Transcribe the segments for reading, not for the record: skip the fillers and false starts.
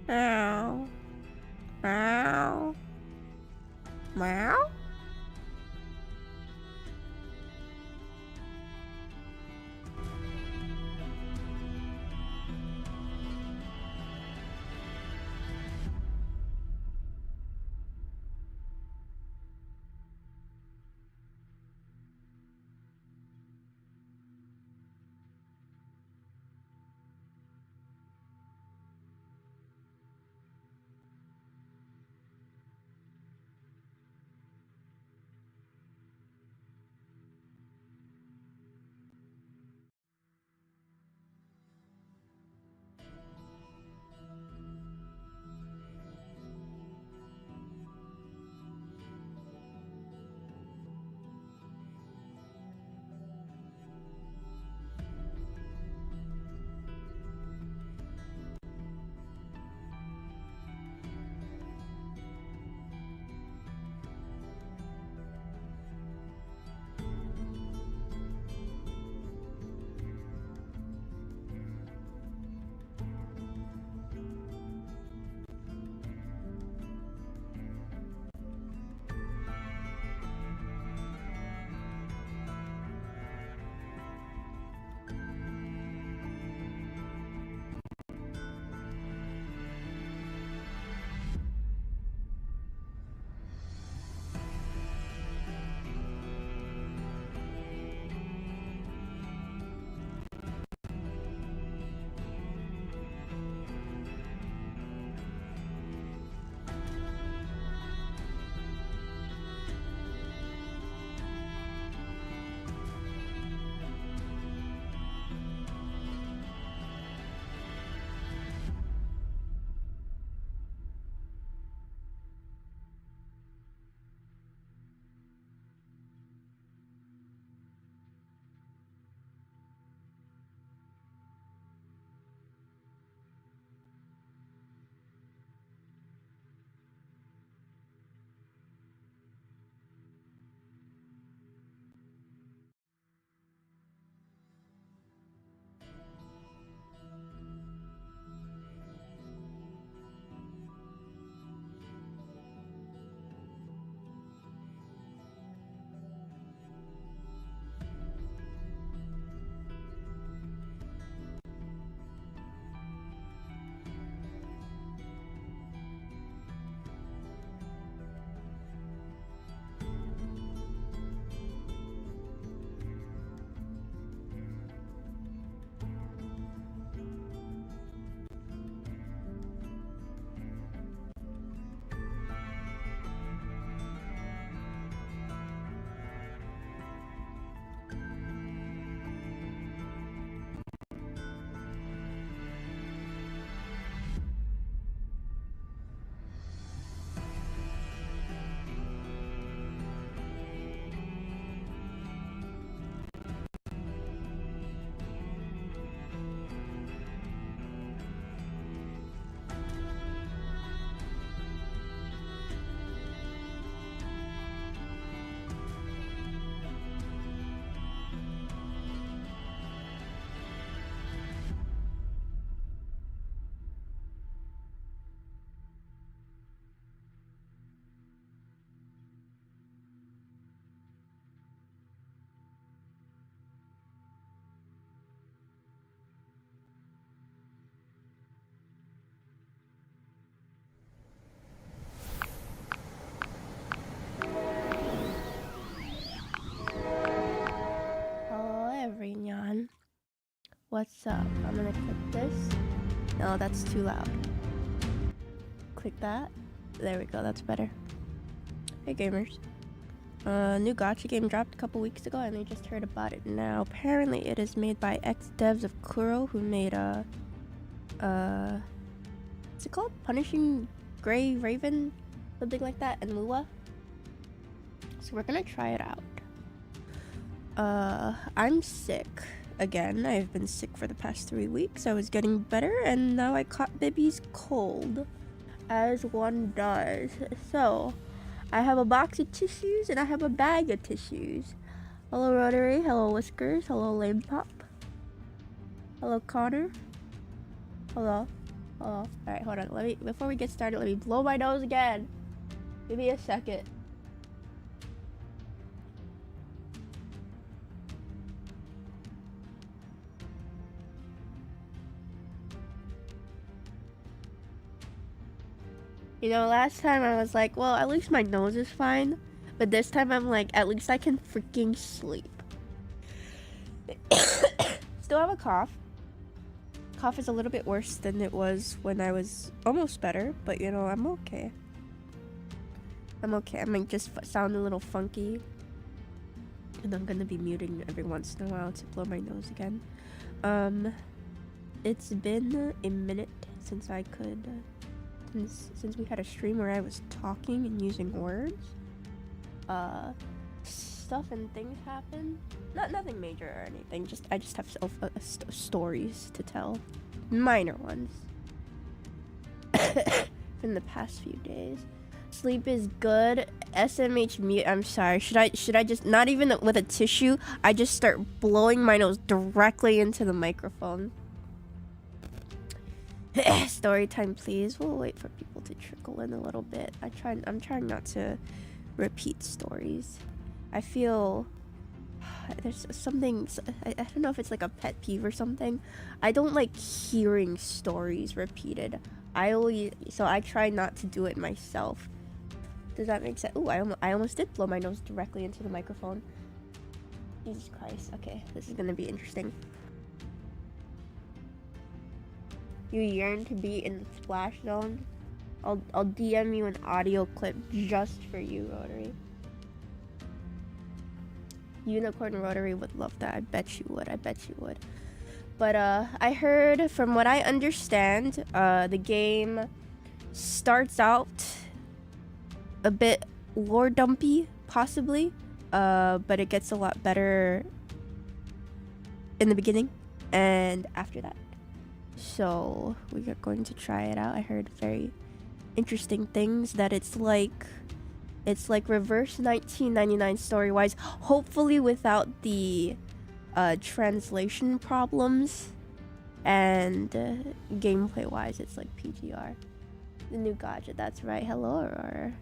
Meow. Meow. Meow. Hello everyone. What's up? I'm gonna click this. No, that's too loud. Click that. There we go, that's better. Hey gamers. New gacha game dropped a couple weeks ago and I just heard about it now. Apparently it is made by ex-devs of Kuro who made what's it called? Punishing Gray Raven? Something like that, and Lua. So we're gonna try it out. I'm sick again. I've been sick for the past 3 weeks. I was getting better and now I caught Bibby's cold, as one does. So I have a box of tissues and I have a bag of tissues. Hello Rotary, hello Whiskers, hello Lame Pop, hello Connor, hello, All right, hold on. Before we get started, let me blow my nose again. Give me a second. You know, last time I was like, well, at least my nose is fine. But this time I'm like, at least I can freaking sleep. Still have a cough. Cough is a little bit worse than it was when I was almost better, but you know, I'm okay. I'm okay. I might just sound a little funky. And I'm gonna be muting every once in a while to blow my nose again. It's been a minute since I could, since we had a stream where I was talking and using words. Stuff and things happen. Nothing major or anything. I just have stories to tell, minor ones from the past few days. Sleep is good. SMH mute. I'm sorry. Should I just, not even with a tissue, I just start blowing my nose directly into the microphone? Story time, please. We'll wait for people to trickle in a little bit. I'm trying not to repeat stories. I feel there's something, I don't know if it's like a pet peeve or something. I don't like hearing stories repeated. So I try not to do it myself. Does that make sense? Ooh, I almost did blow my nose directly into the microphone. Jesus Christ. Okay, this is gonna be interesting. You yearn to be in the splash zone? I'll DM you an audio clip just for you, Rotary. Unicorn Rotary would love that. I bet you would. But I heard, from what I understand, the game starts out a bit lore dumpy, possibly, but it gets a lot better in the beginning and after that. So we are going to try it out. I heard very interesting things, that it's like reverse 1999 story-wise, hopefully without the translation problems, and gameplay-wise it's like PGR. The new gadget, that's right. Hello, Aurora.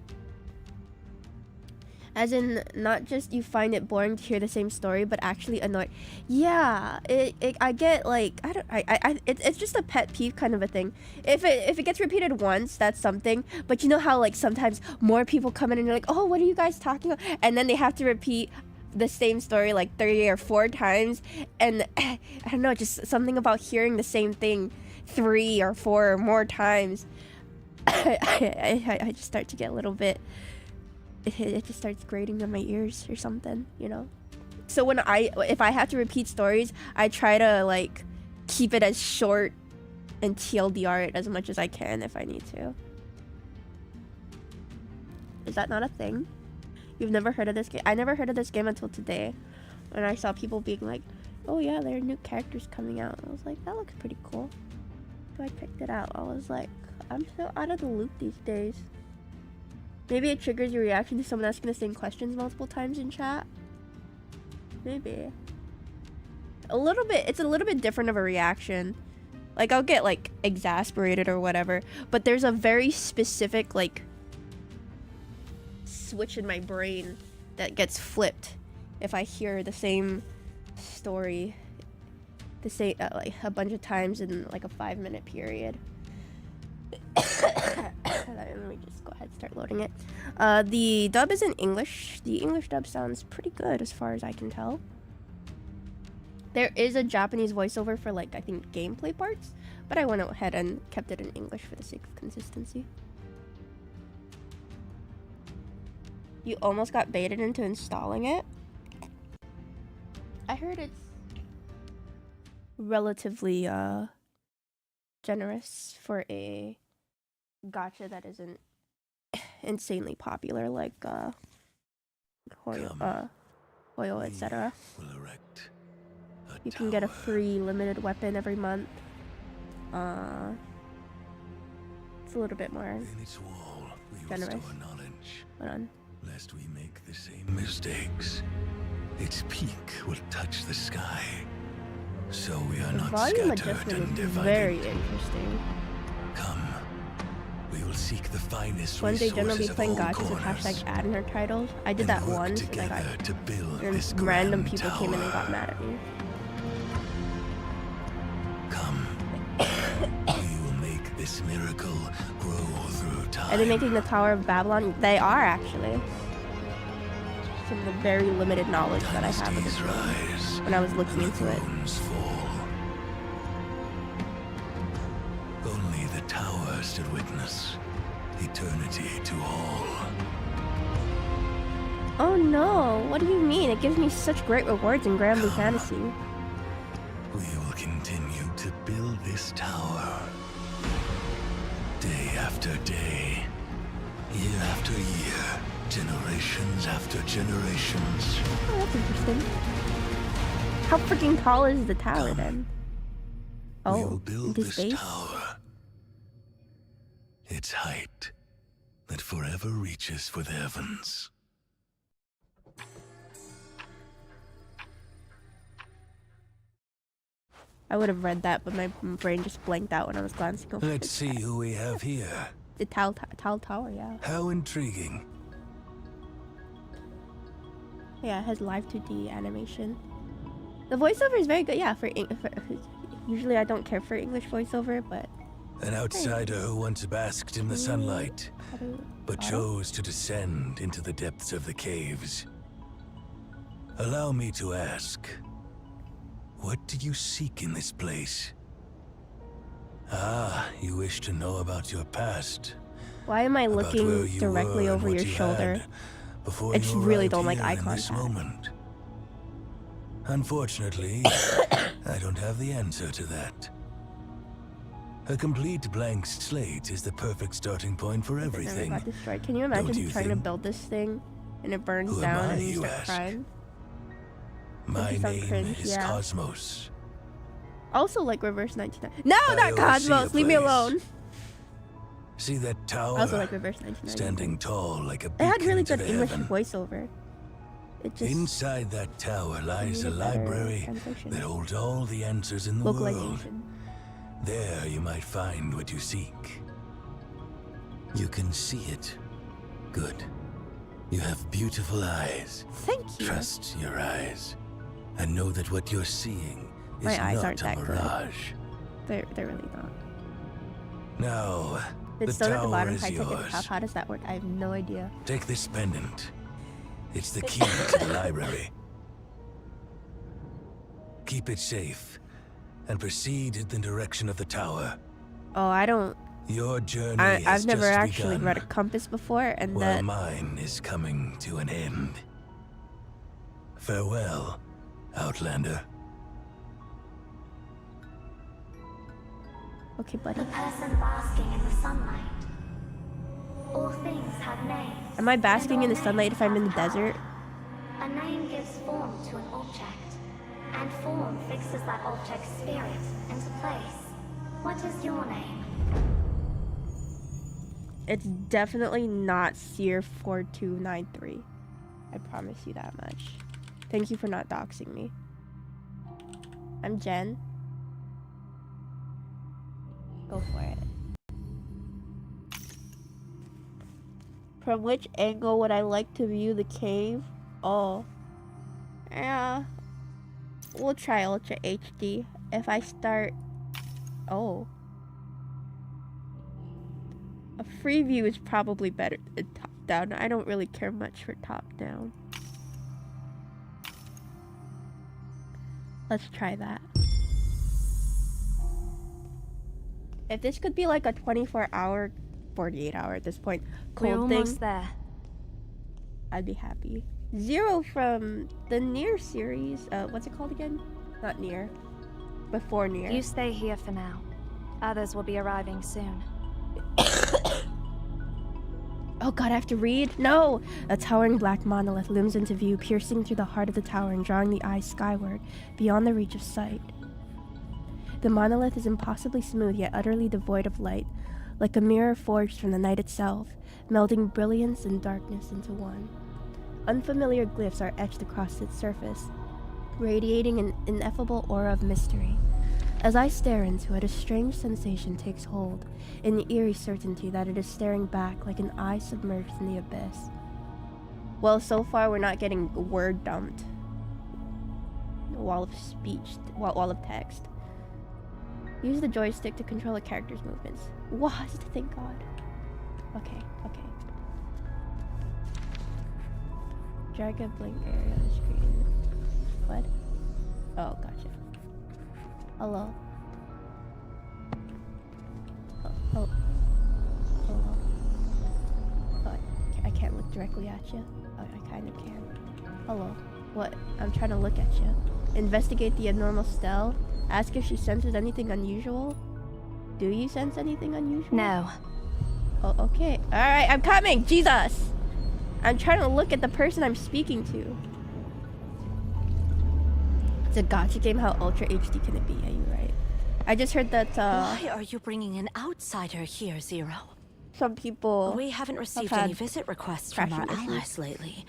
As in, not just you find it boring to hear the same story, but actually annoyed. Yeah, I get, like, it's just a pet peeve kind of a thing. If it gets repeated once, that's something. But you know how, like, sometimes more people come in and you're like, oh, what are you guys talking about? And then they have to repeat the same story like 3 or 4 times. And I don't know, just something about hearing the same thing 3 or 4 or more times. I just start to get a little bit, it just starts grating on my ears or something, you know? So if I have to repeat stories, I try to, like, keep it as short and TLDR it as much as I can if I need to. Is that not a thing? You've never heard of this game? I never heard of this game until today, when I saw people being like, oh yeah, there are new characters coming out. I was like, that looks pretty cool. So I picked it out. I was like, I'm so out of the loop these days. Maybe it triggers your reaction to someone asking the same questions multiple times in chat. Maybe. A little bit. It's a little bit different of a reaction. Like, I'll get, like, exasperated or whatever. But there's a very specific, like, switch in my brain that gets flipped if I hear the same story, like, a bunch of times in, like, a 5-minute period. Let me just go ahead and start loading it. The dub is in English. The English dub sounds pretty good as far as I can tell. There is a Japanese voiceover for, like, I think gameplay parts, but I went ahead and kept it in English for the sake of consistency. You almost got baited into installing it? I heard it's relatively generous for a gacha that isn't insanely popular, like Hoyo, etc. You can get a free limited weapon every month. It's a little bit more generous. Hold on. Lest we make the same mistakes. Its peak will touch the sky, so we are not volume scattered adjustment and is divided. very interesting. will seek the finest One day Jen will be resources of playing all gachas with corners hashtag ad in her titles. I did and that work once and I got together to build and this random grand people came in and got tower. mad at me. Come, we will make this miracle grow through time. Are they making the Tower of Babylon? They are actually. From the very limited knowledge that I have of this Dynasties game rise when I was looking and into it. thrones fall. Only the tower stood witness. Eternity to all. Oh no, what do you mean? It gives me such great rewards in Grand Blue Fantasy. We will continue to build this tower. Day after day. Year after year. Generations after generations. Oh, that's interesting. How freaking tall is the tower then? We will Oh, build into this space? tower. Its height that forever reaches for the heavens. I would have read that, but my brain just blanked out when I was glancing over Let's see who we have here. the Tall Tower, yeah. How intriguing. Yeah, it has live 2D animation. The voiceover is very good, yeah, for usually I don't care for English voiceover, but An outsider who once basked in the sunlight, but chose to descend into the depths of the caves. Allow me to ask, what do you seek in this place? Ah, you wish to know about your past. Why am I About where looking you directly were and over what your you shoulder? had before I you just really arrived don't like here eye in this contact. moment. Unfortunately, I don't have the answer to that. A complete blank slate is the perfect starting point for It never everything. got destroyed. Can you Don't imagine you trying to think? build this thing and it burns Who am down I, and you you start ask? crying? My you sound name cringe, is yeah. Cosmos. Also like Reverse 1990. No, I not oversee Cosmos! a Leave me place. alone! See that tower? Also like Reverse 1990. Standing tall like a It beacon had really to good the English heaven. voiceover. It just Inside that tower lies a needed better library translation. that holds all the answers in the world. Localization. There you might find what you seek. You can see it. Good. You have beautiful eyes. Thank you. Trust your eyes. And know that what you're seeing is My eyes not aren't a that good. mirage. They're really not. Now, the It's still at the tower bottom, is high tech at the yours. top. How does that work? I have no idea. Take this pendant. It's the key to the library. Keep it safe and proceed in the direction of the tower. Oh, I don't. Your journey I've has never just actually begun, read a compass before, and while that. mine is coming to an end. Farewell, Outlander. Okay, buddy. The person basking in the sunlight. All things have names. Am I basking in and the all sunlight if I'm in the names have desert? power. A name gives form to an object, and form fixes that object's spirit into place. What is your name? It's definitely not Seer 4293. I promise you that much. Thank you for not doxing me. I'm Jen. Go for it. From which angle would I like to view the cave? Oh. Yeah. We'll try Ultra HD. If I start... Oh. A free view is probably better than top down. I don't really care much for top down. Let's try that. If this could be like a 24-hour, 48-hour at this point, We're cold thing, almost there. I'd be happy. Zero from the Nier series. What's it called again? Not Nier. Before Nier. You stay here for now. Others will be arriving soon. Oh god, I have to read? No! A towering black monolith looms into view, piercing through the heart of the tower and drawing the eyes skyward, beyond the reach of sight. The monolith is impossibly smooth, yet utterly devoid of light, like a mirror forged from the night itself, melding brilliance and darkness into one. Unfamiliar glyphs are etched across its surface, radiating an ineffable aura of mystery. As I stare into it, a strange sensation takes hold, in the eerie certainty that it is staring back like an eye submerged in the abyss. Well, so far we're not getting word dumped. A wall of speech, wall of text. Use the joystick to control a character's movements. What? Thank God. Okay. Drag a blank area on the screen. What? Oh, gotcha. Hello. Hello. Oh, I can't look directly at you. Oh, I kind of can. Hello. What? I'm trying to look at you. Investigate the abnormal stele. Ask if she senses anything unusual. Do you sense anything unusual? No. Oh, okay. Alright, I'm coming! Jesus! I'm trying to look at the person I'm speaking to. It's a gacha game. How ultra HD can it be? Yeah, you're right. I just heard that, Why are you bringing an outsider here, Zero? some people... We haven't received had any visit requests from our crashing issues. allies lately.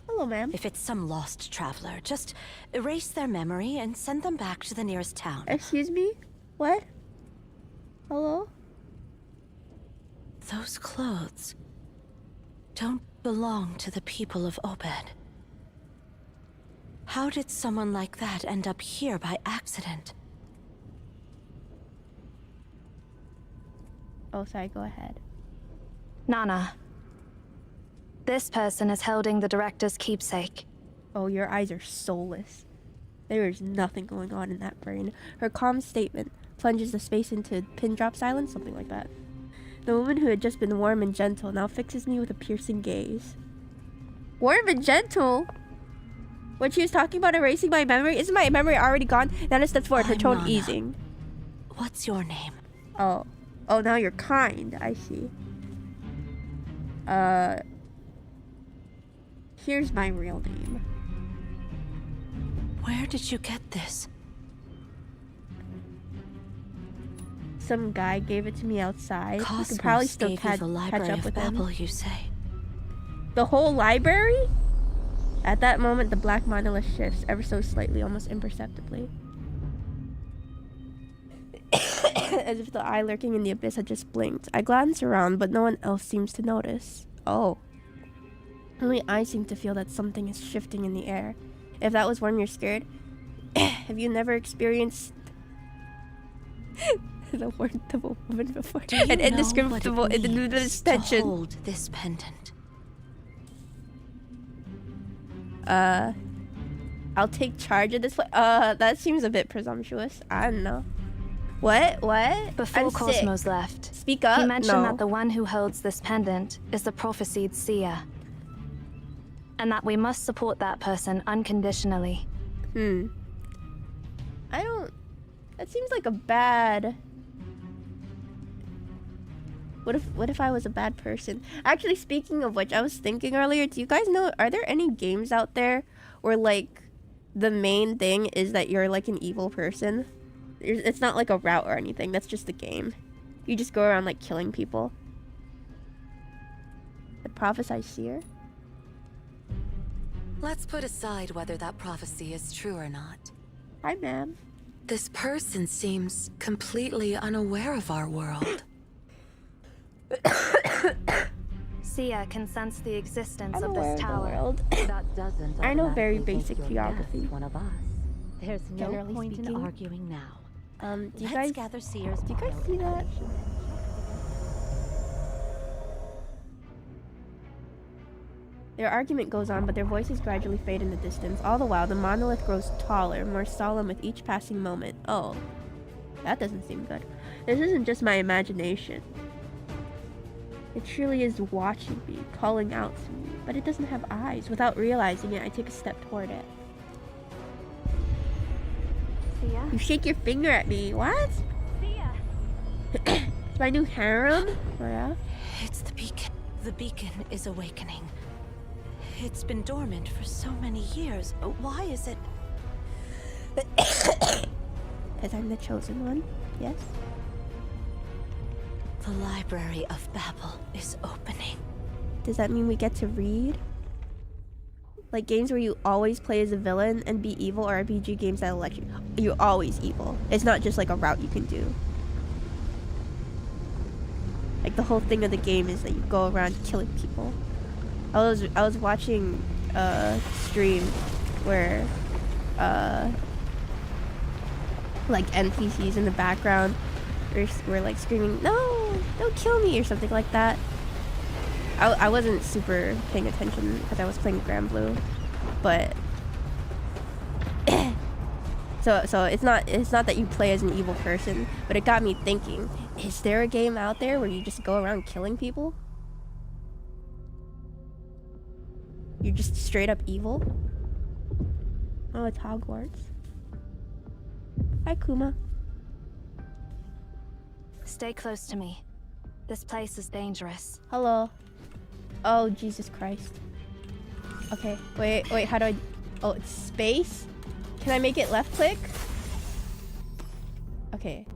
Hello, ma'am. If it's some lost traveler, just erase their memory and send them back to the nearest town. Excuse me? What? Hello? Those clothes don't belong to the people of Obed. How did someone like that end up here by accident? Oh, sorry, go ahead. Nana. This person is holding the director's keepsake. Oh, your eyes are soulless. There is nothing going on in that brain. Her calm statement plunges the space into pin drop silence, something like that. The woman who had just been warm and gentle now fixes me with a piercing gaze. Warm and gentle? When she was talking about erasing my memory, isn't my memory already gone? Nana steps forward, her I'm tone Nana. easing. What's your name? Oh, now you're kind. I see. Here's my real name. Where did you get this? Some guy gave it to me outside. You Cosmos could probably still gave you catch the Library up of with Babel, him. you say? The whole library? At that moment, the black monolith shifts ever so slightly, almost imperceptibly. As if the eye lurking in the abyss had just blinked. I glance around, but no one else seems to notice. Oh. Only I seem to feel that something is shifting in the air. If that was when you're scared, have you never experienced the word of a woman before? Do you An know indescribable what it means to tension. hold this pendant? I'll take charge of this. That seems a bit presumptuous. I don't know. What? Before I'm Cosmos sick. left, Speak up. he mentioned No. that the one who holds this pendant is the prophesied seer. And that we must support that person unconditionally. I don't... That seems like a bad... What if I was a bad person? Actually, speaking of which, I was thinking earlier, do you guys know, are there any games out there where, like, the main thing is that you're, like, an evil person? It's not, like, a route or anything. That's just the game. You just go around, like, killing people. The prophesied seer? Let's put aside whether that prophecy is true or not. Hi, ma'am. This person seems completely unaware of our world. Seer can sense the existence I'm of aware this of the tower. world. That doesn't I know very automatically make basic your geography. guess one of us. There's no Generally point speaking. in arguing now. Do you Let's guys... gather Seer's Do you guys see that? Their argument goes on, but their voices gradually fade in the distance. All the while, the monolith grows taller, more solemn with each passing moment. Oh, that doesn't seem good. This isn't just my imagination. It truly is watching me, calling out to me, but it doesn't have eyes. Without realizing it, I take a step toward it. Seer? You shake your finger at me. What? Seer! It's my new harem? Oh, yeah? It's the beacon. The beacon is awakening. It's been dormant for so many years. Why is it... Because I'm the chosen one. Yes? The Library of Babel is opening. Does that mean we get to read? like games where you always play as a villain and be evil, or RPG games that let you're always evil. It's not just like a route you can do. Like the whole thing of the game is that you go around killing people. I was watching a stream where like NPCs in the background were like screaming, "No, don't kill me," or something like that. I wasn't super paying attention because I was playing Grand Blue, but so it's not that you play as an evil person, but it got me thinking: is there a game out there where you just go around killing people? You're just straight up evil? Oh, it's Hogwarts. Hi, Kuma. Stay close to me. This place is dangerous. Hello. Oh, Jesus Christ. Okay, wait, how do I... Oh, it's space? Can I make it left click? Okay.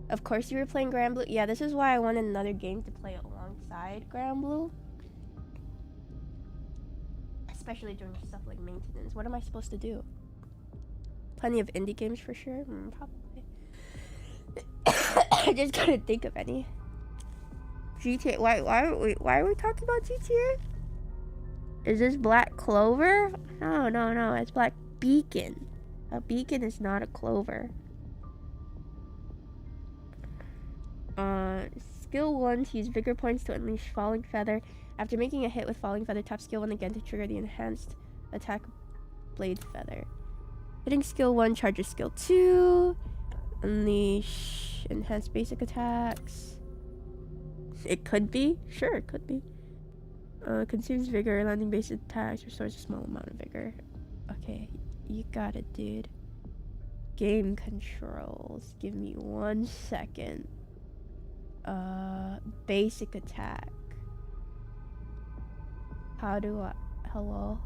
Of course you were playing Grand Blue. Yeah, this is why I wanted another game to play alongside Grand Blue. Especially during stuff like maintenance. What am I supposed to do? Plenty of indie games for sure. Probably. I just gotta think of any. GTA. Why are we talking about GTA? Is this Black Clover? No. It's Black Beacon. A beacon is not a clover. Skill 1 to use vigor points to unleash Falling Feather. After making a hit with Falling Feather, tap skill 1 again to trigger the enhanced attack Blade Feather. Hitting skill 1 charges skill 2. Unleash enhanced basic attacks. It could be. Sure, it could be. Consumes vigor. Landing basic attacks. Restores a small amount of vigor. Okay, you got it, dude. Game controls. Give me 1 second. Basic attack. How do I... Hello?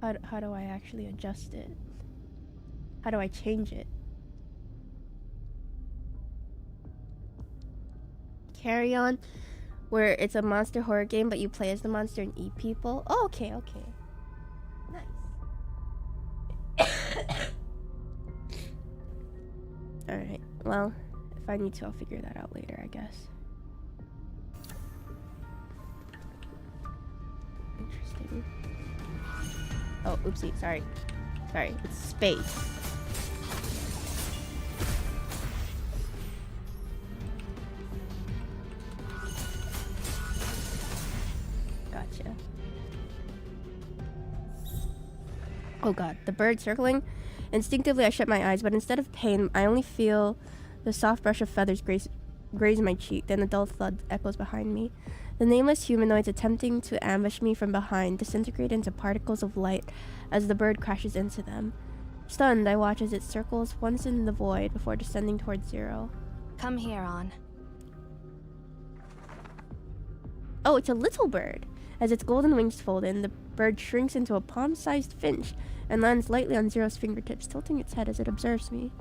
How do I actually adjust it? How do I change it? Carry On, where it's a monster horror game, but you play as the monster and eat people. Oh, okay. Nice. Alright, well, if I need to, I'll figure that out later, I guess. Interesting. Oh, oopsie, sorry. It's space. Gotcha. Oh god, the bird circling. Instinctively, I shut my eyes, but instead of pain, I only feel the soft brush of feathers graze my cheek. Then a dull thud echoes behind me. The nameless humanoids attempting to ambush me from behind disintegrate into particles of light as the bird crashes into them. Stunned, I watch as it circles once in the void before descending towards zero. Come here, On. Oh, it's a little bird. As its golden wings fold in, the bird shrinks into a palm-sized finch and lands lightly on Zero's fingertips, tilting its head as it observes me.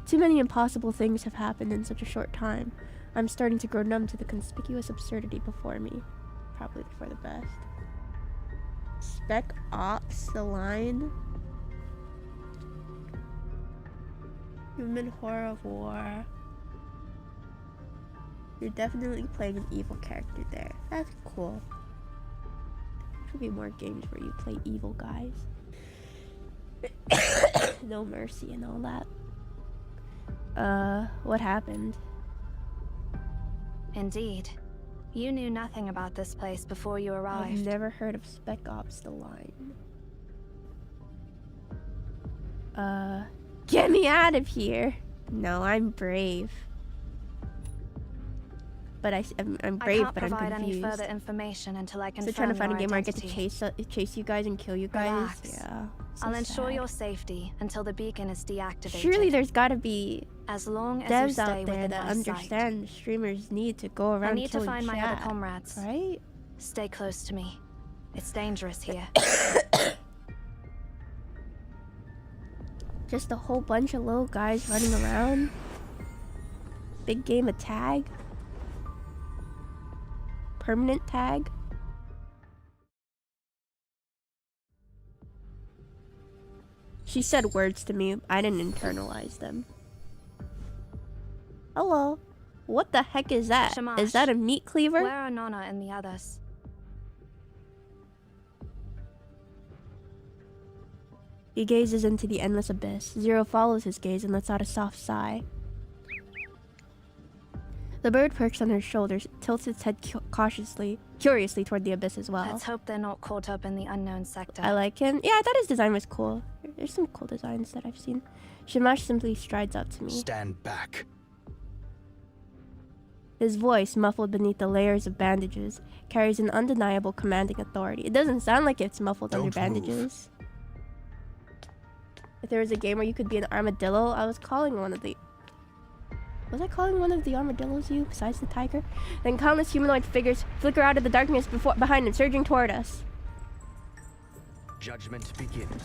Too many impossible things have happened in such a short time. I'm starting to grow numb to the conspicuous absurdity before me. Probably for the best. Spec Ops, the line. Human Horror of War. You're definitely playing an evil character there. That's cool. Should be more games where you play evil guys. No mercy and all that. What happened? Indeed. You knew nothing about this place before you arrived. I've never heard of Spec Ops, the line. Get me out of here! No, I'm brave. But I'm brave, but I'm confused. I can't provide any further information until I confirm So trying to find a your game where I get to identity. chase you guys and kill you guys. Relax. Yeah. So I'll ensure sad. your safety until the beacon is deactivated. Surely there's gotta be as long as you devs stay out there within that my sight. understand streamers need to go around I need to killing find my chat, other comrades. right? Stay close to me. It's dangerous here. Just a whole bunch of little guys running around. Big game, a tag. Permanent tag. She said words to me. I didn't internalize them. Hello. What the heck is that? Shamash, Is that a meat cleaver? Where are Nana and the others? He gazes into the endless abyss. Zero follows his gaze and lets out a soft sigh. The bird perks on her shoulders, tilts its head curiously toward the abyss as well. Let's hope they're not caught up in the unknown sector. I like him. Yeah, I thought his design was cool. There's some cool designs that I've seen. Shamash simply strides up to me. Stand back. His voice, muffled beneath the layers of bandages, carries an undeniable commanding authority. It doesn't sound like it's muffled under bandages. If there was a game where you could be an armadillo, I was calling one of the... Was I calling one of the armadillos you, besides the tiger? Then countless humanoid figures flicker out of the darkness behind him, surging toward us. Judgment begins.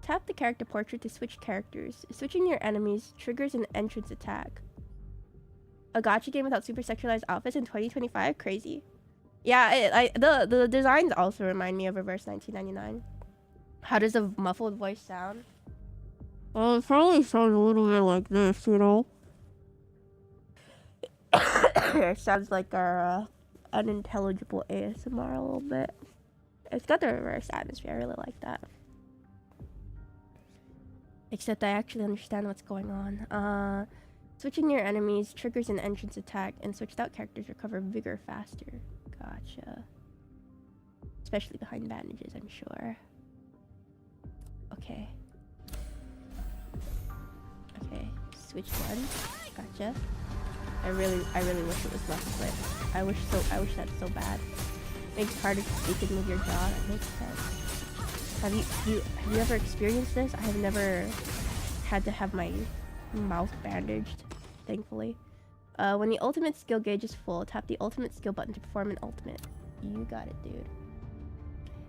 Tap the character portrait to switch characters. Switching your enemies triggers an entrance attack. A gacha game without super sexualized outfits in 2025? Crazy. Yeah, the designs also remind me of Reverse 1999. How does a muffled voice sound? Well, it probably sounds a little bit like this, you know? It sounds like our unintelligible ASMR a little bit. It's got the reverse atmosphere. I really like that. Except I actually understand what's going on. Switching your enemies triggers an entrance attack, and switched out characters recover vigor faster. Gotcha. Especially behind bandages, I'm sure. Okay. Okay, switch one. Gotcha. I really wish it was left click. I wish that so bad. Makes it harder to speak and move your jaw. That makes sense. Have you ever experienced this? I have never had to have my mouth bandaged, thankfully. When the ultimate skill gauge is full, tap the ultimate skill button to perform an ultimate. You got it, dude.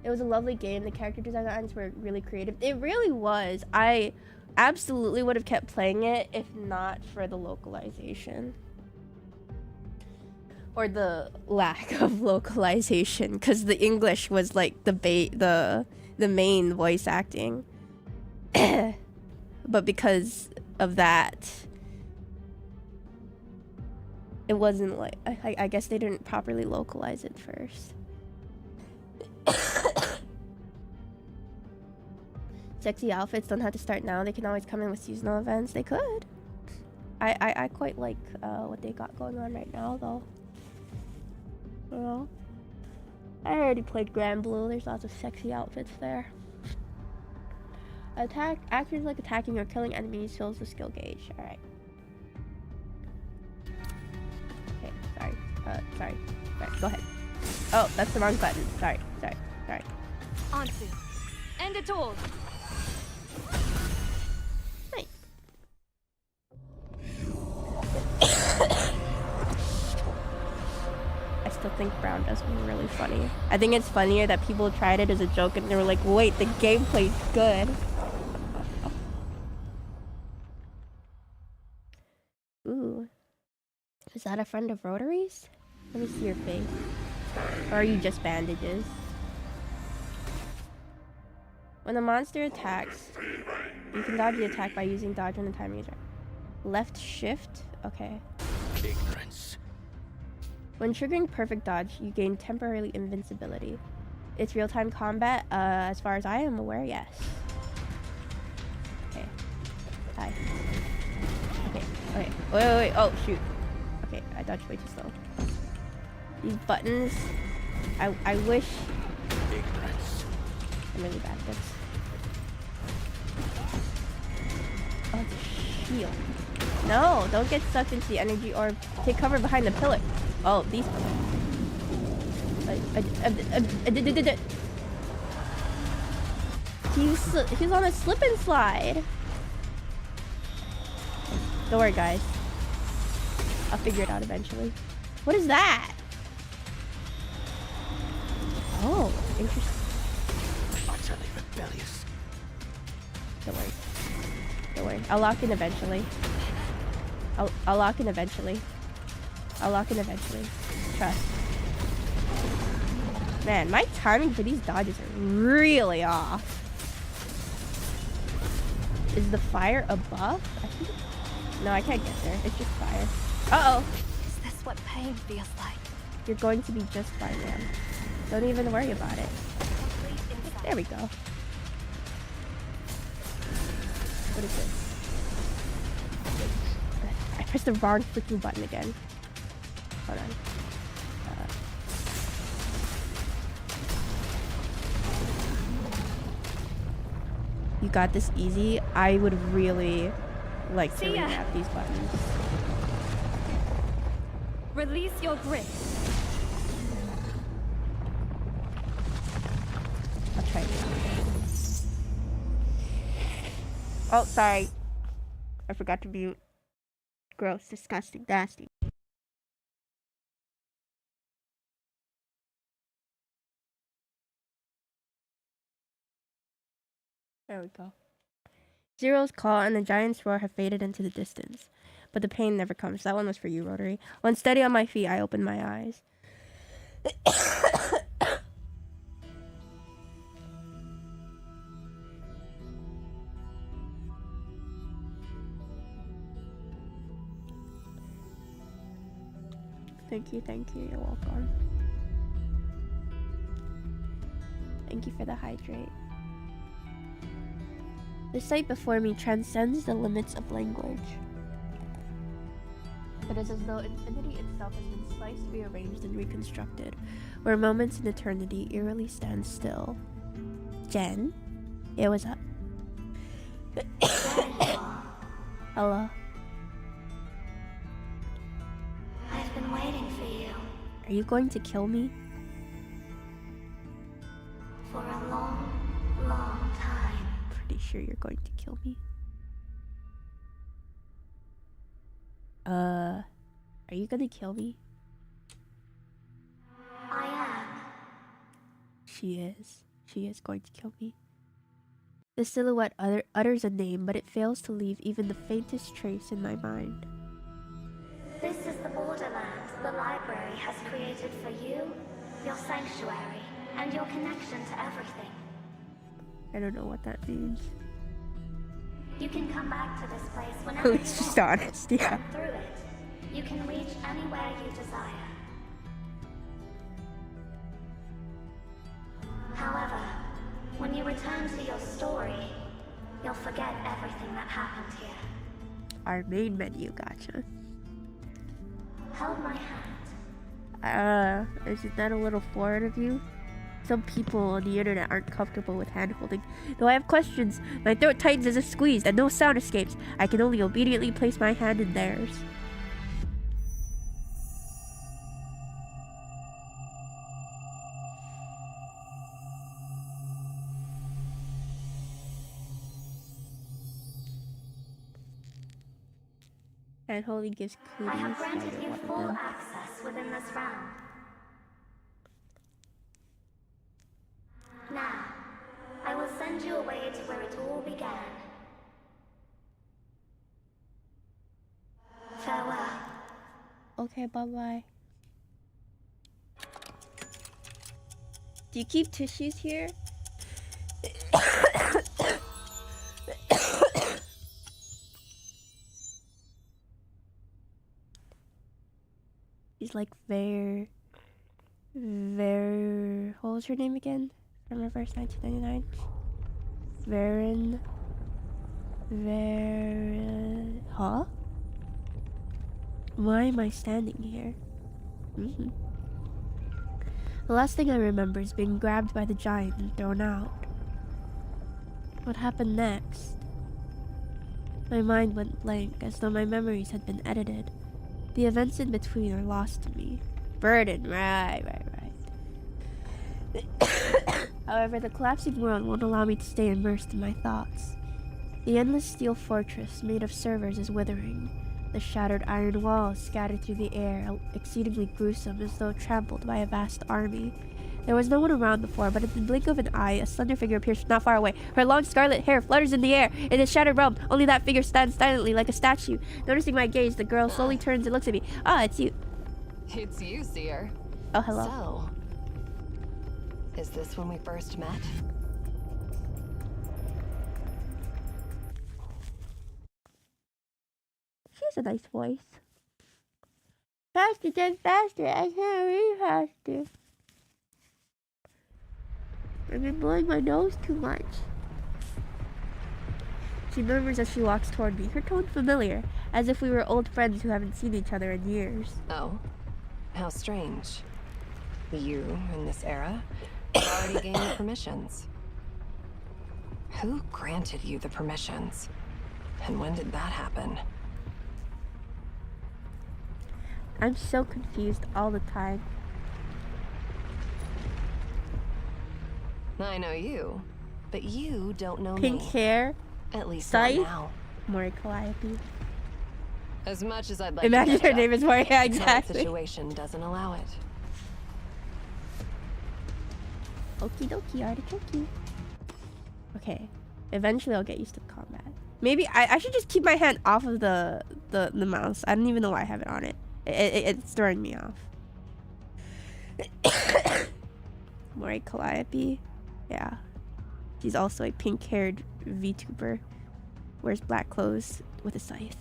It was a lovely game. The character designs were really creative. It really was. I absolutely would have kept playing it if not for the localization. Or the lack of localization, because the English was like the main voice acting. But because of that, it wasn't like, I guess they didn't properly localize it first. Sexy outfits don't have to start now. They can always come in with seasonal events. They could. I quite like what they got going on right now, though. You know? I already played Grand Blue. There's lots of sexy outfits there. Actions like attacking or killing enemies fills the skill gauge. Alright. Okay, sorry. Sorry. Go ahead. Oh, that's the wrong button. Sorry. Ansu, end it all. Nice. I still think Brown does be really funny. I think it's funnier that people tried it as a joke and they were like, wait, the gameplay's good. Ooh. Is that a friend of Rotary's? Let me see your face. Or are you just bandages? When a monster attacks, you can dodge the attack by using dodge when the timing is right. Left shift? Okay. Ignorance. When triggering perfect dodge, you gain temporarily invincibility. It's real-time combat, as far as I am aware, yes. Okay. Hi. Okay. Wait. Oh, shoot. Okay, I dodged way too slow. These buttons, I wish... Ignorance. I'm really bad at this. Oh, it's a shield. No, don't get sucked into the energy or take cover behind the pillar. Oh, these he's on a slip and slide. Don't worry, guys. I'll figure it out eventually. What is that? Oh, interesting. Utterly rebellious. Don't worry. Don't worry. I'll lock in eventually. I'll lock in eventually. I'll lock in eventually. Trust. Man, my timing for these dodges are really off. Is the fire a buff? I think... No, I can't get there. It's just fire. Uh-oh. Is this what pain feels like? You're going to be just fine, man. Don't even worry about it. There we go. What is this? I pressed the wrong freaking button again. Hold on. You got this easy. I would really like to remap these buttons. Release your grip. I'll try it. Oh, sorry. I forgot to mute. Gross, disgusting, nasty. There we go. Zero's call and the giant's roar have faded into the distance, but the pain never comes. That one was for you, Rotary. Once steady on my feet, I opened my eyes. Thank you, you're welcome. Thank you for the hydrate. The sight before me transcends the limits of language. It is as though infinity itself has been sliced, rearranged, and reconstructed, where moments in eternity eerily stand still. Jen? Yeah, what's up? Hello? I've been waiting for you Are you going to kill me? for a long, long time. Pretty sure you're going to kill me. Are you gonna kill me? I am. She is. She is going to kill me. The silhouette utters a name, but it fails to leave even the faintest trace in my mind. This is the borderland the library has created for you, your sanctuary, and your connection to everything. I don't know what that means. You can come back to this place whenever you It's just want. honest, yeah. And through it, you can reach anywhere you desire. However, when you return to your story, you'll forget everything that happened here. Our main menu, gotcha. Hold my hand. Isn't that a little forward of you? Some people on the internet aren't comfortable with hand-holding. Though I have questions, my throat tightens as if squeezed and no sound escapes. I can only obediently place my hand in theirs. Hand-holding gives cooties. I have I granted don't you want full them. access within this realm. Now, I will send you away to where it all began. Farewell. Okay, bye-bye. Do you keep tissues here? He's like what was her name again? From Reverse 1999? Huh? Why am I standing here? The last thing I remember is being grabbed by the giant and thrown out. What happened next? My mind went blank, as though my memories had been edited. The events in between are lost to me. Burden, right. However, the collapsing world won't allow me to stay immersed in my thoughts. The endless steel fortress made of servers is withering. The shattered iron walls scattered through the air, exceedingly gruesome as though trampled by a vast army. There was no one around before, but in the blink of an eye, a slender figure appears not far away. Her long scarlet hair flutters in the air. In the shattered realm, only that figure stands silently like a statue. Noticing my gaze, the girl slowly turns and looks at me. Ah, it's you. It's you, Seer. Oh, hello. So, is this when we first met? She has a nice voice. Faster, Jen, faster. I can't read faster. I've been blowing my nose too much. She murmurs as she walks toward me, her tone familiar, as if we were old friends who haven't seen each other in years. Oh, how strange. You, in this era, have already gained the permissions. Who granted you the permissions? And when did that happen? I'm so confused all the time. I know you, but you don't know Pink me. hair, At least Scythe? not now. Mori Calliope. As much as I'd like Imagine to her catch name up, is Mori. Yeah, the current exactly. situation doesn't allow it. Okie dokie, artichoke. Okay. Eventually I'll get used to the combat. Maybe I should just keep my hand off of the mouse. I don't even know why I have it on it. It's throwing me off. Mori Calliope. Yeah. She's also a pink-haired VTuber. Wears black clothes with a scythe.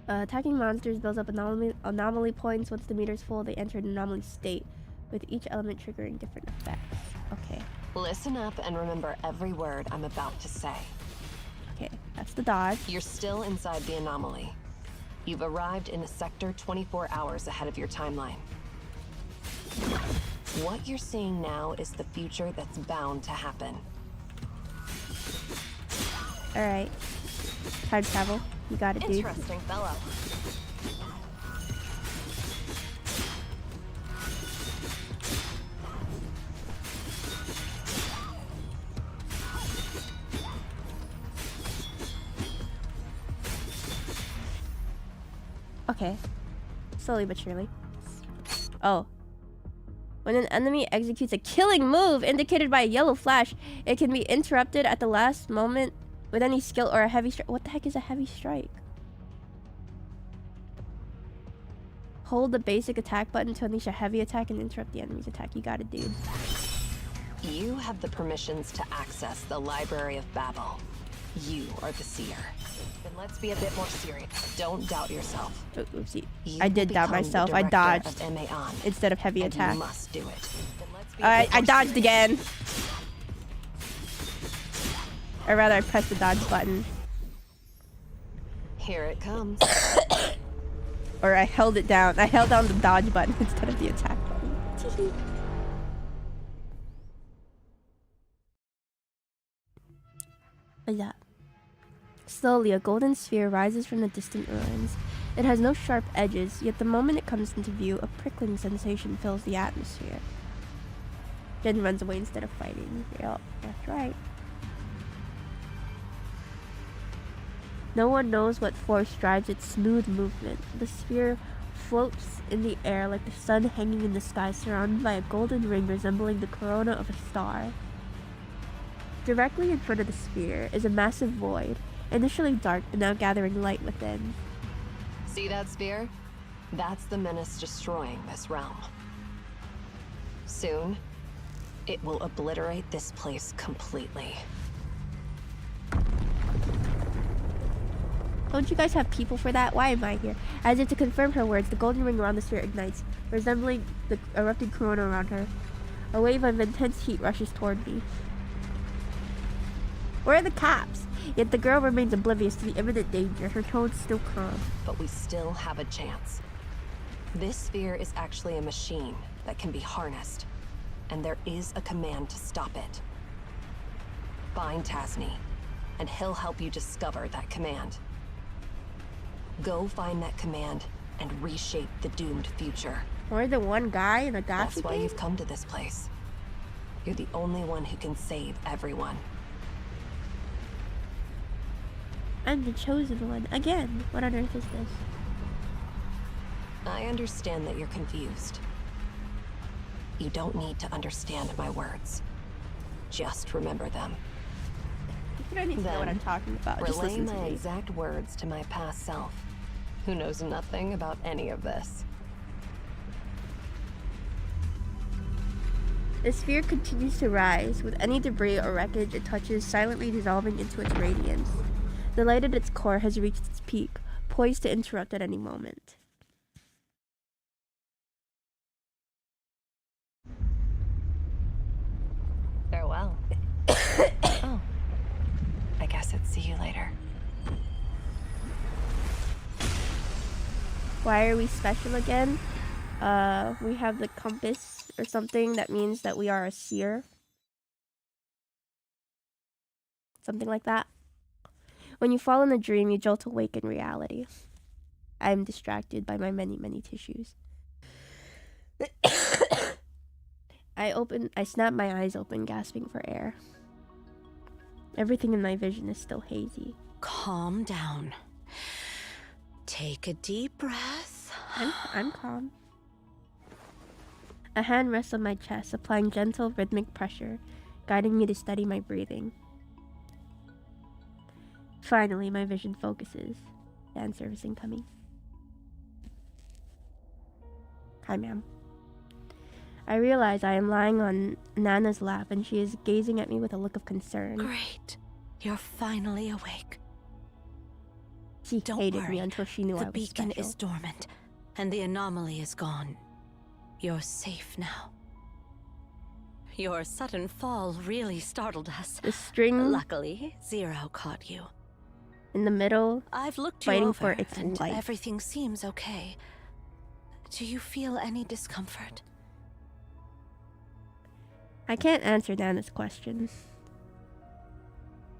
Attacking monsters builds up anomaly points. Once the meter is full, they enter an anomaly state, with each element triggering different effects. Okay. Listen up and remember every word I'm about to say. Okay, that's the dodge. You're still inside the anomaly. You've arrived in a sector 24 hours ahead of your timeline. What you're seeing now is the future that's bound to happen. Alright. Time travel. You got it, dude. Interesting fellow. Okay. Slowly but surely. Oh. When an enemy executes a killing move indicated by a yellow flash, it can be interrupted at the last moment with any skill or a heavy strike. What the heck is a heavy strike? Hold the basic attack button to unleash a heavy attack and interrupt the enemy's attack. You got it, dude. You have the permissions to access the Library of Babel. You are the seer. Then let's be a bit more serious. Don't doubt yourself. Oh, oopsie. You I did will doubt become the myself. I director dodged of MAON, instead of heavy and attack. you must do it. Then let's be a Alright, bit I more dodged serious. again. Or rather, I pressed the dodge button. Here it comes. Or I held it down. I held down the dodge button instead of the attack button. Yeah. Slowly, a golden sphere rises from the distant ruins. It has no sharp edges, yet the moment it comes into view, a prickling sensation fills the atmosphere. Jen runs away instead of fighting. Yep, that's right. No one knows what force drives its smooth movement. The sphere floats in the air like the sun hanging in the sky, surrounded by a golden ring resembling the corona of a star. Directly in front of the sphere is a massive void, initially dark but now gathering light within. See that sphere? That's the menace destroying this realm. Soon, it will obliterate this place completely. Don't you guys have people for that? Why am I here? As if to confirm her words, the golden ring around the sphere ignites, resembling the erupting corona around her. A wave of intense heat rushes toward me. Where are the cops? Yet the girl remains oblivious to the imminent danger, her tone still calm. But we still have a chance. This sphere is actually a machine that can be harnessed, and there is a command to stop it. Find Tasni, and he'll help you discover that command. Go find that command and reshape the doomed future. More than one guy in a gacha That's why game? you've come to this place. You're the only one who can save everyone. I'm the chosen one. Again, what on earth is this? I understand that you're confused. You don't need to understand my words. Just remember them. You don't need to know what I'm talking about. Just Relay listen to my me. exact words to my past self, who knows nothing about any of this. The sphere continues to rise, with any debris or wreckage it touches silently dissolving into its radiance. The light at its core has reached its peak, poised to interrupt at any moment. Farewell. Oh. I guess it's see you later. Why are we special again? We have the compass or something that means that we are a seer. Something like that. When you fall in a dream, you jolt awake in reality. I am distracted by my many, many tissues. I snap my eyes open, gasping for air. Everything in my vision is still hazy. Calm down. Take a deep breath. I'm calm. A hand rests on my chest, applying gentle, rhythmic pressure, guiding me to steady my breathing. Finally, my vision focuses. Fan service incoming. Hi, ma'am. I realize I am lying on Nana's lap, and she is gazing at me with a look of concern. Great. You're finally awake. She Don't hated worry. me until she knew I The was beacon special. is dormant, and the anomaly is gone. You're safe now. Your sudden fall really startled us. The string Luckily, Zero caught you. in the middle, I've looked you fighting over, for its and life. everything seems okay. Do you feel any discomfort? I can't answer Nana's question.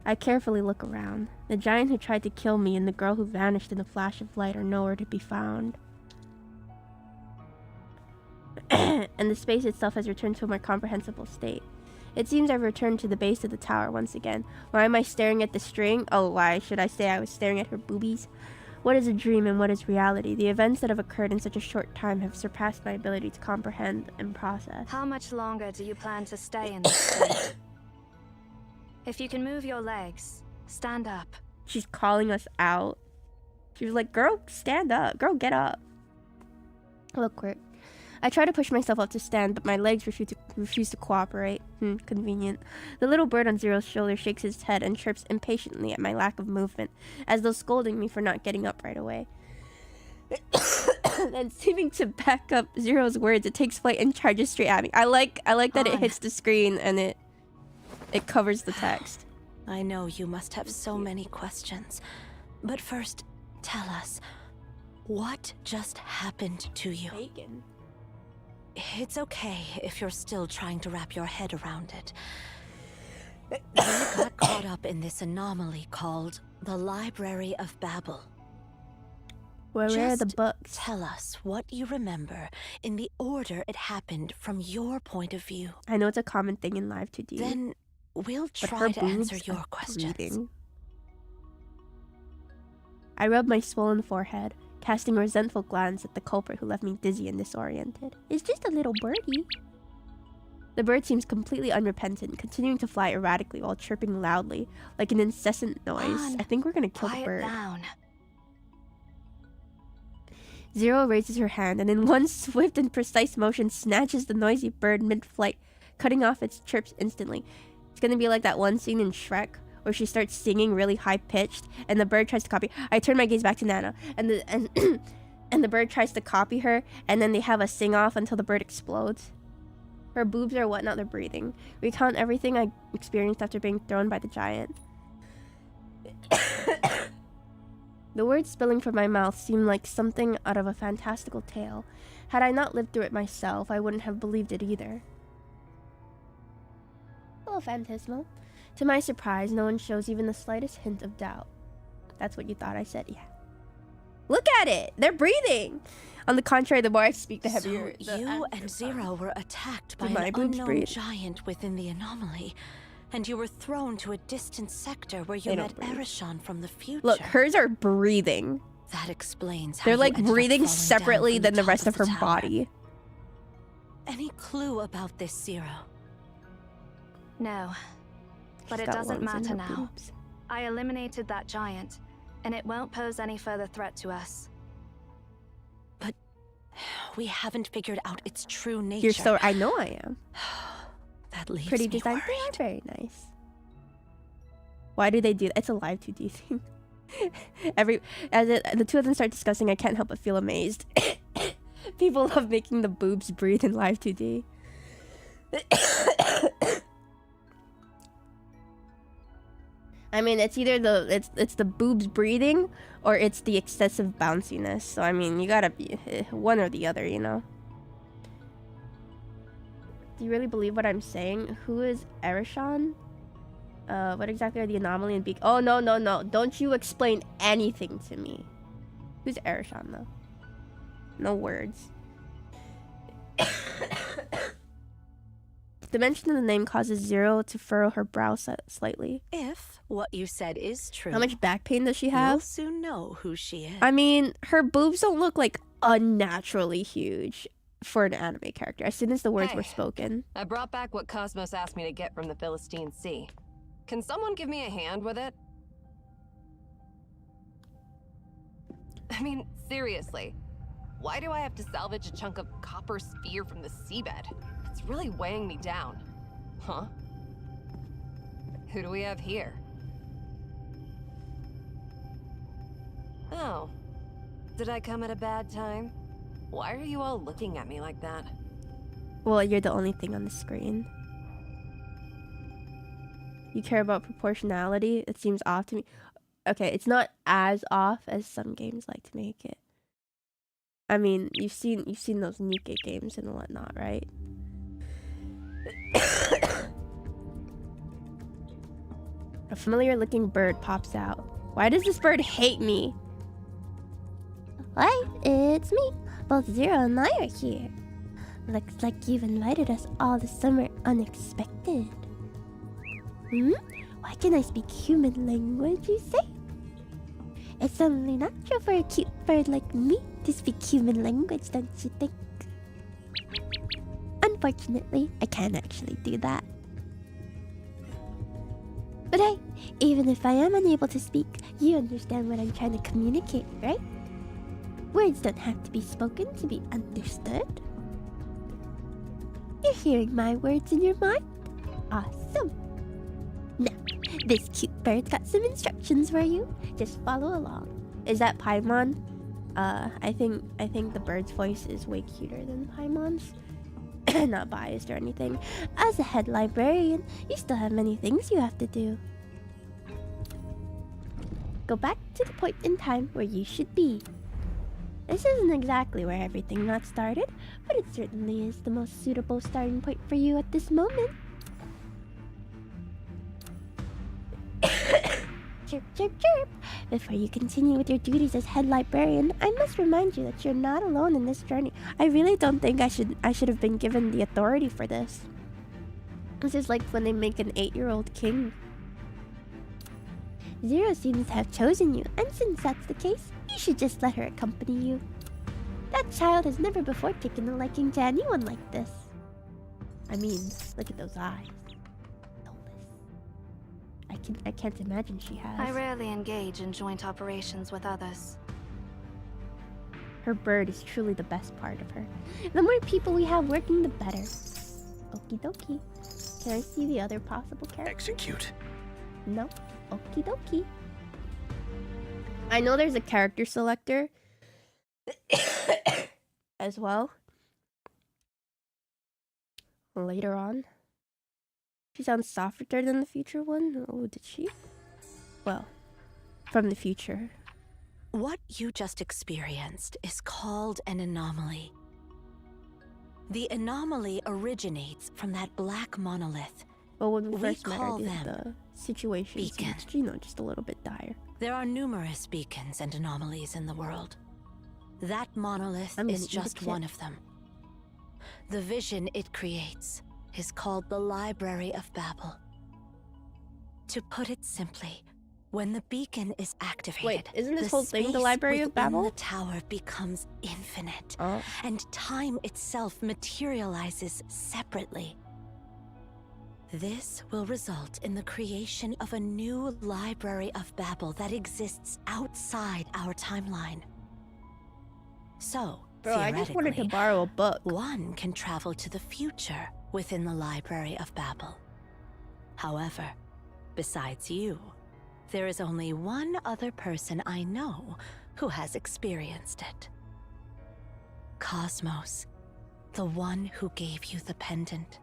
I carefully look around. The giant who tried to kill me and the girl who vanished in a flash of light are nowhere to be found. And the space itself has returned to a more comprehensible state. It seems I've returned to the base of the tower once again. Why am I staring at the string? Oh, why should I say I was staring at her boobies? What is a dream and what is reality? The events that have occurred in such a short time have surpassed my ability to comprehend and process. How much longer do you plan to stay in this state? If you can move your legs, stand up. She's calling us out. She was like, girl, stand up. Girl, get up. Look, quick. I try to push myself up to stand, but my legs refuse to cooperate. Convenient. The little bird on Zero's shoulder shakes his head and chirps impatiently at my lack of movement, as though scolding me for not getting up right away. Then, seeming to back up Zero's words, it takes flight and charges straight at me. I like that it hits the screen and it covers the text. I know you must have so many questions. But first, tell us, what just happened to you? Bacon. It's okay if you're still trying to wrap your head around it. You got caught up in this anomaly called the Library of Babel. Where are the Just books? Tell us what you remember in the order it happened from your point of view. I know it's a common thing in Live 2D. Then we'll but her try to answer boobs your are questions. bleeding. I rub my swollen forehead, casting a resentful glance at the culprit who left me dizzy and disoriented. It's just a little birdie. The bird seems completely unrepentant, continuing to fly erratically while chirping loudly, like an incessant noise. On. I think we're gonna kill the Quiet bird. down. Zero raises her hand and in one swift and precise motion snatches the noisy bird mid-flight, cutting off its chirps instantly. It's gonna be like that one scene in Shrek where she starts singing really high-pitched and the bird tries to copy. I turn my gaze back to Nana and the bird tries to copy her, and then they have a sing-off until the bird explodes. Her boobs are whatnot, they're breathing. Recount everything I experienced after being thrown by the giant. The words spilling from my mouth seemed like something out of a fantastical tale. Had I not lived through it myself, I wouldn't have believed it either. Hello, Phantasmal. To my surprise, no one shows even the slightest hint of doubt. That's what you thought I said, yeah. Look at it! They're breathing! On the contrary, the more I speak, the heavier So you and Zero were attacked by My an boobs unknown breathe. giant within the anomaly, and you were thrown to a distant sector where you They met don't breathe. Erishon from the future. Look, hers are breathing. That explains how They're you like ended up breathing falling separately down than from the rest top of her tower. body. any clue about this, Zero? No. But She's it got doesn't lumps in matter her now. boobs. I eliminated that giant, and it won't pose any further threat to us. But we haven't figured out its true nature. I know I am. That leaves Pretty me designs, they are worried. very nice. Why do they do that? It's a live 2D thing. The two of them start discussing, I can't help but feel amazed. People love making the boobs breathe in live 2D. I mean, it's either it's the boobs breathing or it's the excessive bounciness. So I mean, you gotta be one or the other, you know. Do you really believe what I'm saying? Who is Erishon? What exactly are the anomaly and beak? Oh, no. Don't you explain anything to me. Who's Erishon, though? No words. The mention of the name causes Zero to furrow her brow slightly. If what you said is true, How much back pain does she you'll have? soon know who she is. I mean, her boobs don't look like unnaturally huge for an anime character, as soon as the words Hey. were spoken. I brought back what Cosmos asked me to get from the Philistine Sea. Can someone give me a hand with it? I mean, seriously. Why do I have to salvage a chunk of copper sphere from the seabed? It's really weighing me down. Huh? Who do we have here? Oh. Did I come at a bad time? Why are you all looking at me like that? Well, you're the only thing on the screen. You care about proportionality? It seems off to me. Okay, it's not as off as some games like to make it. I mean, you've seen those Nikke games and whatnot, right? A familiar-looking bird pops out. Why does this bird hate me? Hi, it's me. Both Zero and I are here. Looks like you've invited us all this summer unexpected. Why can I speak human language, you say? It's only natural for a cute bird like me to speak human language, don't you think? Unfortunately, I can't actually do that. But hey, even if I am unable to speak, you understand what I'm trying to communicate, right? Words don't have to be spoken to be understood. You're hearing my words in your mind? Awesome. Now, this cute bird's got some instructions for you. Just follow along. Is that Paimon? I think the bird's voice is way cuter than Paimon's. Not biased or anything. As a head librarian, you still have many things you have to do. Go back to the point in time where you should be. This isn't exactly where everything got started, but it certainly is the most suitable starting point for you at this moment. Chirp, chirp, chirp. Before you continue with your duties as head librarian, I must remind you that you're not alone in this journey. I really don't think I should have been given the authority for this. This is like when they make an 8-year-old king. Zero seems to have chosen you, and since that's the case, you should just let her accompany you. That child has never before taken a liking to anyone like this. I mean, look at those eyes. I can't imagine she has. I rarely engage in joint operations with others. Her bird is truly the best part of her. The more people we have working, the better. Okie dokie. Can I see the other possible character? Execute. No. Okie dokie. I know there's a character selector as well. Later on. She sounds softer than the future one. Oh, did she? Well, from the future. What you just experienced is called an anomaly. The anomaly originates from that black monolith. Well, when we We first met her, call the them situation beacon. seemed, just a little bit dire. There are numerous beacons and anomalies in the world. That monolith I'm gonna is eat a just chip. one of them. The vision it creates is called the Library of Babel. To put it simply, When the beacon is activated, Wait, isn't this the whole thing the space Library of within Babel? the tower becomes infinite, Oh. and time itself materializes separately. This will result in the creation of a new Library of Babel that exists outside our timeline. So, Bro, I just wanted to theoretically, borrow a book. one can travel to the future within the Library of Babel. However, besides you, there is only one other person I know who has experienced it. Cosmos, the one who gave you the pendant.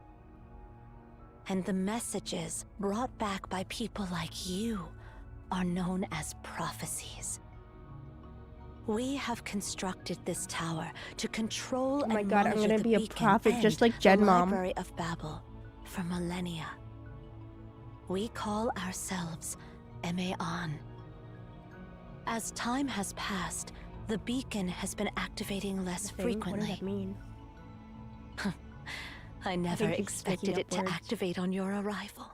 And the messages brought back by people like you are known as prophecies. We have constructed this tower to control Oh my and God, I'm monitor gonna the be a beacon prophet and just like the Gen Mom. Library of Babel for millennia. We call ourselves Emeon. As time has passed, the beacon has been activating less frequently. What does that mean? I never think he's expected making it up to words. activate on your arrival.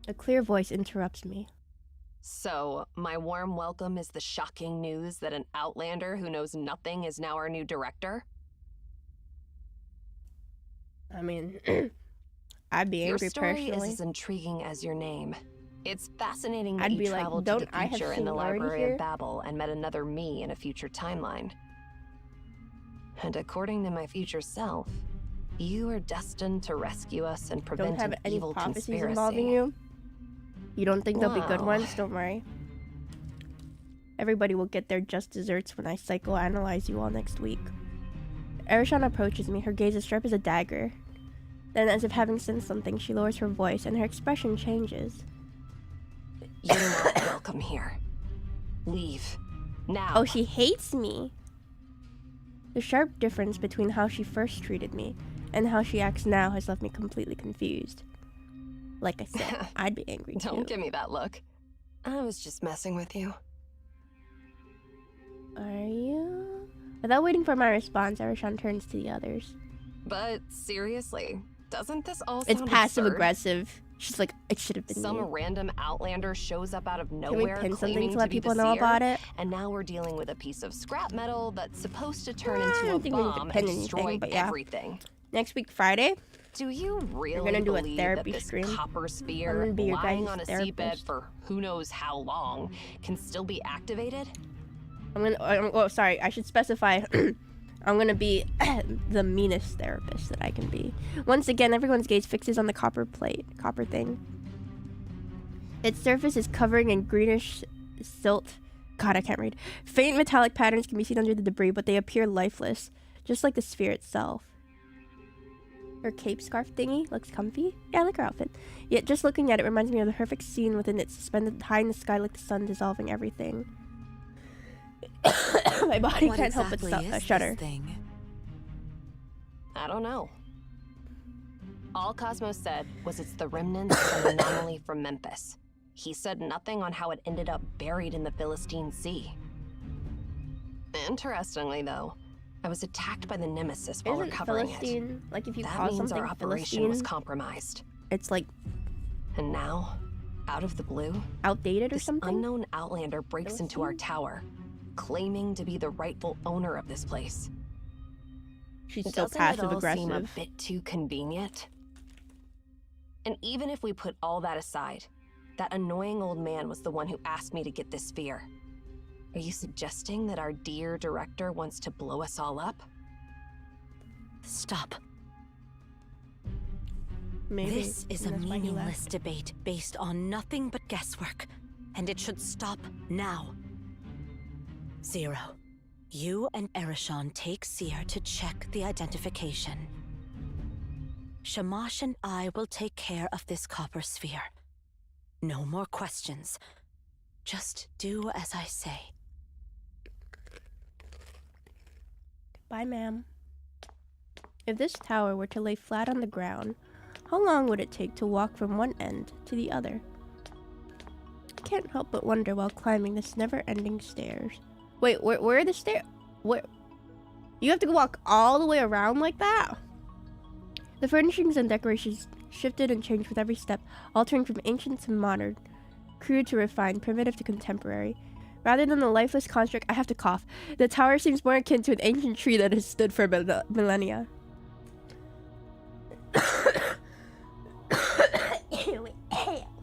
A clear voice interrupts me. So, my warm welcome is the shocking news that an outlander who knows nothing is now our new director? I mean, I'd be Your angry story personally. is as intriguing as your name. It's fascinating that I'd you be like, traveled to don't the I have future in the seniority Library here? of Babel and met another me in a future timeline. And according to my future self, you are destined to rescue us and prevent Don't have an any evil prophecies conspiracy. involving you? You don't think they'll be good Wow. ones? Don't worry. Everybody will get their just desserts when I psychoanalyze you all next week. Erishon approaches me, her gaze as sharp as a dagger. Then, as if having sensed something, she lowers her voice and her expression changes. You're not welcome here. Leave. Now. Oh, she hates me! The sharp difference between how she first treated me and how she acts now has left me completely confused. Like I said, I'd be angry too. Don't give me that look. I was just messing with you. Are you? Without waiting for my response, Erishon turns to the others. But seriously, doesn't this all It's sound passive absurd? aggressive. She's like, it should have been Some me. random outlander shows up out of Can we nowhere pin something claiming to let be people the know seer, about it? and now we're dealing with a piece of scrap metal that's supposed to turn I into a don't think we need to bomb pin and destroy anything, but yeah. everything. Next week, Friday, Do you really gonna do a believe therapy that this stream. copper I'm sphere gonna be your lying guys' on a therapist. seabed for who knows how long can still be activated? sorry, I should specify. I'm gonna be the meanest therapist that I can be. Once again, everyone's gaze fixes on the copper thing. Its surface is covering in greenish silt. God, I can't read. Faint metallic patterns can be seen under the debris, but they appear lifeless, just like the sphere itself. Her cape scarf thingy looks comfy. Yeah, I like her outfit. Yet just looking at it reminds me of the perfect scene within it, suspended high in the sky like the sun dissolving everything. My body What can't help but exactly is shudder. this thing? I don't know. All Cosmos said was it's the remnants of an anomaly from Memphis. He said nothing on how it ended up buried in the Philistine Sea. Interestingly, though, I was attacked by the Nemesis while Isn't recovering Philistine, like if you That call means something our operation Philistine, was compromised. it's like And now, out of the blue, outdated or this something? unknown outlander breaks into our tower, claiming to be the rightful owner of this place. She's so Doesn't passive it all seem a aggressive. bit too convenient? And even if we put all that aside, that annoying old man was the one who asked me to get this sphere. Are you suggesting that our dear director wants to blow us all up? Stop. Maybe. This is a and that's why he left. meaningless debate based on nothing but guesswork, and it should stop now. Zero. You and Erishon take Seer to check the identification. Shamash and I will take care of this copper sphere. No more questions. Just do as I say. Bye, ma'am. If this tower were to lay flat on the ground, how long would it take to walk from one end to the other? I can't help but wonder while climbing this never-ending stairs. Wait, where are the stairs? Where? You have to walk all the way around like that? The furnishings and decorations shifted and changed with every step, altering from ancient to modern, crude to refined, primitive to contemporary. Rather than a lifeless construct, I have to cough. The tower seems more akin to an ancient tree that has stood for millennia.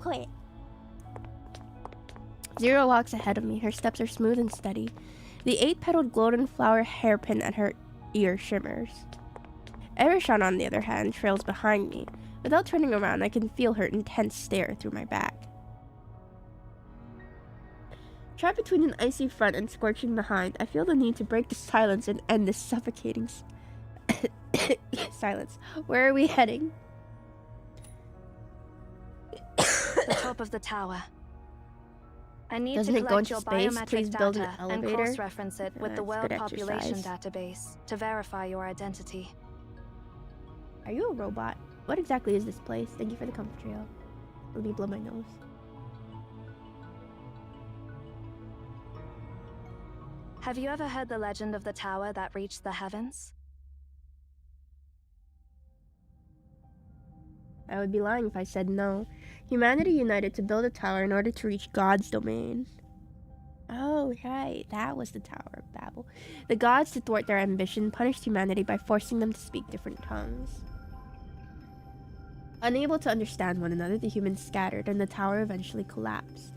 Wait. Zero walks ahead of me. Her steps are smooth and steady. The 8-petaled golden flower hairpin at her ear shimmers. Erishan, on the other hand, trails behind me. Without turning around, I can feel her intense stare through my back. Trapped between an icy front and scorching behind, I feel the need to break the silence and end this suffocating silence. Where are we heading? The top of the tower. I need Doesn't to it go collect into your space? biometric Please build an data and elevator. cross-reference it with the That's World good Population exercise. Database to verify your identity. Are you a robot? What exactly is this place? Thank you for the comfort trail. Let me blow my nose. Have you ever heard the legend of the tower that reached the heavens? I would be lying if I said no. Humanity united to build a tower in order to reach God's domain. Oh, right. That was the Tower of Babel. The gods, to thwart their ambition, punished humanity by forcing them to speak different tongues. Unable to understand one another, the humans scattered, and the tower eventually collapsed.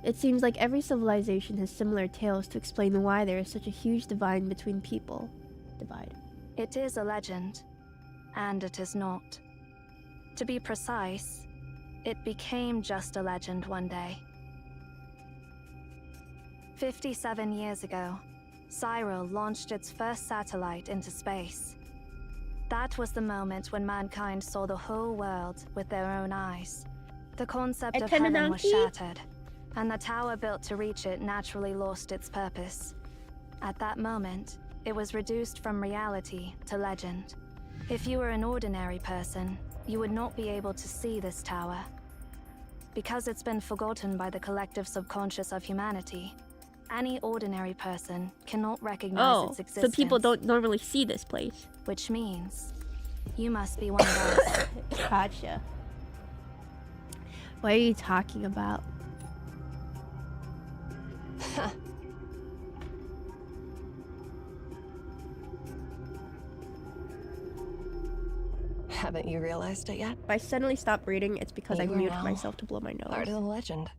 It seems like every civilization has similar tales to explain why there is such a huge divide between people. It is a legend, and it is not. To be precise, it became just a legend one day. 57 years ago, Cyril launched its first satellite into space. That was the moment when mankind saw the whole world with their own eyes. The concept of heaven was shattered, and the tower built to reach it naturally lost its purpose. At that moment, it was reduced from reality to legend. If you were an ordinary person, you would not be able to see this tower. Because it's been forgotten by the collective subconscious of humanity, any ordinary person cannot recognize its existence. So people don't normally see this place. Which means you must be one of us. Gotcha. What are you talking about? Haven't you realized it yet? If I suddenly stop reading, it's because I You are muted now myself to blow my nose. Part of the legend.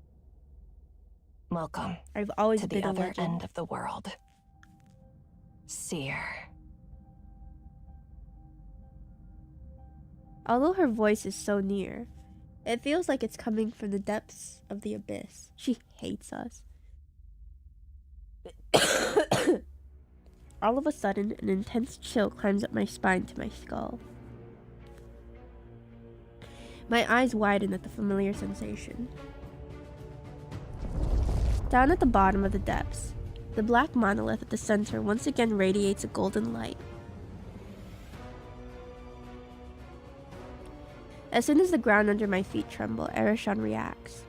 Welcome I've always to been the a other legend. end of the world. Seer. Although her voice is so near, it feels like it's coming from the depths of the abyss. She hates us. All of a sudden, an intense chill climbs up my spine to my skull. My eyes widen at the familiar sensation. Down at the bottom of the depths, the black monolith at the center once again radiates a golden light. As soon as the ground under my feet tremble, Erishan reacts.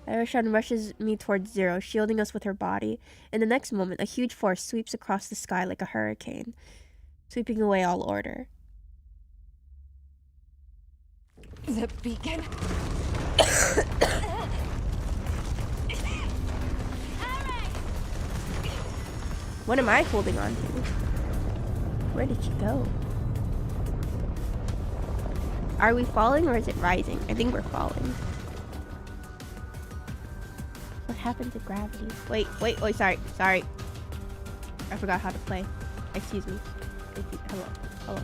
Erishan rushes me towards Zero, shielding us with her body. In the next moment, a huge force sweeps across the sky like a hurricane, sweeping away all order. The beacon? What am I holding on to? Where did she go? Are we falling or is it rising? I think we're falling. What happened to gravity? Wait, sorry. I forgot how to play. Excuse me. Hello.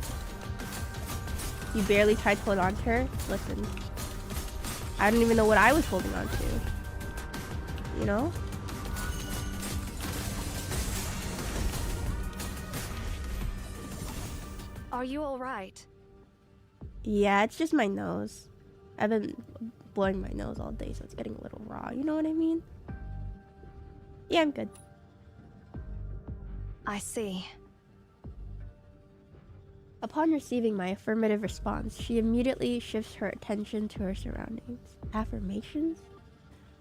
You barely tried to hold on to her? Listen. I don't even know what I was holding on to. You know? Are you alright? Yeah, it's just my nose. I've been blowing my nose all day, so it's getting a little raw. You know what I mean? Yeah, I'm good. I see. Upon receiving my affirmative response, she immediately shifts her attention to her surroundings. Affirmations?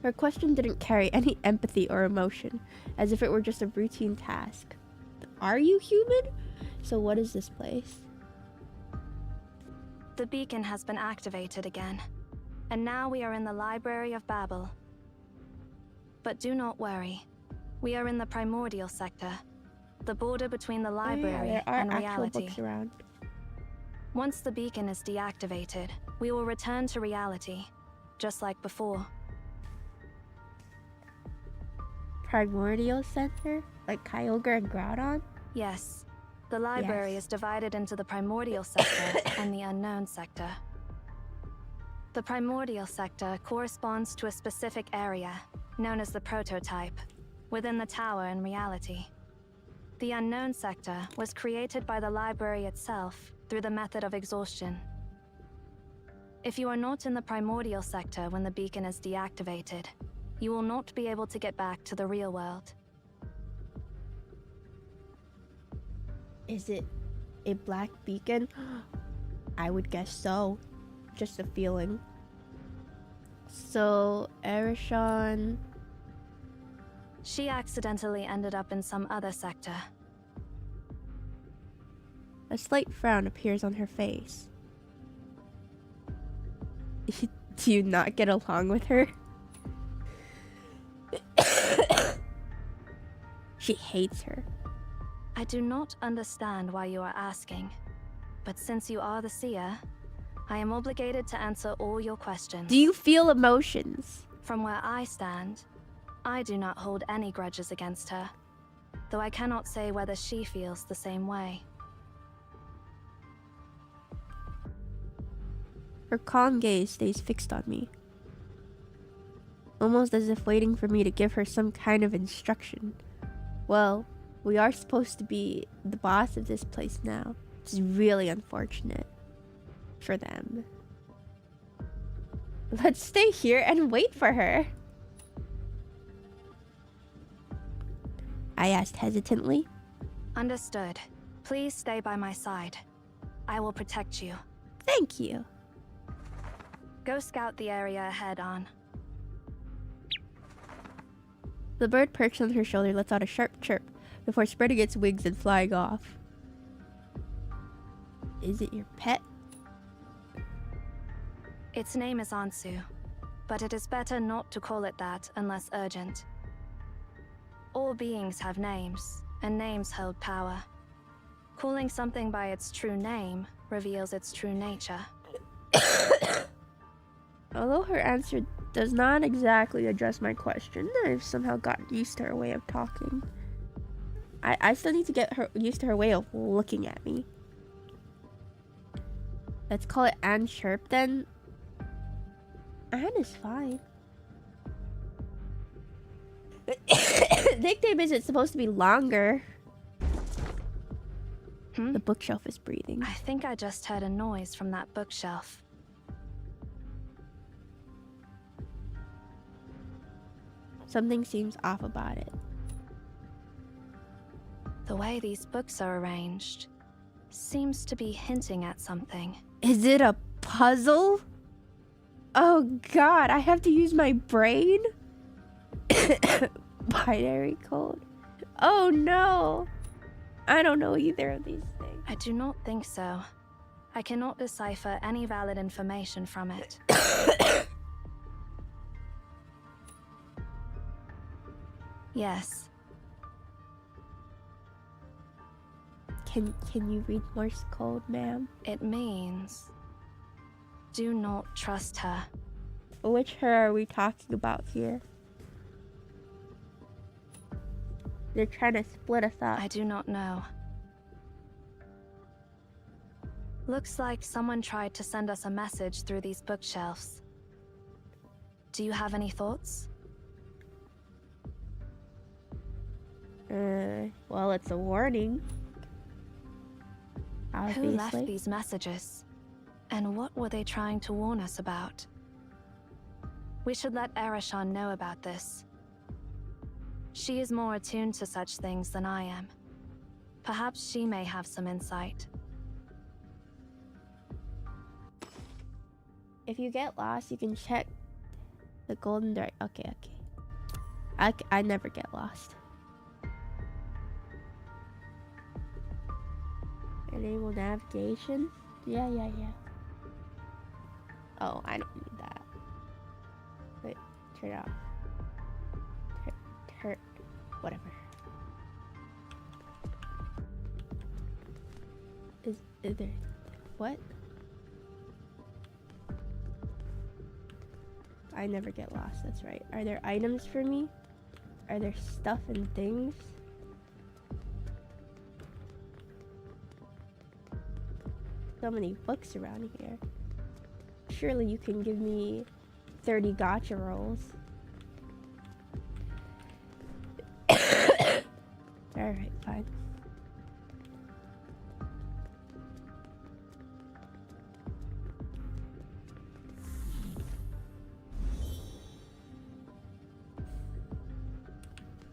Her question didn't carry any empathy or emotion, as if it were just a routine task. Are you human? So what is this place? The beacon has been activated again, and now we are in the Library of Babel. But do not worry. We are in the primordial sector, the border between the library there are and actual reality. books around. Once the beacon is deactivated, we will return to reality, just like before. Primordial Center? Like Kyogre and Groudon? Yes, the library Yes. is divided into the primordial sector and the unknown sector. The primordial sector corresponds to a specific area, known as the prototype, within the tower in reality. The unknown sector was created by the library itself through the method of exhaustion. If you are not in the primordial sector when the beacon is deactivated, you will not be able to get back to the real world. Is it a black beacon? I would guess so. Just a feeling. So, Erishon... She accidentally ended up in some other sector. A slight frown appears on her face. Do you not get along with her? She hates her. I do not understand why you are asking, but since you are the seer, I am obligated to answer all your questions. Do you feel emotions? From where I stand, I do not hold any grudges against her, though I cannot say whether she feels the same way. Her calm gaze stays fixed on me, almost as if waiting for me to give her some kind of instruction. Well, we are supposed to be the boss of this place now. It's really unfortunate for them. Let's stay here and wait for her. I asked hesitantly. Understood. Please stay by my side. I will protect you. Thank you. Go scout the area ahead on. The bird perched on her shoulder lets out a sharp chirp before spreading its wings and flying off. Is it your pet? Its name is Ansu, but it is better not to call it that unless urgent. All beings have names, and names hold power. Calling something by its true name reveals its true nature. Although her answer does not exactly address my question, I've somehow gotten used to her way of talking. I still need to get used to her way of looking at me. Let's call it Anne Chirp then. Anne is fine. Nickname isn't supposed to be longer. The bookshelf is breathing. I think I just heard a noise from that bookshelf. Something seems off about it. The way these books are arranged seems to be hinting at something. Is it a puzzle? Oh god, I have to use my brain? Binary code. Oh no. I don't know either of these things. I do not think so. I cannot decipher any valid information from it. Yes. Can you read Morse code, ma'am? It means... do not trust her. Which her are we talking about here? They're trying to split us up. I do not know. Looks like someone tried to send us a message through these bookshelves. Do you have any thoughts? Well, it's a warning. Obviously. Who left these messages? And what were they trying to warn us about? We should let Erishon know about this. She is more attuned to such things than I am. Perhaps she may have some insight. If you get lost, you can check the golden door. Okay. I never get lost. Enable navigation? Yeah. Oh, I don't need that. Wait, turn it off. Turn, whatever. Is there, what? I never get lost, that's right. Are there items for me? Are there stuff and things? So many books around here. Surely you can give me 30 gotcha rolls. Alright, fine.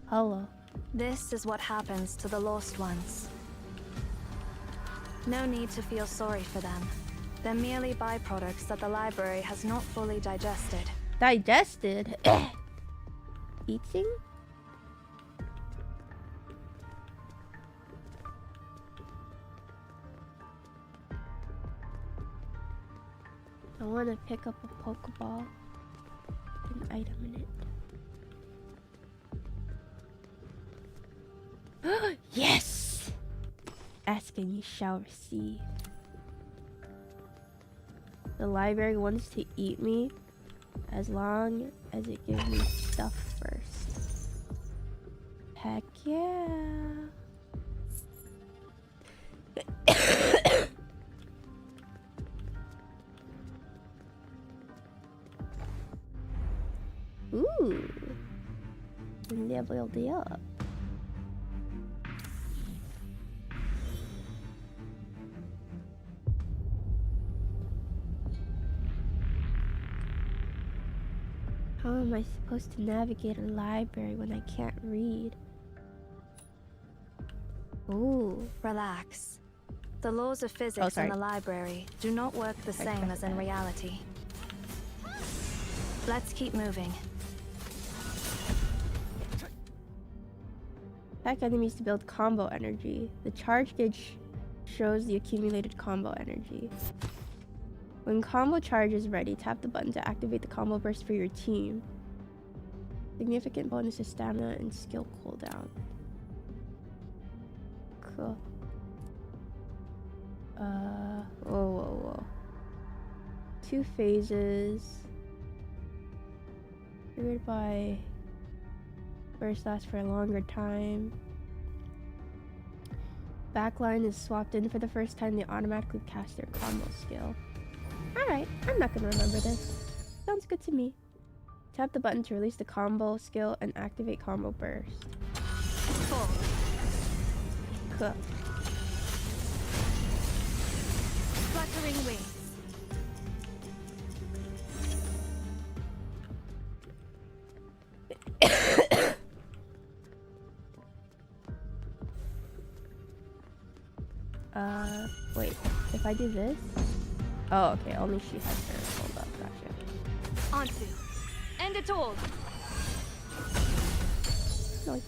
Hello. This is what happens to the lost ones. No need to feel sorry for them. They're merely byproducts that the library has not fully digested. Digested? Eating? I want to pick up a Pokeball. An item in it. Yes! Ask and you shall receive. The library wants to eat me as long as it gives me stuff first. Heck yeah. Ooh. Leveled up. How am I supposed to navigate a library when I can't read? Ooh. Relax. The laws of physics in the library do not work the same as in reality. Let's keep moving. Attack enemies to build combo energy. The charge gauge shows the accumulated combo energy. When combo charge is ready, tap the button to activate the combo burst for your team. Significant bonus to stamina and skill cooldown. Cool. Whoa. 2 phases. Triggered by burst lasts for a longer time. Backline is swapped in for the first time. They automatically cast their combo skill. Alright, I'm not gonna remember this. Sounds good to me. Tap the button to release the combo skill and activate combo burst. Cool. Fluttering wings. Wait. If I do this? Oh, okay. Only she has her. Hold up. Gotcha. Onto. End it all. No.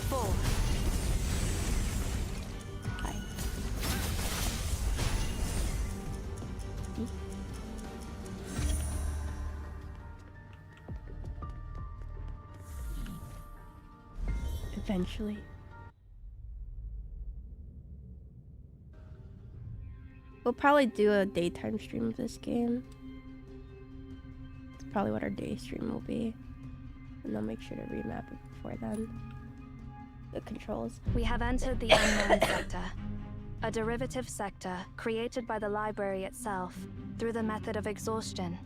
Four. Hi. Eventually. We'll probably do a daytime stream of this game. It's probably what our day stream will be. And I'll make sure to remap it before then. The controls. We have entered the unknown sector. A derivative sector created by the library itself through the method of exhaustion.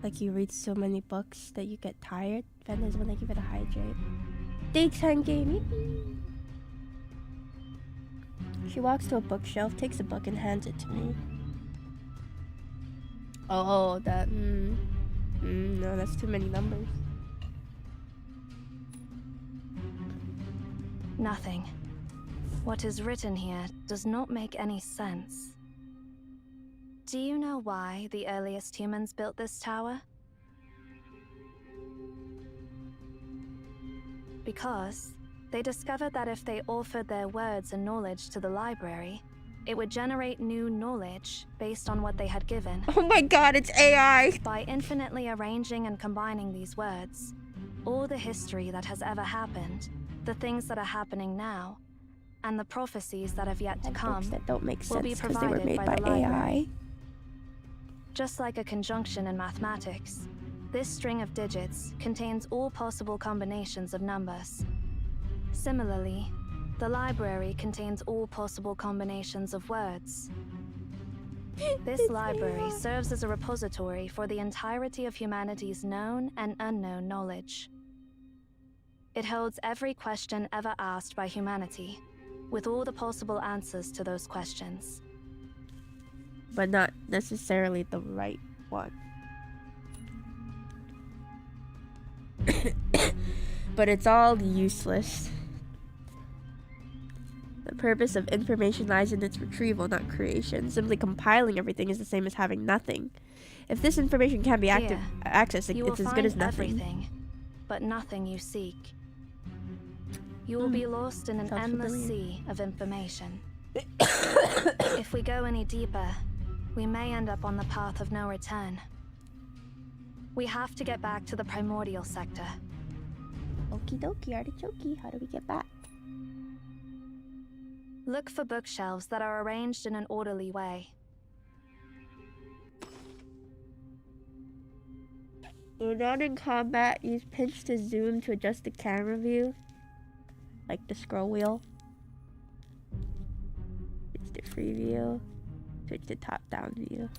Like you read so many books that you get tired. Then is when they give it a hydrate. Daytime game. She walks to a bookshelf, takes a book, and hands it to me. Oh, that. No, that's too many numbers. Nothing. What is written here does not make any sense. Do you know why the earliest humans built this tower? because they discovered that if they offered their words and knowledge to the library, it would generate new knowledge based on what they had given. Oh my god, it's AI! By infinitely arranging and combining these words, all the history that has ever happened, the things that are happening now, and the prophecies that have yet to Books come that don't make will be sense because they were provided made by by the AI. library. Just like a conjunction in mathematics, this string of digits contains all possible combinations of numbers. Similarly, the library contains all possible combinations of words. This library serves as a repository for the entirety of humanity's known and unknown knowledge. It holds every question ever asked by humanity, with all the possible answers to those questions. But not necessarily the right one. But it's all useless. The purpose of information lies in its retrieval, not creation. Simply compiling everything is the same as having nothing. If this information can be accessed, You will it's as find good as nothing. everything, but nothing you seek. You will be lost in an Sounds endless familiar. sea of information. If we go any deeper, we may end up on the path of no return. We have to get back to the primordial sector. Okie dokie, artichoke. How do we get back? Look for bookshelves that are arranged in an orderly way. When not in combat, use pinch to zoom to adjust the camera view. Like the scroll wheel. Switch to free view. Switch to top-down view.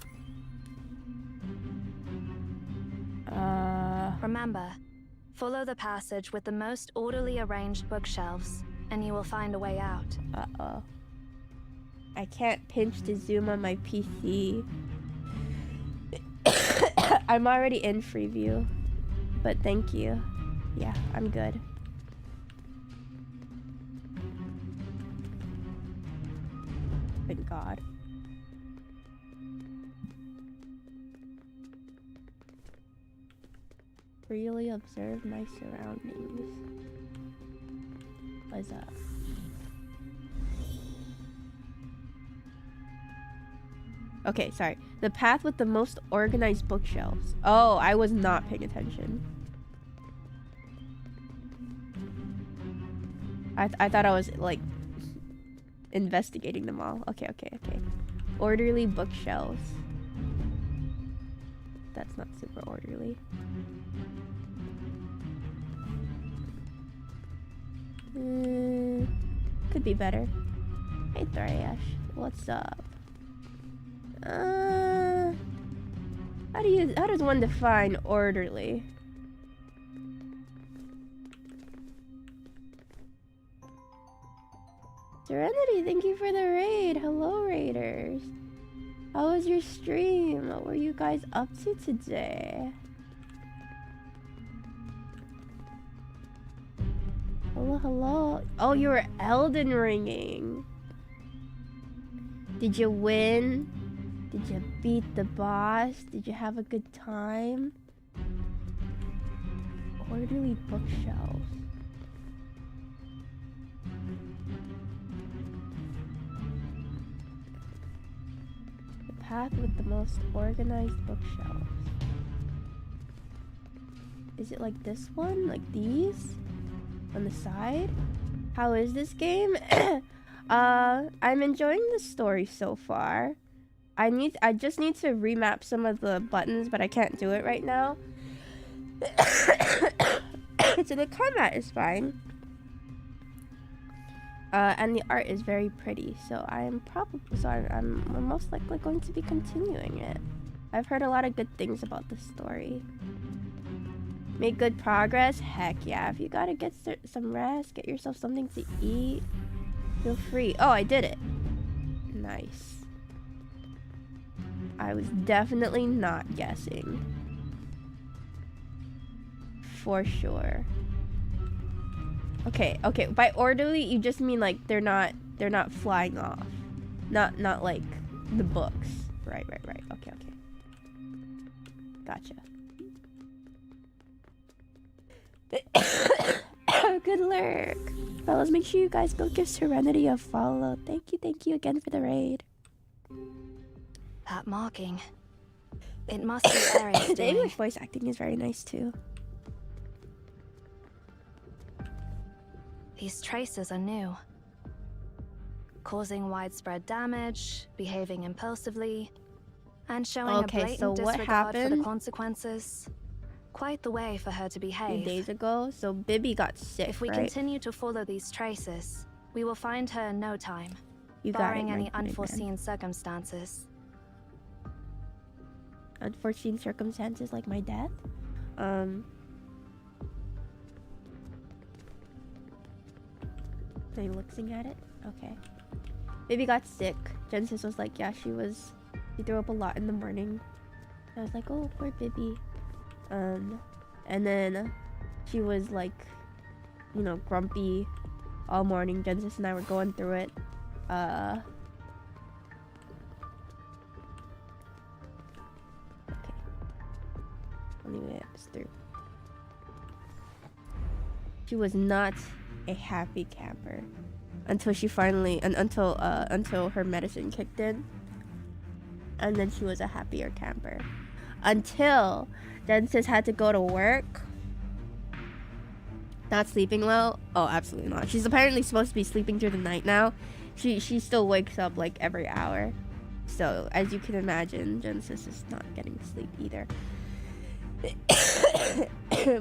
Remember, follow the passage with the most orderly arranged bookshelves, and you will find a way out. Uh-oh. I can't pinch to zoom on my PC. I'm already in free view. But thank you. Yeah, I'm good. Thank God. Really observe my surroundings. What is that? Okay, sorry. The path with the most organized bookshelves. Oh, I was not paying attention. I thought I was, like, investigating them all. Okay. Orderly bookshelves. That's not super orderly. Could be better. Hey, Thrash. What's up? How does one define orderly? Serenity, thank you for the raid. Hello, raiders. How was your stream? What were you guys up to today? Hello. Oh, you were Elden Ringing. Did you win? Did you beat the boss? Did you have a good time? Orderly bookshelves. The path with the most organized bookshelves. Is it like this one? Like these? On the side? How is this game? I'm enjoying the story so far. I just need to remap some of the buttons, but I can't do it right now. So the combat is fine. And the art is very pretty, so I'm most likely going to be continuing it. I've heard a lot of good things about the story. Make good progress? Heck yeah. If you gotta get some rest, get yourself something to eat, feel free. Oh, I did it. Nice. I was definitely not guessing. For sure. Okay. By orderly, you just mean like they're not flying off. Not like the books. Right. Okay. Gotcha. you. Good lurk. Fellas, make sure you guys go give Serenity a follow. Thank you again for the raid. That marking. It must be Ares The doing. English voice acting is very nice too. These traces are new. Causing widespread damage, behaving impulsively, and showing Okay, a blatant so what disregard for the happened? consequences. Quite the way for her to A few behave. days ago, so Bibby got sick, If we right? continue to follow these traces, we will find her in no time, You got it, barring any my man. unforeseen circumstances. Unforeseen circumstances like my death. Are you looking at it? Okay. Baby got sick. Genesis was like, yeah, she threw up a lot in the morning. I was like, oh, poor Bibby. And then she was like, you know, grumpy all morning. Genesis and I were going through it. Okay. Let me get this through. She was not a happy camper until she finally until her medicine kicked in, and then she was a happier camper until Genesis had to go to work. Not sleeping well. Oh, absolutely not. She's apparently supposed to be sleeping through the night now. She still wakes up like every hour, so as you can imagine, Genesis is not getting sleep either.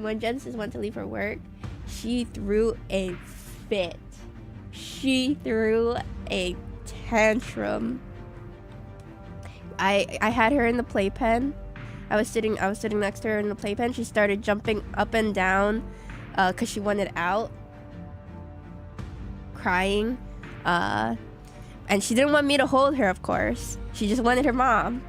When Genesis went to leave for work, she threw a fit. She threw a tantrum. I had her in the playpen. I was sitting next to her in the playpen. She started jumping up and down because she wanted out, crying, and she didn't want me to hold her, of course. She just wanted her mom.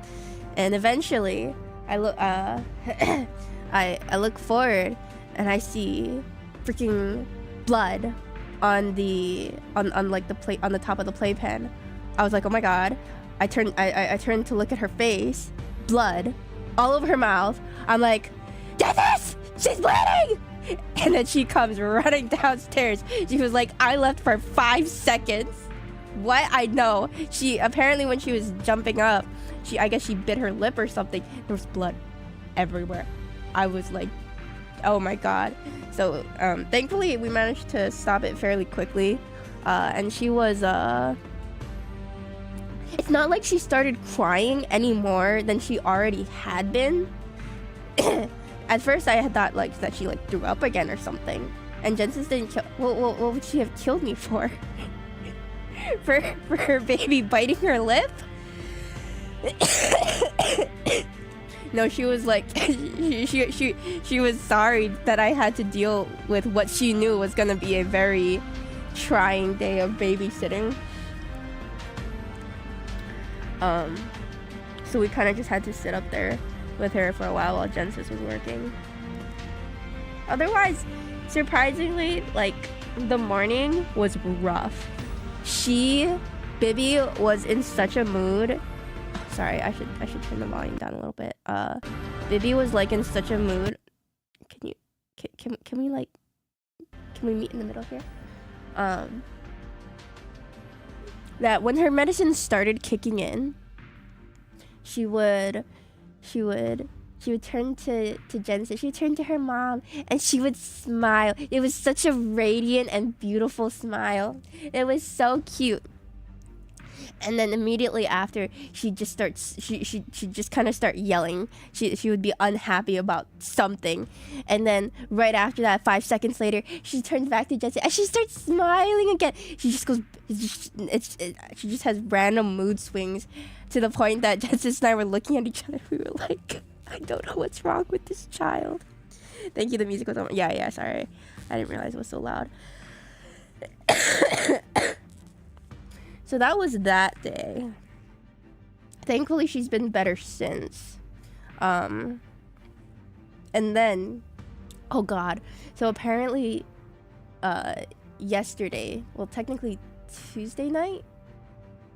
And eventually I look I look forward and I see freaking blood on the top of the playpen. I was like, oh my god. I turned to look at her face. Blood all over her mouth. I'm like, Genesis, she's bleeding! And then she comes running downstairs. She was like, I left for 5 seconds. What? I know. She apparently, when she was jumping up, I guess she bit her lip or something. There was blood everywhere. I was like, oh my god. So thankfully we managed to stop it fairly quickly, and she was it's not like she started crying any more than she already had been. At first I had thought like that she like threw up again or something, and Genesis didn't kill. What would she have killed me for? for her baby biting her lip? No, she was like, she was sorry that I had to deal with what she knew was gonna be a very trying day of babysitting. So we kind of just had to sit up there with her for a while Genesis was working. Otherwise, surprisingly, like, the morning was rough. Bibby was in such a mood. Sorry, I should turn the volume down a little bit. Bibby was like in such a mood. Can we meet in the middle here? That when her medicine started kicking in, she would turn to Genesis. She would turn to her mom, and she would smile. It was such a radiant and beautiful smile. It was so cute. And then immediately after, she just kind of start yelling. She would be unhappy about something, and then right after that, 5 seconds later, she turns back to Jesse and she starts smiling again. She just goes, she just has random mood swings, to the point that Jesse and I were looking at each other. We were like, I don't know what's wrong with this child. Thank you. The music was on. Yeah. Sorry, I didn't realize it was so loud. So that was that day. Thankfully, she's been better since. And then, oh god. So apparently, yesterday, well, technically Tuesday night?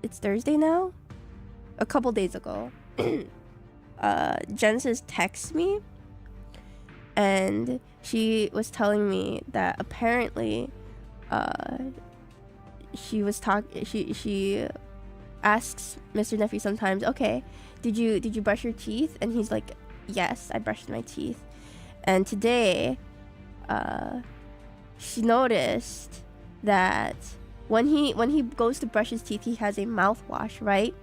It's Thursday now? A couple days ago. Genesis texts me. and she was telling me that apparently she asks Mr. Nephew sometimes, okay, did you brush your teeth? And he's like, yes, I brushed my teeth. And today she noticed that when he goes to brush his teeth, he has a mouthwash, right?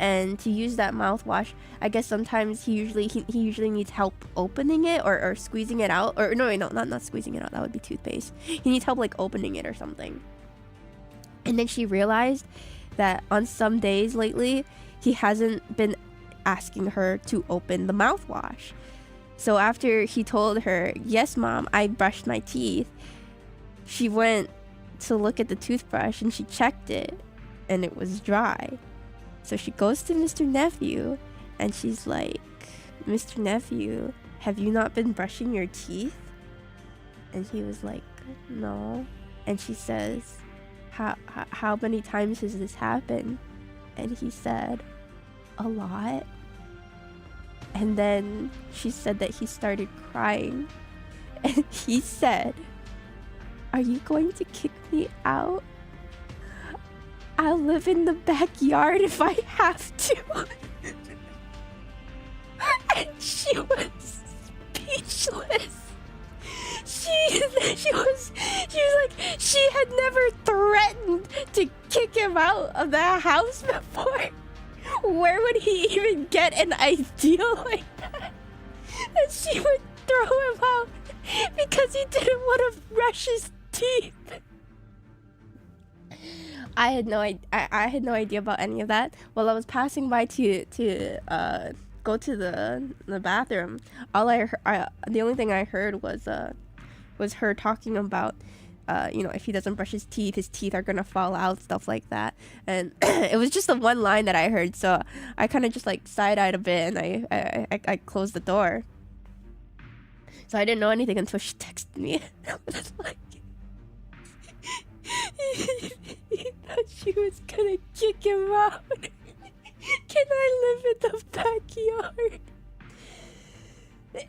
And to use that mouthwash, I guess sometimes he usually needs help opening it or squeezing it out. Or no, not squeezing it out. That would be toothpaste. He needs help like opening it or something. And then she realized that on some days lately, he hasn't been asking her to open the mouthwash. So after he told her, yes, Mom, I brushed my teeth, she went to look at the toothbrush and she checked it and it was dry. So she goes to Mr. Nephew and she's like, Mr. Nephew, have you not been brushing your teeth? And he was like, no. And she says, how many times has this happened? And he said, a lot. And then she said that he started crying. And he said, are you going to kick me out? I'll live in the backyard if I have to. And she was speechless. She was like, she had never threatened to kick him out of the house before. Where would he even get an idea like that? And she would throw him out because he didn't want to brush his teeth. I had no idea about any of that. While I was passing by to go to the bathroom, the only thing I heard was her talking about if he doesn't brush his teeth are gonna fall out, stuff like that. And it was just the one line that I heard, so I kind of just like side-eyed a bit, and I closed the door. So I didn't know anything until she texted me. I was like, he thought she was gonna kick him out. Can I live in the backyard?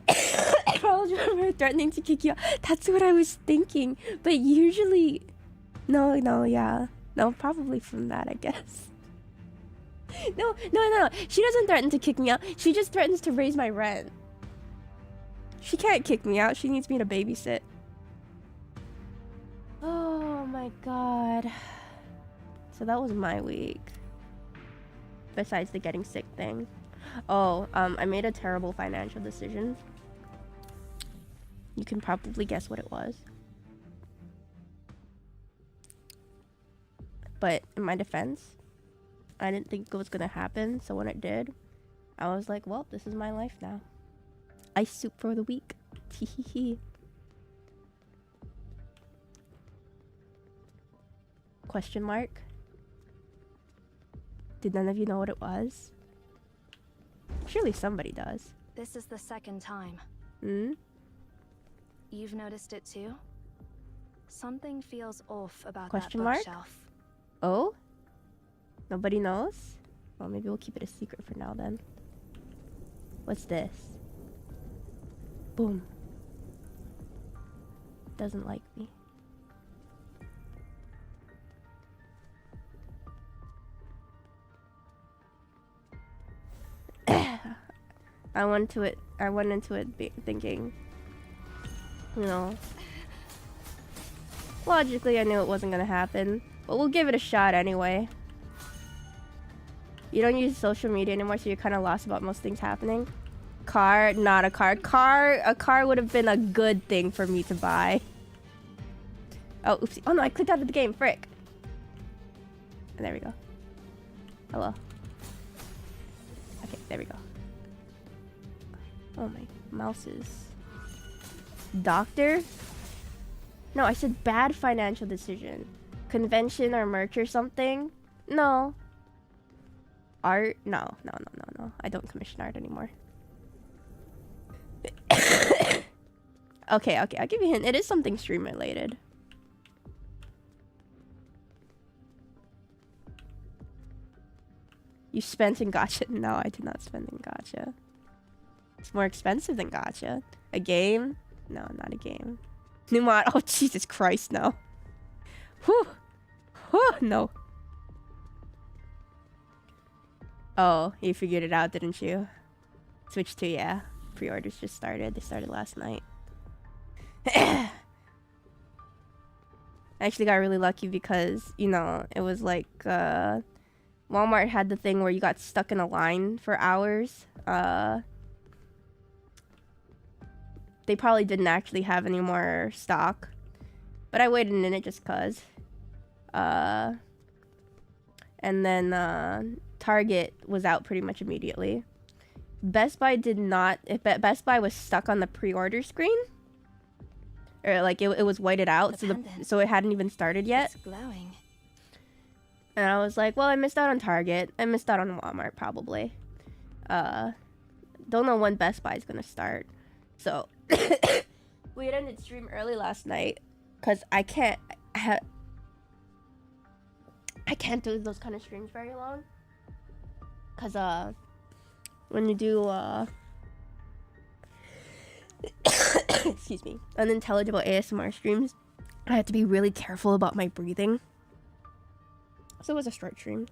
I always remember threatening to kick you out. That's what I was thinking. But usually, no, probably from that, I guess. No. She doesn't threaten to kick me out. She just threatens to raise my rent. She can't kick me out. She needs me to babysit. Oh my god. So that was my week. Besides the getting sick thing. Oh, I made a terrible financial decision. You can probably guess what it was. But in my defense, I didn't think it was gonna happen, so when it did, I was like, well, this is my life now. Ice soup for the week. Teehee. Question mark? Did none of you know what it was? Surely somebody does. This is the second time. Hmm? You've noticed it too? Something feels off about Question that mark? bookshelf. Oh? Nobody knows? Well, maybe we'll keep it a secret for now then. What's this? Boom. Doesn't like me. I went into it thinking, logically I knew it wasn't gonna happen, but we'll give it a shot anyway. You don't use social media anymore, so you're kind of lost about most things happening. Car, not a car. A car would have been a good thing for me to buy. Oh, oopsie. Oh no, I clicked out of the game, frick. And there we go. Hello. Okay, there we go. Oh, my mouse is... Doctor? No, I said bad financial decision. Convention or merch or something? No. Art? No. I don't commission art anymore. Okay, I'll give you a hint. It is something stream related. You spent in gacha? No, I did not spend in gacha. It's more expensive than gacha. A game? No, not a game. New mod. Oh, Jesus Christ, no. Whew. Whew, no. Oh, you figured it out, didn't you? Switch 2, yeah. Pre-orders just started. They started last night. I actually got really lucky because, you know, it was like, Walmart had the thing where you got stuck in a line for hours. They probably didn't actually have any more stock, but I waited in it just cause. And then Target was out pretty much immediately. Best Buy did not. Best Buy was stuck on the pre-order screen, or like it was whited out, so it hadn't even started yet. It's glowing. And I was like, well, I missed out on Target. I missed out on Walmart probably. Don't know when Best Buy is gonna start. So we had ended stream early last night because I can't do those kind of streams very long. Cause when you do excuse me, unintelligible ASMR streams, I have to be really careful about my breathing. So it was a short stream.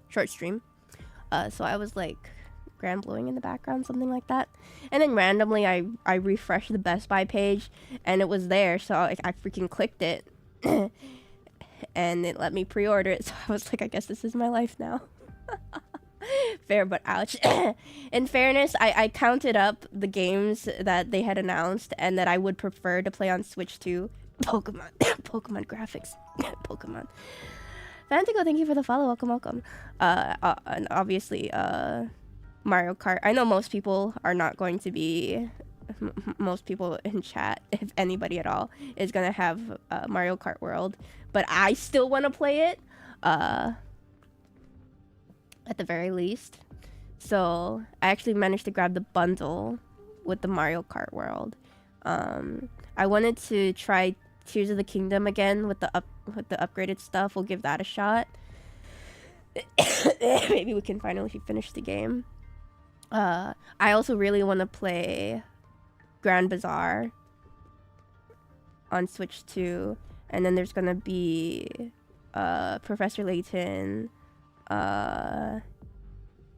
So I was like grand blowing in the background, something like that. And then randomly I refreshed the Best Buy page and it was there, so I freaking clicked it. And it let me pre-order it, so I was like, I guess this is my life now. Fair, but ouch. In fairness, I counted up the games that they had announced and that I would prefer to play on Switch 2. Pokemon. Pokemon graphics. Pokemon. Fantico, thank you for the follow. Welcome. And obviously, Mario Kart. I know most people are not going to be... most people in chat, if anybody at all, is going to have Mario Kart World. But I still want to play it. At the very least. So I actually managed to grab the bundle with the Mario Kart World. I wanted to try Tears of the Kingdom again with the upgraded stuff. We'll give that a shot. Maybe we can finally finish the game. I also really want to play Grand Bazaar on Switch 2, and then there's gonna be Professor Layton,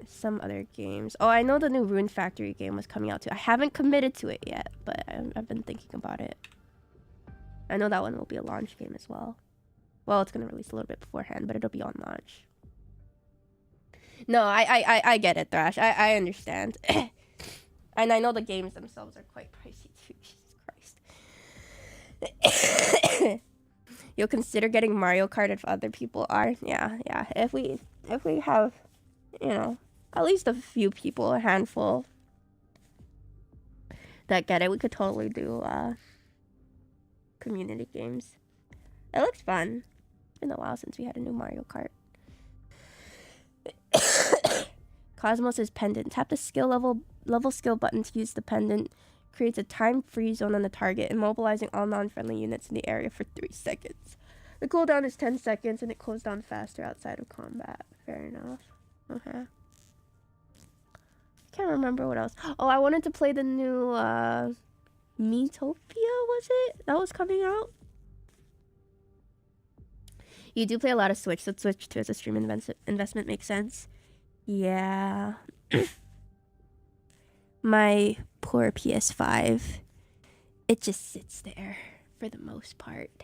some other games. Oh, I know the new Rune Factory game was coming out too. I haven't committed to it yet, but I've been thinking about it. I know that one will be a launch game as well. Well, it's gonna release a little bit beforehand, but it'll be on launch. No, I get it, Thrash. I understand. And I know the games themselves are quite pricey too. Jesus Christ. You'll consider getting Mario Kart if other people are. Yeah. If we have, you know, at least a few people, a handful that get it, we could totally do community games. It looks fun. It's been a while since we had a new Mario Kart. Cosmos' pendant. Tap the skill level skill button to use the pendant. Creates a time-free zone on the target, immobilizing all non-friendly units in the area for 3 seconds. The cooldown is 10 seconds, and it cools down faster outside of combat. Fair enough. Okay. I can't remember what else. Oh, I wanted to play the new Miitopia, was it? That was coming out? You do play a lot of Switch, so Switch 2 as a stream investment makes sense. Yeah. My poor PS5. It just sits there for the most part.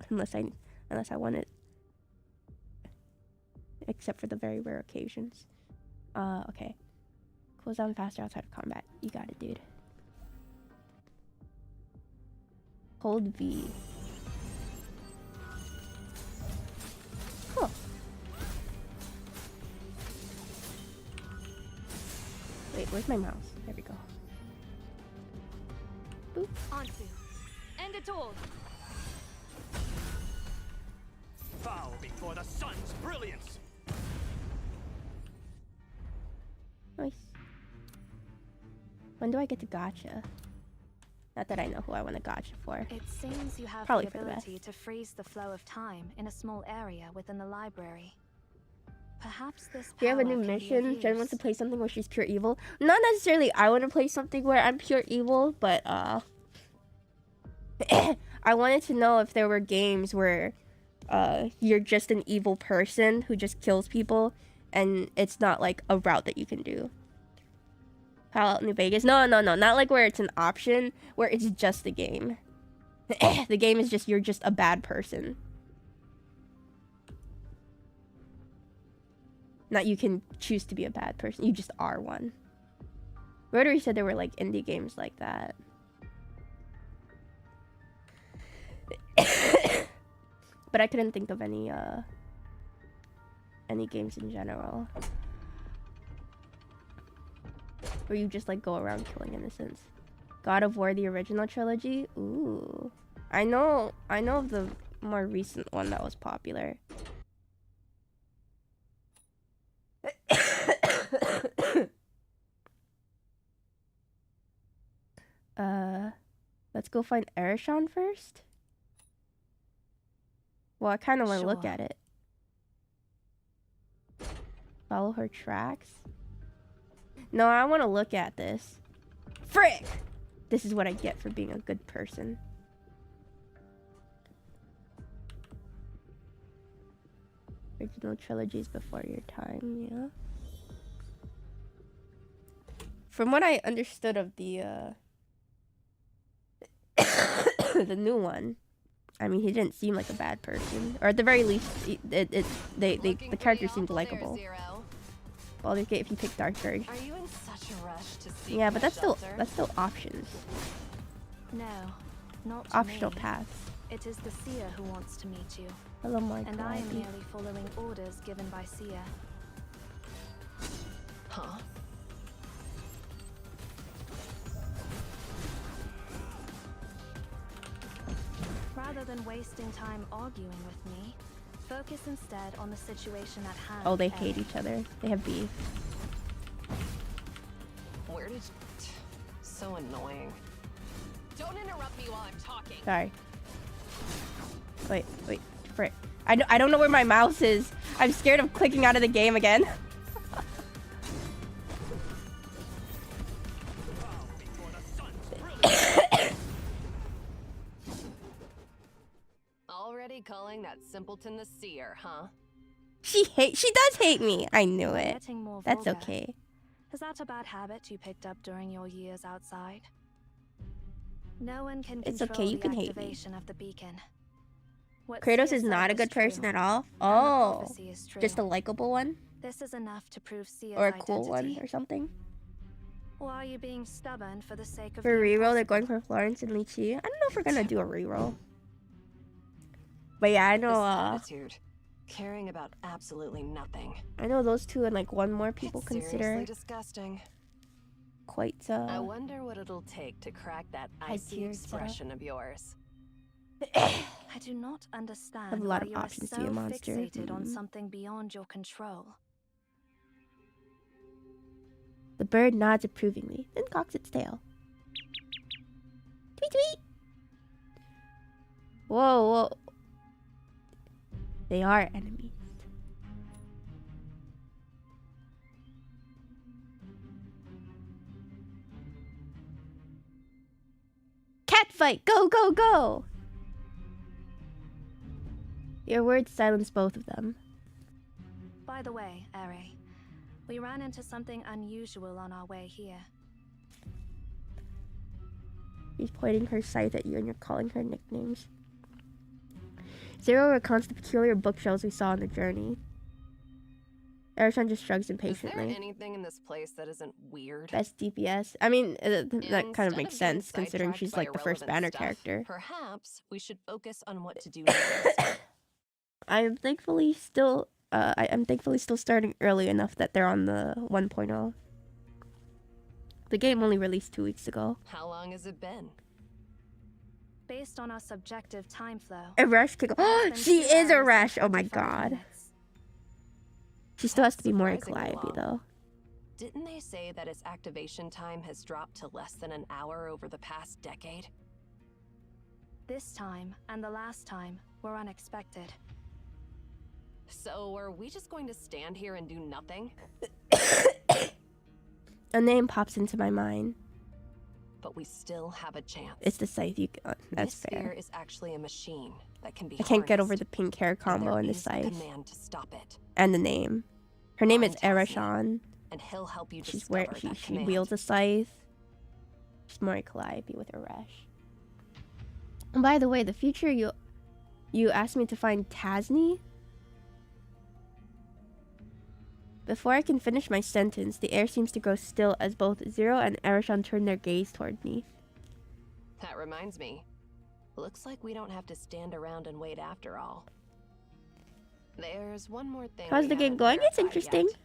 Unless I want it. Except for the very rare occasions. Okay. Cools down faster outside of combat. You got it, dude. Hold V. Cool. Wait, where's my mouse? There we go. Boop. Onto. End it all. Bow before the sun's brilliance. Nice. When do I get to gacha? Not that I know who I want to gacha for. It seems you have Probably the for the best. ability to freeze the flow of time in a small area within the library. Perhaps this We have a power new can be of mission. Jen wants to use. play something where she's pure evil. Not necessarily I want to play something where I'm pure evil, but I wanted to know if there were games where you're just an evil person who just kills people and it's not like a route that you can do. Fallout New Vegas. No, not like where it's an option, where it's just the game. The game is just you're just a bad person. Not you can choose to be a bad person. You just are one. Rotary said there were like indie games like that. But I couldn't think of any games in general where you just like go around killing innocents. God of War, the original trilogy. Ooh, I know of the more recent one that was popular. Let's go find Erishon first. Well, I kind of want to look Sure. at it. Follow her tracks. No, I want to look at this. Frick! This is what I get for being a good person. Original trilogies before your time, yeah. From what I understood of the the new one, I mean, he didn't seem like a bad person, or at the very least, the character seemed likable. Baldur's Gate if you pick Dark Surge. Are you in such a rush to see? Yeah, but that's still options. No, not Optional me. paths. It is the seer who wants to meet you, Hello, my and I am God. merely following orders given by seer. Huh? Rather than wasting time arguing with me, focus instead on the situation at hand. Oh, they hate Eric. each other. They have beef. Where did? So annoying. Don't interrupt me while I'm talking. Sorry. Wait, frick. I don't know where my mouse is. I'm scared of clicking out of the game again. Bow before the sun's brilliance. Already calling that simpleton the seer, huh? She does hate me. I knew it. Getting more That's vulgar. okay. Is that a bad habit you picked up during your years outside? No one can It's control okay, you the can hate me. activation of the beacon. What Kratos Seer is not said a good was true, person at all. and the Oh, prophecy is true. just a likable one This is enough to prove Seer's or a cool identity. one or something. Or are you being stubborn for the sake of For the reroll, they're impossible? going for Florence and Lychee. I don't know if we're gonna do a reroll. But yeah, I This know. attitude, caring about absolutely nothing. I know those two and like one more people It's consider seriously disgusting. quite. I wonder what it'll take to crack that icy tier setup. expression of yours. I do not understand Have a lot why of you are options to so be a monster. fixated on Mhm. something beyond your control. The bird nods approvingly, then cocks its tail. Tweet tweet. Whoa. They are enemies. Cat fight! Go, go, go! Your words silence both of them. By the way, Eri, we ran into something unusual on our way here. She's pointing her scythe at you and you're calling her nicknames. Zero recounts the peculiar bookshelves we saw on the journey. Erishon just shrugs Is there impatiently. anything in this place that isn't weird? Best DPS. I mean, that kind of Instead makes of getting sense considering sidetracked she's by like the first irrelevant banner stuff, character. Perhaps we should focus on what to do next. I am thankfully still starting early enough that they're on the 1.0. The game only released 2 weeks ago. How long has it been? Based on our subjective time flow. A rush kick. Oh, it's been she 2 is a hours and rush. Oh my 45 god. minutes. She still has to be more Surprisingly Calliope long. though. Didn't they say that its activation time has dropped to less than an hour over the past decade? This time and the last time were unexpected. So are we just going to stand here and do nothing? A name pops into my mind. But we still have a chance. It's the scythe. That's this fair. sphere is actually a machine that can be I can't get over harnessed, the pink hair combo and the there is a scythe. command to stop it. And the name. Her name is Find Tasnia, Erashan. and he'll help you She's discover where that she command. wields a scythe. She's more Calliope with her rash. And by the way, the future you asked me to find Tasnia. Before I can finish my sentence, the air seems to grow still as both Zero and Erashan turn their gaze toward me. That reminds me. Looks like we don't have to stand around and wait after all. There's one more thing. How's the game going? It's interesting. Yet.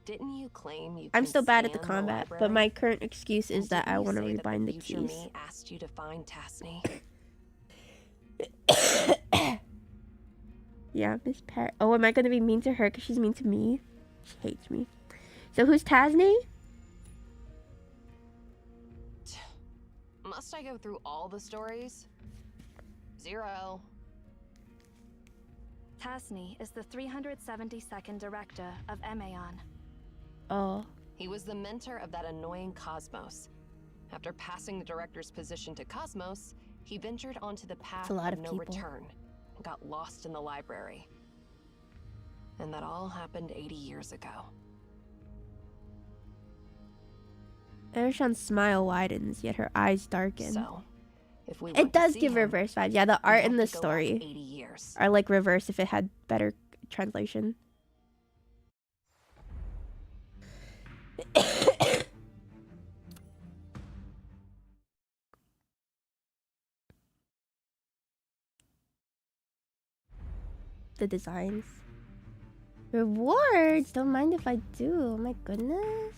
Didn't you claim you? I'm still bad at the scan combat, but library? my current excuse is And that I didn't you want to say that rebind the future keys. Me asked you to find Tasnia. Yeah, Miss Parrot. Oh, am I gonna be mean to her because she's mean to me? She hates me. So who's Tasnia? Must I go through all the stories? Zero. Tasnia is the 372nd director of Emaon. Oh. He was the mentor of that annoying Cosmos. After passing the director's position to Cosmos, he ventured onto the path a lot of of no people. return and got lost in the library. And that all happened 80 years ago. Erashan's smile widens, yet her eyes darken. So, if we It want to does see give him, reverse vibes. Yeah, the we art have in the to go back story 80 years. are like reverse if it had better translation. The designs. Rewards! Don't mind if I do. Oh my goodness.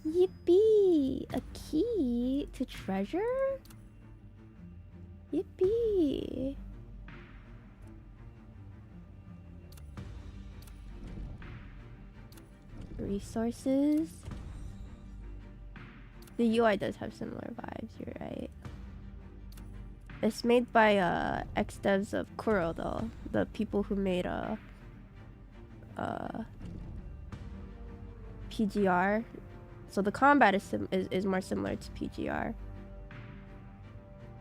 Yippee! A key to treasure? Yippee! Resources. The UI does have similar vibes, you're right. It's made by ex-devs of Kuro though. The people who made PGR. So the combat is more similar to PGR.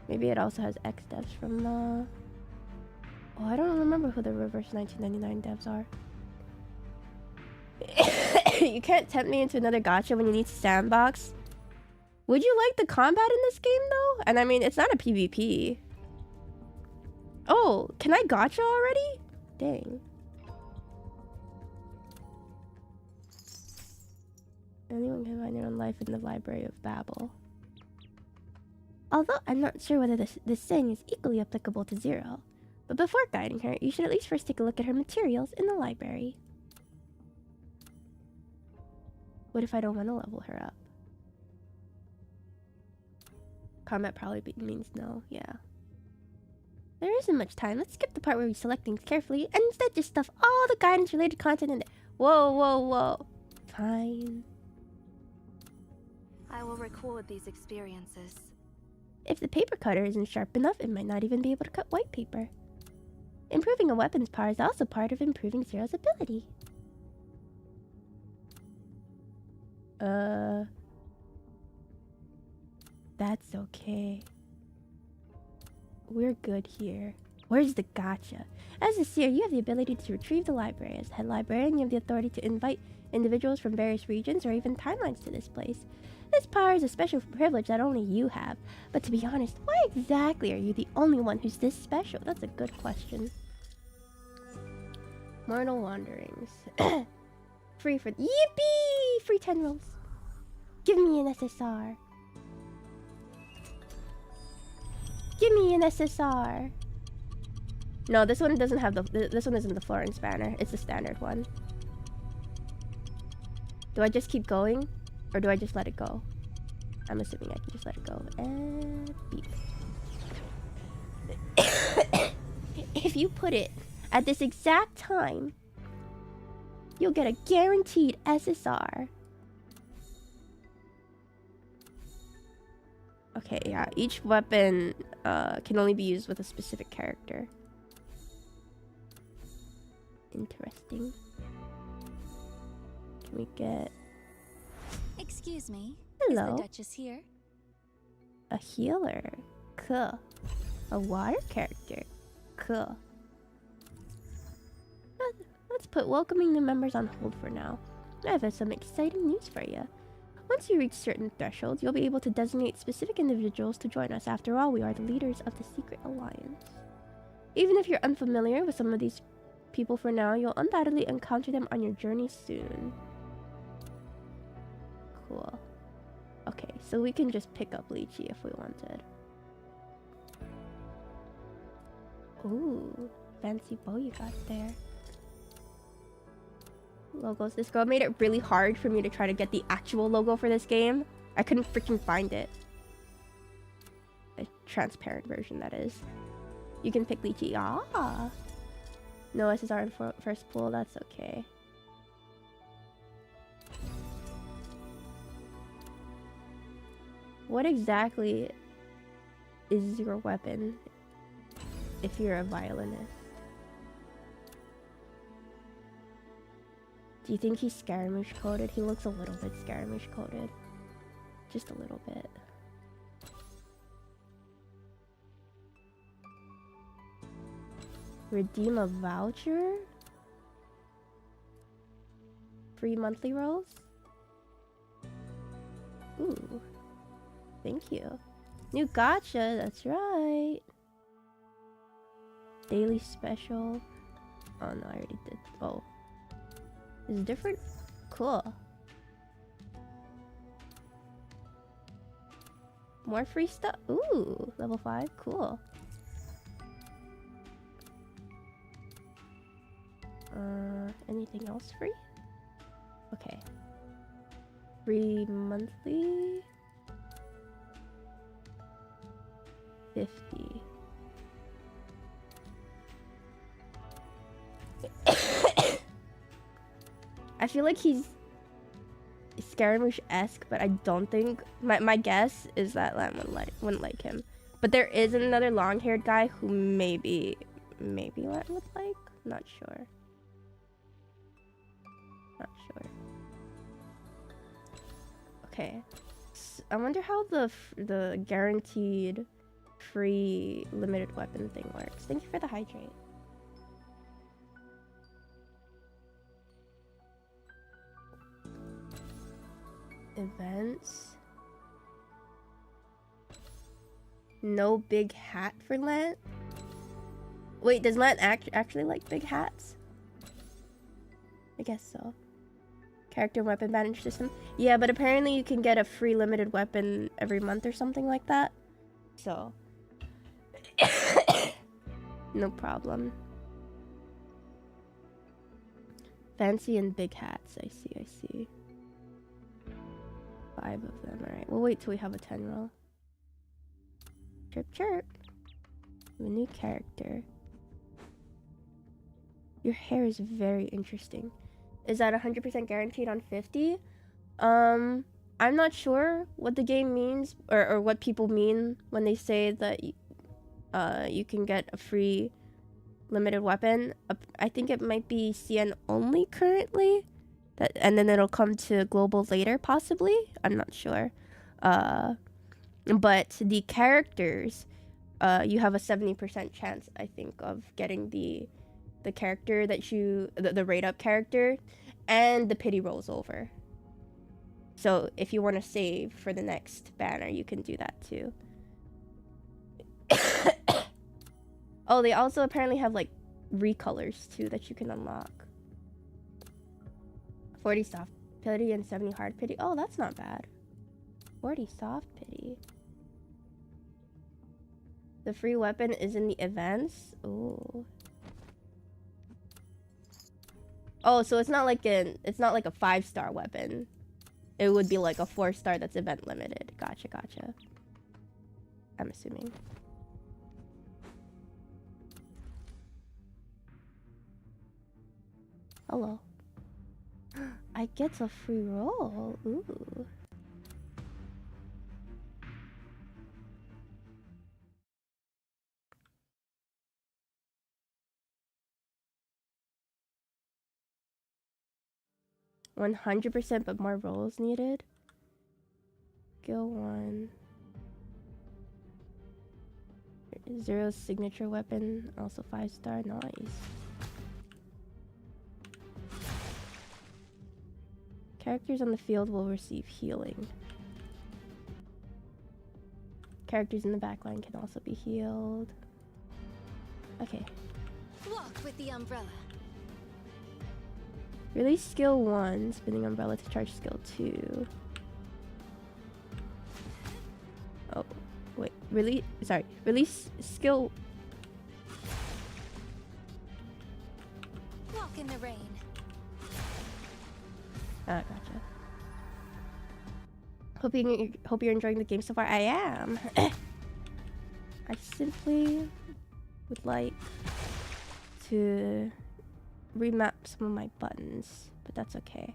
Maybe it also has ex-devs from oh, I don't remember who the reverse 1999 devs are. You can't tempt me into another gacha when you need to sandbox. Would you like the combat in this game though? And I mean, it's not a PvP. Oh, can I gacha already? Dang. Anyone can find their own life in the Library of Babel. Although I'm not sure whether this saying is equally applicable to Zero. But before guiding her, you should at least first take a look at her materials in the library. What if I don't want to level her up? Combat probably means no, yeah. There isn't much time. Let's skip the part where we select things carefully and instead just stuff all the guidance related content in there. Whoa, whoa, whoa. Fine. I will record these experiences. If the paper cutter isn't sharp enough, it might not even be able to cut white paper. Improving a weapon's power is also part of improving Zero's ability. That's okay. We're good here. Where's the gacha? As a seer, you have the ability to retrieve the library. As head librarian, you have the authority to invite individuals from various regions or even timelines to this place. This power is a special privilege that only you have. But to be honest, why exactly are you the only one who's this special? That's a good question. Mortal Wanderings. Free for... Yippee! Free 10 rolls. Give me an SSR. Give me an SSR. No, this one doesn't have the... This one isn't the Florence banner. It's the standard one. Do I just keep going? Or do I just let it go? I'm assuming I can just let it go. And beep. If you put it at this exact time, you'll get a guaranteed SSR. Okay, yeah. Each weapon can only be used with a specific character. Interesting. Can we get Excuse me. Hello. Is the Duchess here? a healer? Cool. A water character? Cool. Let's put welcoming new members on hold for now. I have some exciting news for you. Once you reach certain thresholds, you'll be able to designate specific individuals to join us. After all, we are the leaders of the Secret Alliance. Even if you're unfamiliar with some of these people for now, you'll undoubtedly encounter them on your journey soon. Cool. Okay, so we can just pick up Lychee if we wanted. Ooh, fancy bow you got there. Logos. This girl made it really hard for me to try to get the actual logo for this game. I couldn't freaking find it. A transparent version, that is. You can pick Lychee. Ah! No SSR in first pool, that's okay. What exactly is your weapon if you're a violinist? Do you think he's Scaramouche coated? He looks a little bit Scaramouche coated. Just a little bit. Redeem a voucher? Free monthly rolls? Ooh. Thank you. New gacha, that's right. Daily special. Oh no, I already did. Oh. Is it different? Cool. More free stuff. Ooh, level 5. Cool. Anything else free? Okay. Free monthly. 50. I feel like he's Scaramouche-esque, but I don't think... My guess is that Lamb wouldn't like him. But there is another long-haired guy who maybe Lamb would like? Not sure. Not sure. Okay. So I wonder how the guaranteed free limited weapon thing works. Thank you for the hydrate. Events. No big hat for Lent? Wait, does Lent actually like big hats? I guess so. Character weapon badge system. Yeah, but apparently you can get a free limited weapon every month or something like that. So. No problem. Fancy and big hats. I see. 5 of them. Alright, we'll wait till we have a 10 roll. Chirp chirp. A new character. Your hair is very interesting. Is that 100% guaranteed on 50? I'm not sure what the game means or what people mean when they say that you can get a free limited weapon. I think it might be CN only currently. And then it'll come to global later, possibly. I'm not sure. But the characters, you have a 70% chance, I think, of getting the character that the rate up character, and the pity rolls over. So if you want to save for the next banner, you can do that too. Oh, they also apparently have like recolors too that you can unlock. 40 soft pity and 70 hard pity. Oh, that's not bad. 40 soft pity. The free weapon is in the events. Ooh. Oh, so it's not like a 5-star weapon. It would be like a 4-star that's event limited. Gotcha. I'm assuming. Hello. I get a free roll. Ooh. 100%, but more rolls needed. Skill 1. 0 signature weapon, also 5-star, nice. Characters on the field will receive healing. Characters in the backline can also be healed. Okay. Walk with the umbrella. Release skill 1, spinning umbrella to charge skill 2. Oh, wait. Release skill. Walk in the rain. Ah, gotcha. Hope you're enjoying the game so far. I am. I simply would like to remap some of my buttons, but that's okay.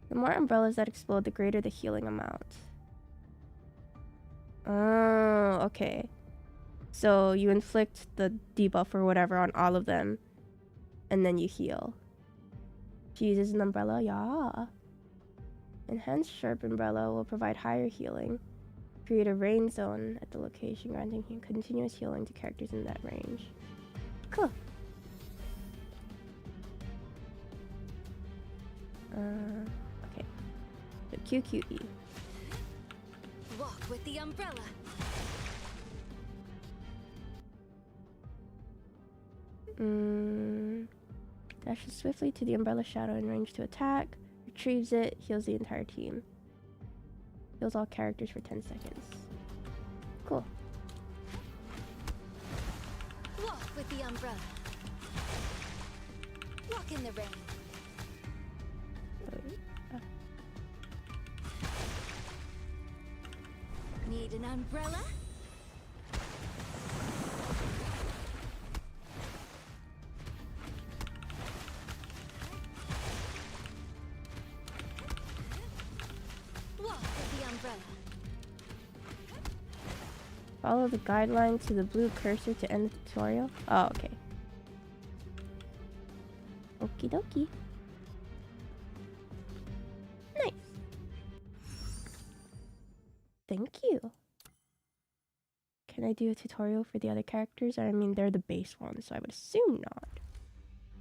The more umbrellas that explode, the greater the healing amount. Oh, okay. So you inflict the debuff or whatever on all of them, and then you heal. She uses an umbrella, yeah. Enhanced Sharp Umbrella will provide higher healing. Create a rain zone at the location, granting continuous healing to characters in that range. Cool. Okay. So QQE. Walk with the umbrella. Dashes swiftly to the umbrella shadow in range to attack. Retrieves it, heals the entire team. Heals all characters for 10 seconds. Cool. Walk with the umbrella. Walk in the rain. Need an umbrella? Walk with the umbrella. Follow the guideline to the blue cursor to end the tutorial. Oh, okay. Okie dokie. Nice. Thank you. Can I do a tutorial for the other characters? I mean, they're the base ones, so I would assume not.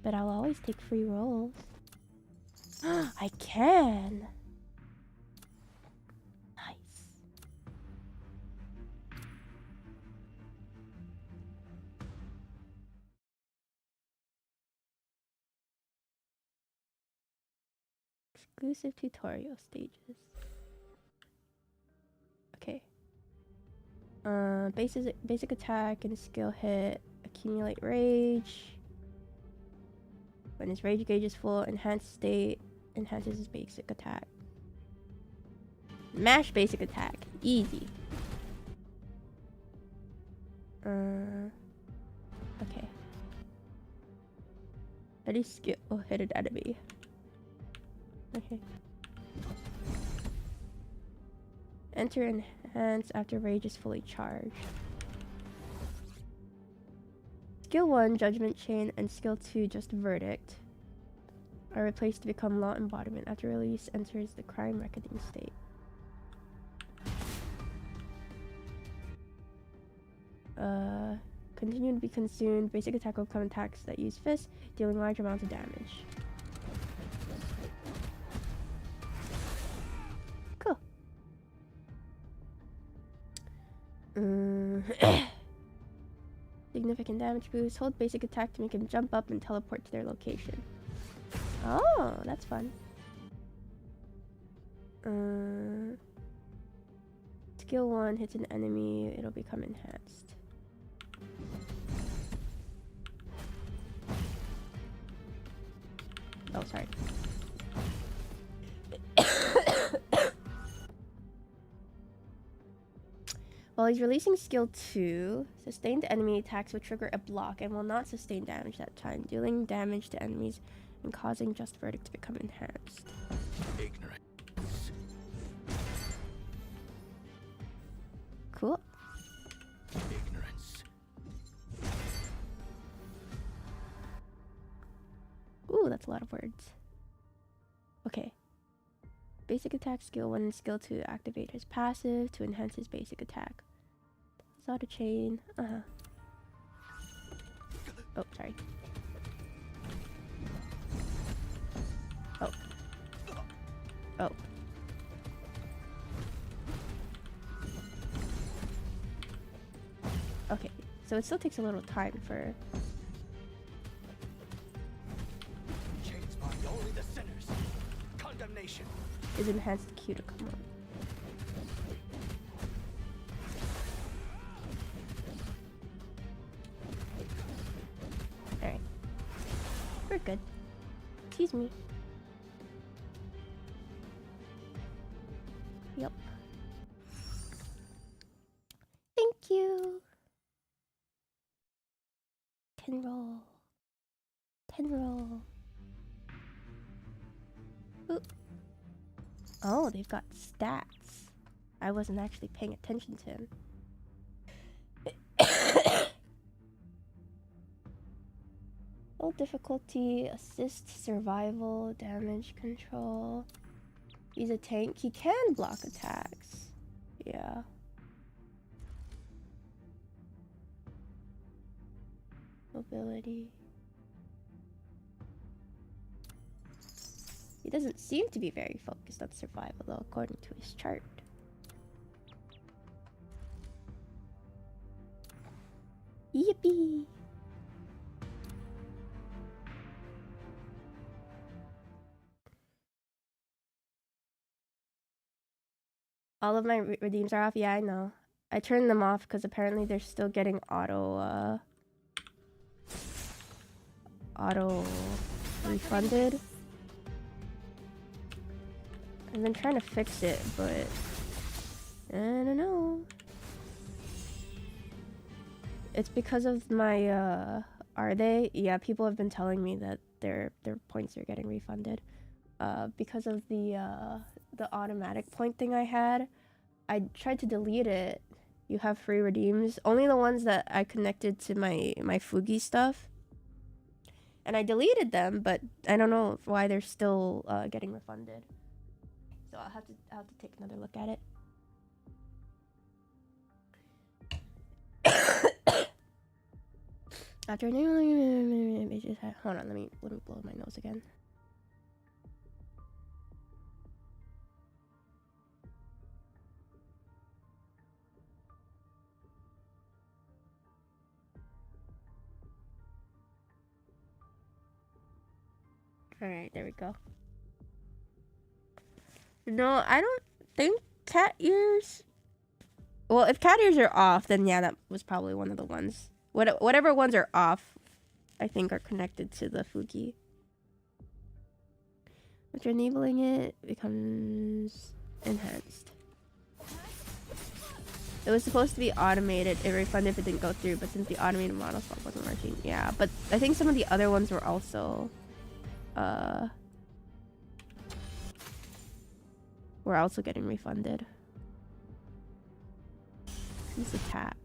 But I'll always take free rolls. I can! Nice. Exclusive tutorial stages. Okay. Basic attack and skill hit. Accumulate rage. When his rage gauge is full, enhanced state enhances his basic attack. Mash basic attack. Easy. Okay. Any skill hit an enemy. Okay. Enter enhance after rage is fully charged. Skill 1, Judgment Chain, and Skill 2, Just Verdict, are replaced to become Law Embodiment. After release, enters the Crime Reckoning state. Continue to be consumed. Basic attack will become attacks that use fists, dealing large amounts of damage. Cool. Significant damage boost. Hold basic attack to make him jump up and teleport to their location. Oh, that's fun. Skill 1 hits an enemy, it'll become enhanced. Oh, sorry. While he's releasing skill 2, sustained enemy attacks will trigger a block and will not sustain damage that time, dealing damage to enemies and causing Just Verdict to become enhanced. Ignorant. Cool. Ignorance. Ooh, that's a lot of words. basic attack skill, one skill to activate his passive to enhance his basic attack. Saw the chain. Oh, sorry. Oh. Oh. Okay, so it still takes a little time for... Chains bind only the sinners. Condemnation. his enhanced Q to come on. Alright. We're good. Excuse me. Yep. Thank you. 10 roll. 10 roll. Ooh. Oh, they've got stats. I wasn't actually paying attention to him. All difficulty, assist, survival, damage control. He's a tank. He can block attacks. Yeah. Mobility. He doesn't seem to be very focused on survival, though, according to his chart. Yippee! All of my redeems are off? Yeah, I know. I turned them off because apparently they're still getting auto refunded. I've been trying to fix it, but I don't know. It's because of my are they? Yeah, people have been telling me that their points are getting refunded. Because of the automatic point thing I had. I tried to delete it. You have free redeems. Only the ones that I connected to my Fugi stuff. And I deleted them, but I don't know why they're still getting refunded. So I'll have to take another look at it. After hold on, let me blow my nose again. Alright, there we go. No, I don't think cat ears... Well, if cat ears are off, then yeah, that was probably one of the ones. Whatever ones are off, I think are connected to the Fugi. After enabling it, becomes enhanced. It was supposed to be automated. It refunded if it didn't go through, but since the automated model swap wasn't working, yeah. But I think some of the other ones were also... we're also getting refunded. Who's attack?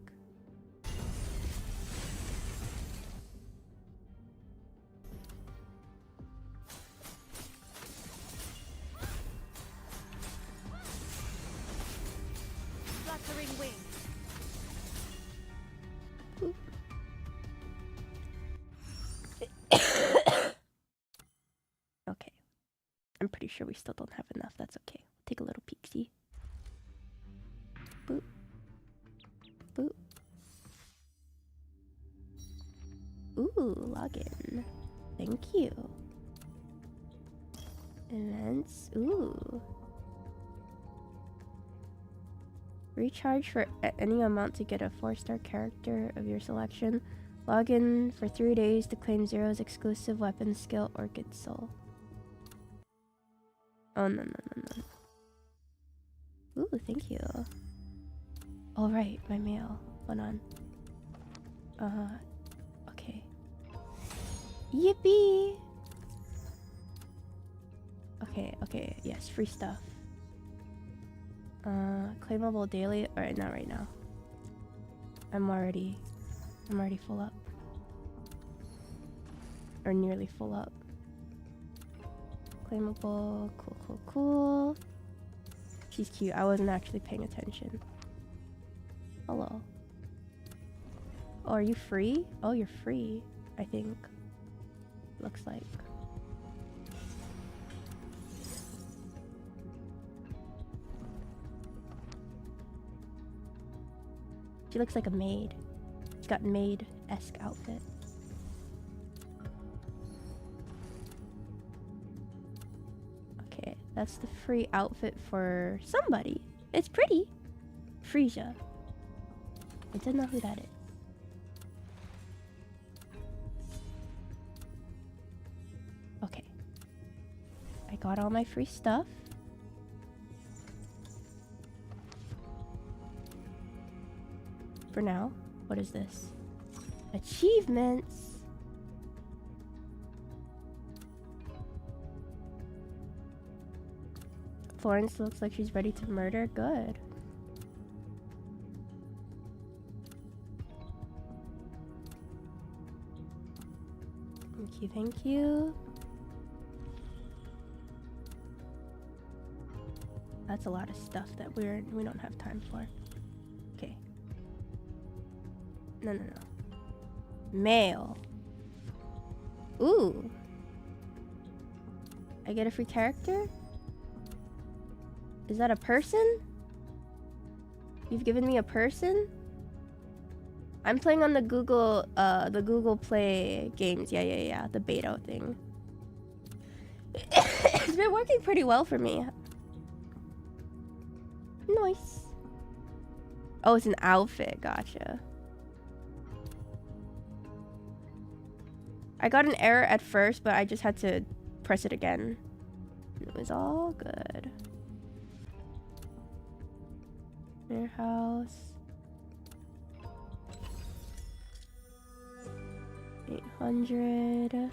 Fluttering wings. Okay. I'm pretty sure we still don't have enough. That's okay. Take a little peek-see. Boop. Boop. Ooh, login. Thank you. Events. Ooh. Recharge for any amount to get a 4-star character of your selection. Login for 3 days to claim Zero's exclusive weapon skill, Orchid Soul. Oh, no. Ooh, thank you. All right, my mail. Hold on. Okay. Yippee! Okay, yes, free stuff. Claimable daily. Alright, not right now. I'm already full up. Or nearly full up. Claimable, cool. She's cute. I wasn't actually paying attention. Hello. Oh, are you free? Oh, you're free, I think. Looks like. She looks like a maid. She's got maid-esque outfit. Okay, that's the free outfit for somebody. It's pretty. Frisia. I don't know who that is. Okay. I got all my free stuff. For now. What is this? Achievements. Florence looks like she's ready to murder. Good. Thank you, thank you. That's a lot of stuff that we don't have time for. Okay. No. Mail. Ooh. I get a free character? Is that a person? You've given me a person? I'm playing on the Google Play games. Yeah. The beta thing. It's been working pretty well for me. Nice. Oh, it's an outfit. Gotcha. I got an error at first, but I just had to press it again. It was all good. Warehouse. 800.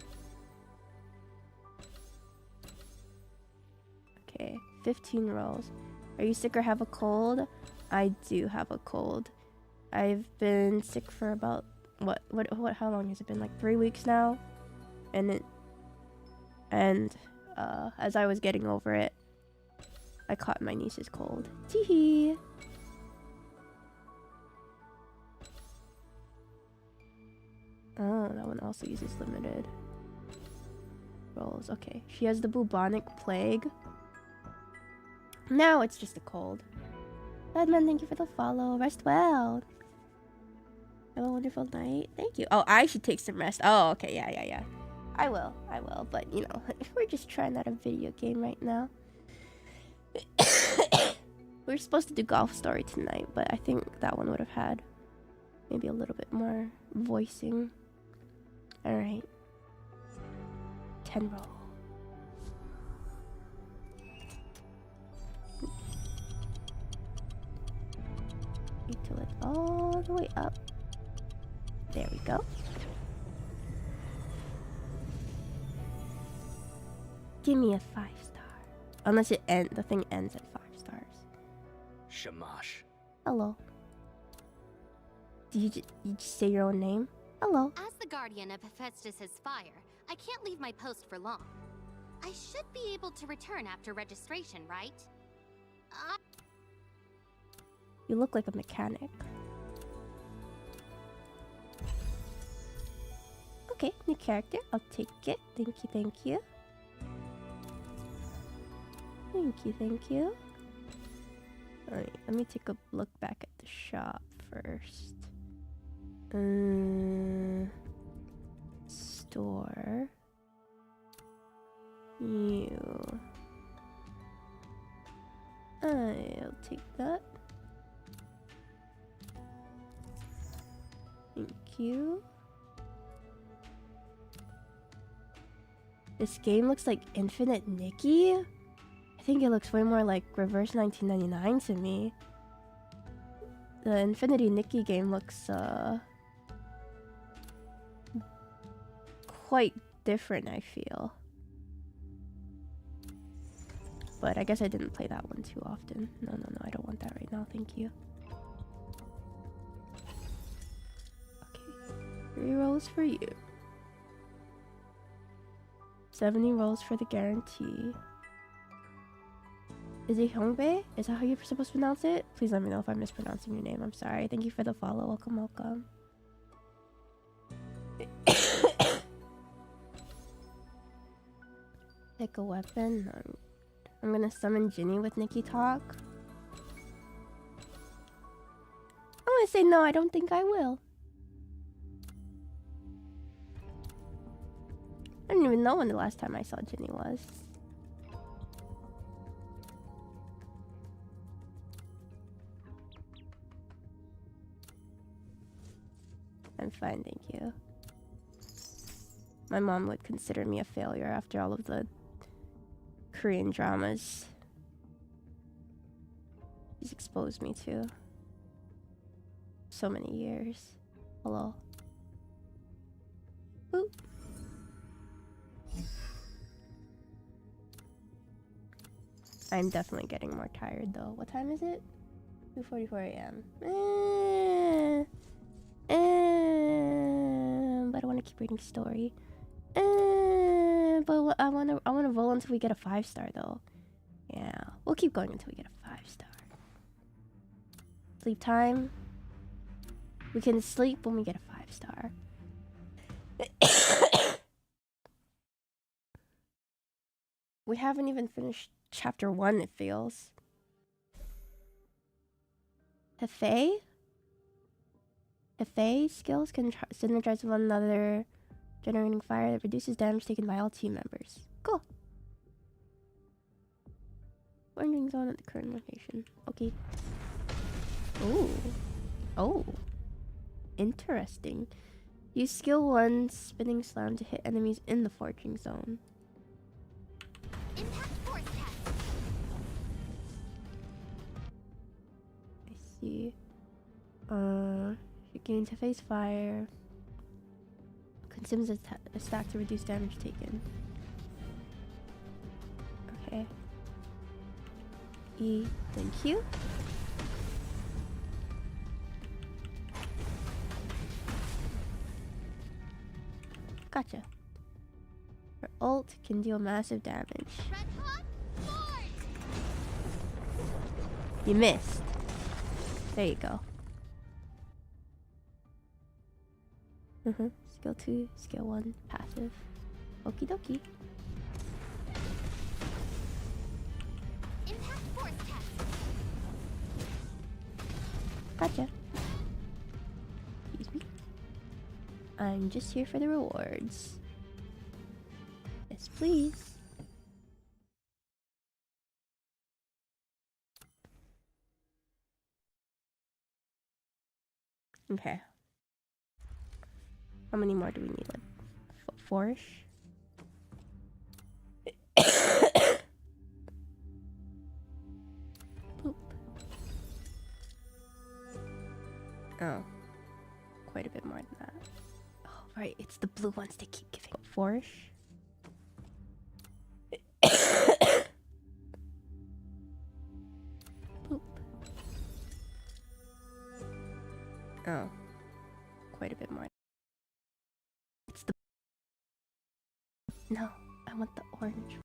Okay, 15 rolls. Are you sick or have a cold? I do have a cold. I've been sick for about how long has it been? Like 3 weeks now. And as I was getting over it, I caught my niece's cold. Teehee. Oh, that one also uses limited rolls. Okay, she has the bubonic plague. Now it's just a cold. Badman, thank you for the follow. Rest well. Have a wonderful night. Thank you. Oh, I should take some rest. Oh, okay. Yeah. I will. But, you know, we're just trying out a video game right now. We were supposed to do Golf Story tonight, but I think that one would have had maybe a little bit more voicing. Alright. 10 roll. Wait till it's all the way up. There we go. Give me a 5-star. Unless the thing ends at 5 stars. Shamash. Hello. Did you just say your own name? Hello. As the guardian of Hephaestus's fire, I can't leave my post for long. I should be able to return after registration, right? You look like a mechanic. Okay, new character. I'll take it. Thank you. Thank you. Alright, let me take a look back at the shop first. Store. You. I'll take that. Thank you. This game looks like Infinite Nikki. I think it looks way more like Reverse 1999 to me. The Infinity Nikki game looks quite different, I feel. But I guess I didn't play that one too often. No, I don't want that right now, thank you. Okay, 3 rolls for you. 70 rolls for the guarantee. Is it Hyungbae? Is that how you're supposed to pronounce it? Please let me know if I'm mispronouncing your name. I'm sorry. Thank you for the follow. Welcome, welcome. Pick a weapon. I'm gonna summon Ginny with Nikki Talk. I'm gonna say no, I don't think I will. I don't even know when the last time I saw Ginny was. I'm fine, thank you. My mom would consider me a failure after all of the Korean dramas she's exposed me to. So many years. Hello. Boop. I'm definitely getting more tired though. What time is it? 2:44 a.m. But I want to keep reading story. But I want to roll until we get a 5-star though. Yeah, we'll keep going until we get a 5-star. Sleep time. We can sleep when we get a 5-star. We haven't even finished chapter 1, it feels. Hefe? Hefe skills can synergize with one another, generating fire that reduces damage taken by all team members. Cool. Wandering zone at the current location. Okay. Ooh. Oh. Interesting. Use skill 1 spinning slam to hit enemies in the forging zone. Impact force test. I see. She gains a face fire. Consumes a stack to reduce damage taken. Okay. E, thank you. Gotcha. Her ult can deal massive damage. Red hot force. You missed. There you go. Skill 2, skill 1, passive. Okie dokie. Impact force test. Gotcha. Excuse me. I'm just here for the rewards. Yes, please. Okay. How many more do we need? Like, 4-ish? Boop. Oh. Quite a bit more than that. Oh, right. It's the blue ones they keep giving. 4-ish? Boop. Oh. Quite a bit more. It's the... No, I want the orange.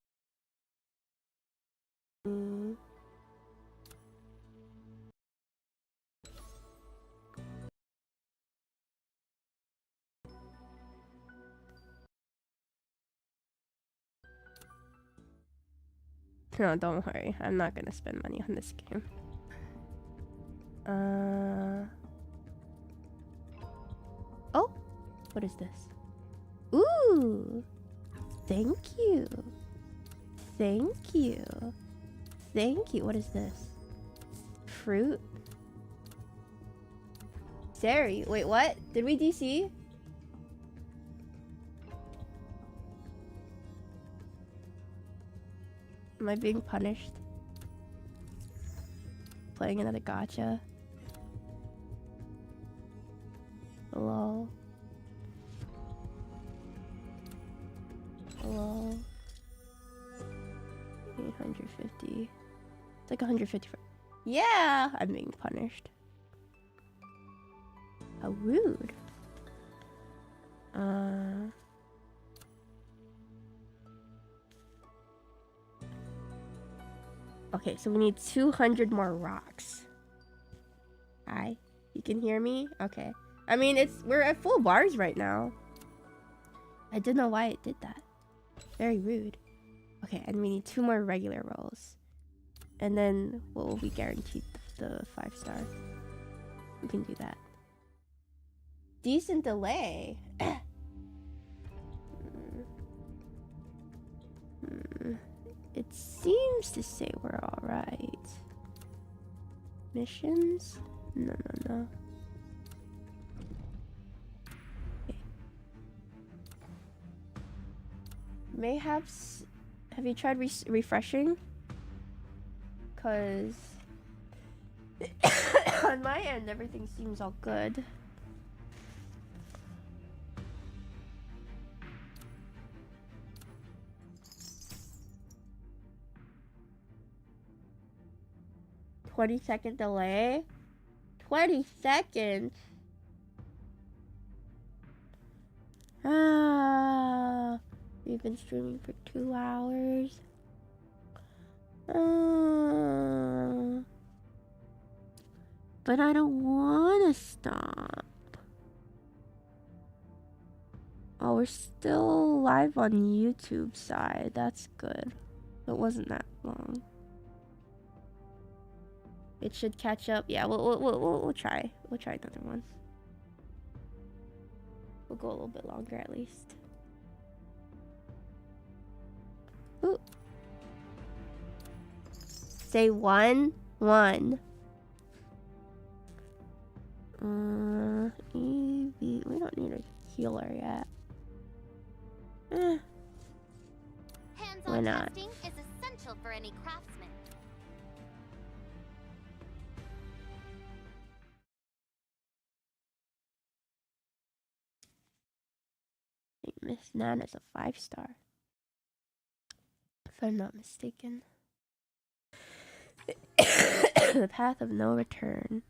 No, don't worry. I'm not gonna spend money on this game. Oh, what is this? Ooh, thank you. Thank you. Thank you. What is this? Fruit? Sari. Wait, what? Did we DC? Am I being punished? Playing another gacha? Lol. Lol. 850. It's like 150 for... Yeah! I'm being punished. How rude. Okay, so we need 200 more rocks. Hi, you can hear me? Okay. I mean, we're at full bars right now. I don't know why it did that. Very rude. Okay, and we need 2 more regular rolls. And then what will be guaranteed the 5-star? We can do that. Decent delay. It seems to say we're alright. Missions? No. Okay. Mayhaps. Have you tried refreshing? Because on my end, everything seems all good. $20-second delay? 20 seconds? We've been streaming for 2 hours. But I don't want to stop. Oh, we're still live on YouTube side. That's good. It wasn't that long. It should catch up. Yeah, we'll try. We'll try another one. We'll go a little bit longer at least. Ooh. Say 1. Evie. We don't need a healer yet. Hands-on testing is essential for any craftsman. I think Miss Nana's a 5-star. If I'm not mistaken. The path of no return.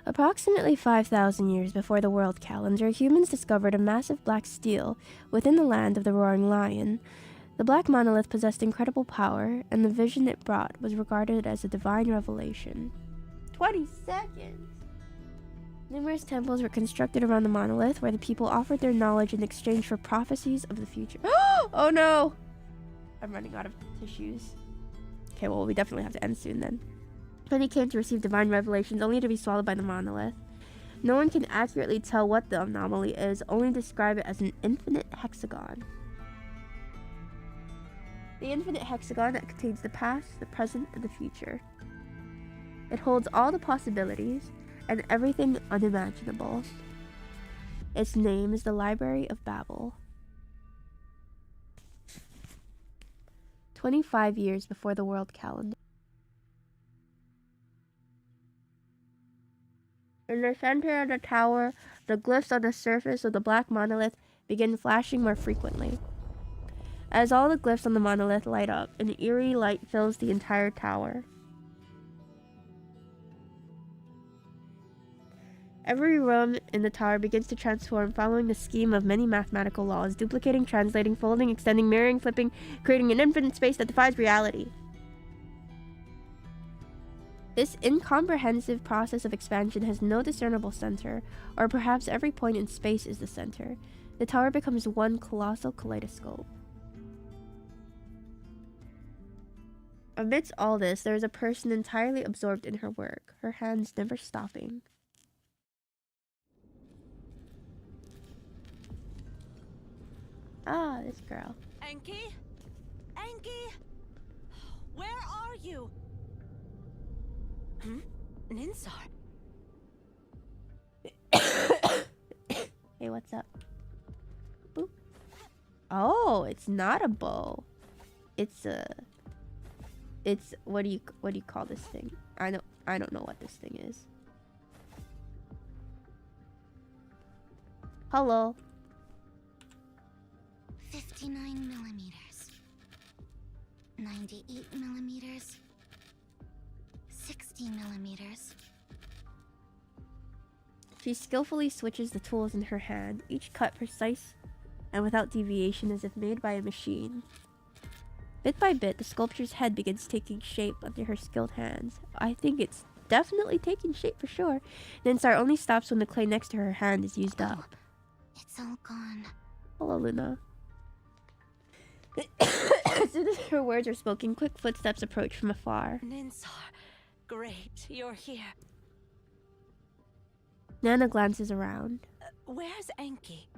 Approximately 5,000 years before the world calendar, humans discovered a massive black stele within the land of the Roaring Lion. The black monolith possessed incredible power, and the vision it brought was regarded as a divine revelation. 20 seconds! Numerous temples were constructed around the monolith, where the people offered their knowledge in exchange for prophecies of the future. Oh no! I'm running out of tissues. Okay, well, we definitely have to end soon then. Many came to receive divine revelations, only to be swallowed by the monolith. No one can accurately tell what the anomaly is, only describe it as an infinite hexagon. The infinite hexagon that contains the past, the present, and the future. It holds all the possibilities and everything unimaginable. Its name is the Library of Babel. 25 years before the world calendar. In the center of the tower, the glyphs on the surface of the black monolith begin flashing more frequently. As all the glyphs on the monolith light up, an eerie light fills the entire tower. Every room in the tower begins to transform, following the scheme of many mathematical laws, duplicating, translating, folding, extending, mirroring, flipping, creating an infinite space that defies reality. This incomprehensive process of expansion has no discernible center, or perhaps every point in space is the center. The tower becomes one colossal kaleidoscope. Amidst all this, there is a person entirely absorbed in her work, her hands never stopping. Ah, this girl. Enki? Enki? Where are you? Ninsar? Hey, what's up? Boop. Oh, it's not a bow. It's what do you call this thing? I don't know what this thing is. Hello. 59 millimeters. 98 millimeters. 60 millimeters. She skillfully switches the tools in her hand, each cut precise and without deviation as if made by a machine. Bit by bit, the sculpture's head begins taking shape under her skilled hands. I think it's definitely taking shape for sure. Ninsar only stops when the clay next to her hand is used up. It's all gone. Hello, Luna. As soon as her words are spoken, quick footsteps approach from afar. Ninsar, great, you're here. Nana glances around. Where's Enki?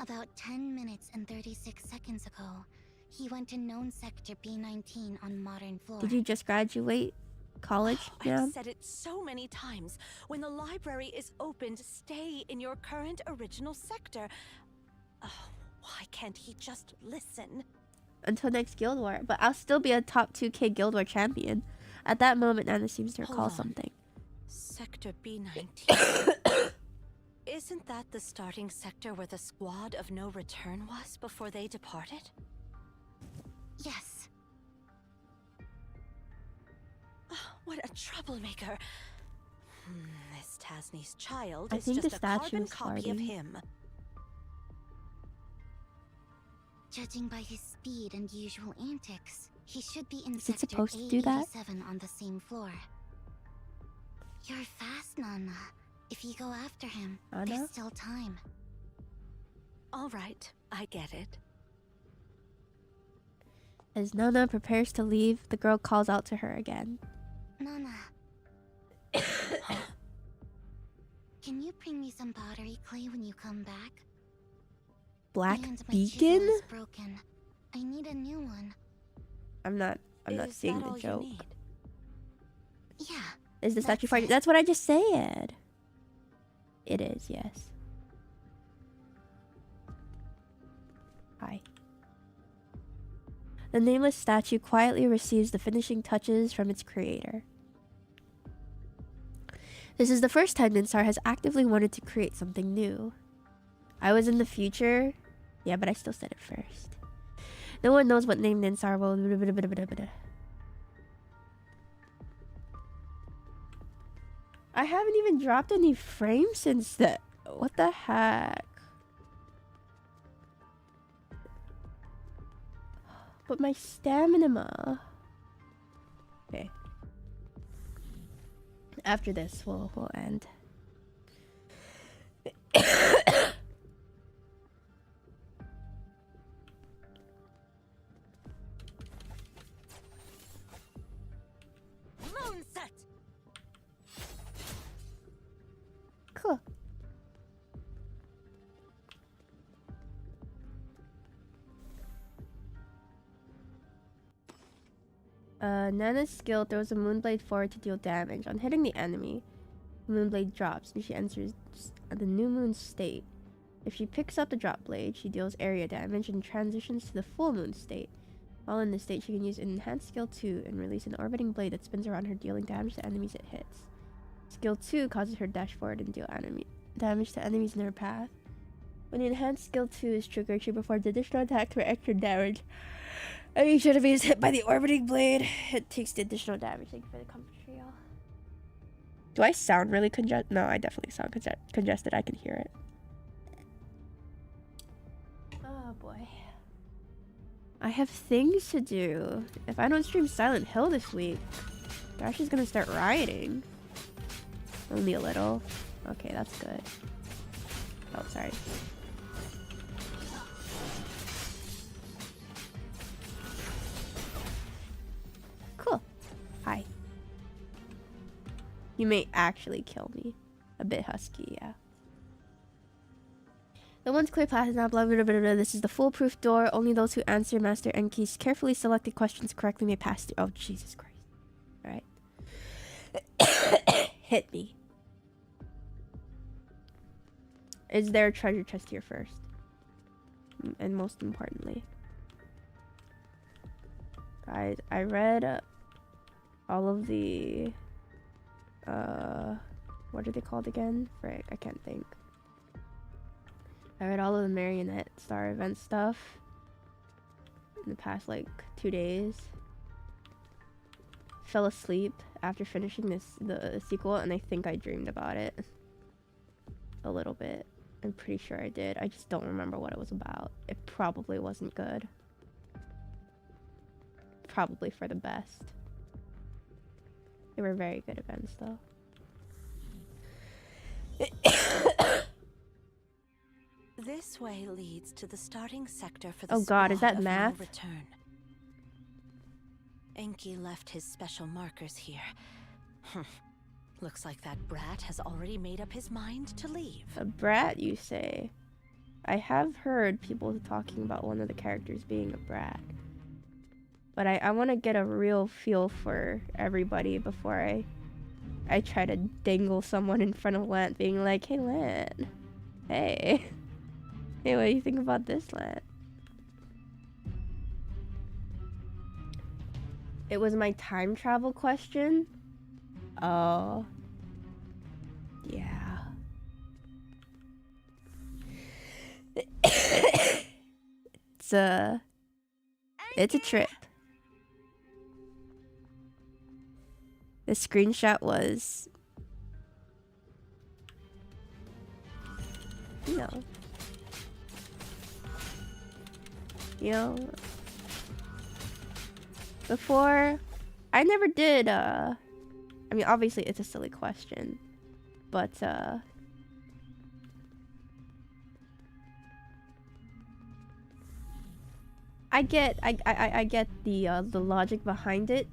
About 10 minutes and 36 seconds ago, he went to known sector B19 on modern floor. Did you just graduate college, I've ma'am? said it so many times. When the library is opened, stay in your current original sector. Oh, why can't he just listen? Until next Guild War. But I'll still be a top 2K Guild War champion. At that moment, Nana seems to recall something. Sector B19. Isn't that the starting sector where the squad of no return was before they departed? Yes. Oh, what a troublemaker. This Tasni's child I is think just the a statue carbon is copy of farting. him. Judging by his speed and usual antics, he should be in Is it sector supposed to do that? A87 on the same floor. You're fast, Nana. If you go after him, Nana? there's still time. All right, I get it. As Nana prepares to leave, the girl calls out to her again. Nana. Can you bring me some pottery clay when you come back? Black And my Beacon? chisel is broken. I need a new one. I'm not Is seeing that the all you joke. need? Yeah. Is the statue That's farting? it. That's what I just said. It is, yes. Hi. The nameless statue quietly receives the finishing touches from its creator. This is the first time Ninsar has actively wanted to create something new. I was in the future. Yeah, but I still said it first. No one knows what name Ninsar will... I haven't even dropped any frames since that. What the heck? But my stamina. Okay. After this, we'll end. Moonset! Cool. Nana's skill throws a moonblade forward to deal damage. On hitting the enemy, the moonblade drops and she enters the new moon state. If she picks up the drop blade, she deals area damage and transitions to the full moon state. While in this state, she can use Enhanced Skill 2 and release an orbiting blade that spins around her, dealing damage to enemies it hits. Skill 2 causes her dash forward and deal damage to enemies in her path. When the Enhanced Skill 2 is triggered, she performs additional attacks for extra damage. Each enemy is hit by the orbiting blade. It takes the additional damage. Thank you for the commentary, y'all. Do I sound really congested? No, I definitely sound congested. I can hear it. Oh boy. I have things to do. If I don't stream Silent Hill this week, Dash is gonna start rioting. Only a little. Okay, that's good. Oh, sorry. Cool. Hi. You may actually kill me. A bit husky, yeah. The once clear path is now blah, blah, blah, blah, blah. This is the foolproof door. Only those who answer Master Enki's carefully selected questions correctly may pass through. Oh, Jesus Christ. Alright. Hit me. Is there a treasure chest here first? And most importantly. Guys, I read all of the... what are they called again? Frick, I can't think. I read all of the Marionette Star event stuff in the past, like, 2 days. Fell asleep after finishing the sequel, and I think I dreamed about it. A little bit. I'm pretty sure I did. I just don't remember what it was about. It probably wasn't good. probably for the best. They were very good events, though. This way leads to the starting sector for the Oh god, is squad that of no math? return. Enki left his special markers here. Looks like that brat has already made up his mind to leave. A brat, you say? I have heard people talking about one of the characters being a brat. But I want to get a real feel for everybody before I try to dangle someone in front of Lant, being like, hey Lant, hey, what do you think about this, Lant? It was my time travel question? Oh. Yeah. It's a trip. The screenshot was, you know, before, I never did, I mean, obviously it's a silly question, but, I get the logic behind it,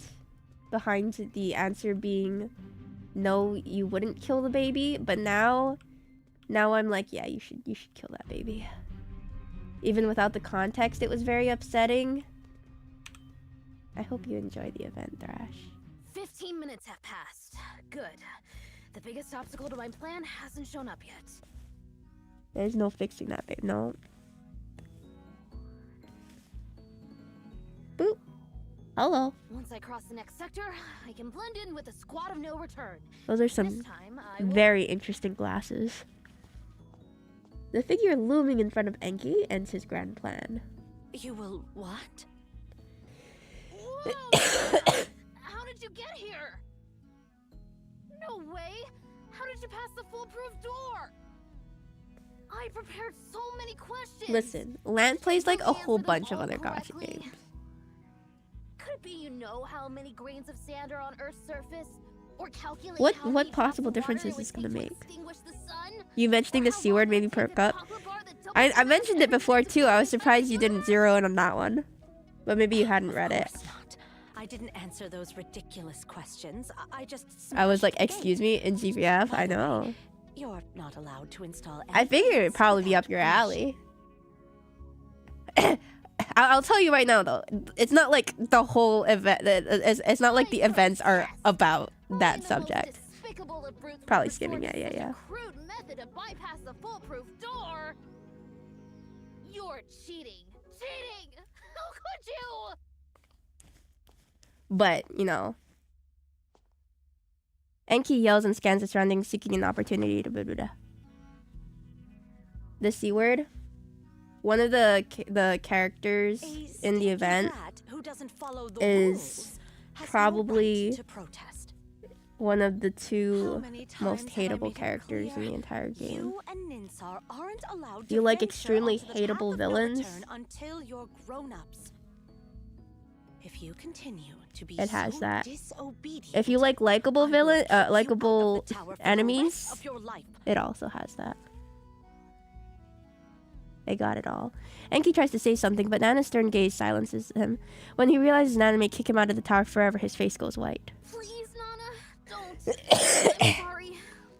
behind the answer being, no, you wouldn't kill the baby, but now I'm like, yeah, you should kill that baby. Even without the context, it was very upsetting. I hope you enjoy the event, Thrash. 15 minutes have passed. Good. The biggest obstacle to my plan hasn't shown up yet. There's no fixing that, babe. No. Boop. Hello. Once I cross the next sector, I can blend in with a squad of no return. Those are some very interesting glasses. The figure looming in front of Enki ends his grand plan. You will what? Whoa! How did you get here? No way! How did you pass the foolproof door? I prepared so many questions. Listen, Lant plays like a whole bunch of other gacha games. Could it be you know how many grains of sand are on Earth's surface? Or calculate What possible difference is this gonna make? You mentioning the C word made me perk up. I mentioned it before too. I was surprised you didn't zero in on that one. But maybe you hadn't read it. Not. I didn't answer those ridiculous questions. I was like, excuse me, in GVF? I know. You're not allowed to install I figured it'd probably be up your alley. I'll tell you right now though, it's not like the whole event, it's not like the events are about that subject. Probably skimming, yeah. Crude method to bypass the foolproof door. You're cheating. How could you? But, you know, Enki yells and scans the surroundings, seeking an opportunity to blah, blah, blah. The C word. One of the characters in the event is probably one of the two most hateable characters in the entire game. Do you like extremely hateable villains? If you continue to be it has so that. Disobedient, if you like likable likable enemies, it also has that. They got it all. Enki tries to say something, but Nana's stern gaze silences him. When he realizes Nana may kick him out of the tower forever, his face goes white. Please, Nana, don't. I'm sorry.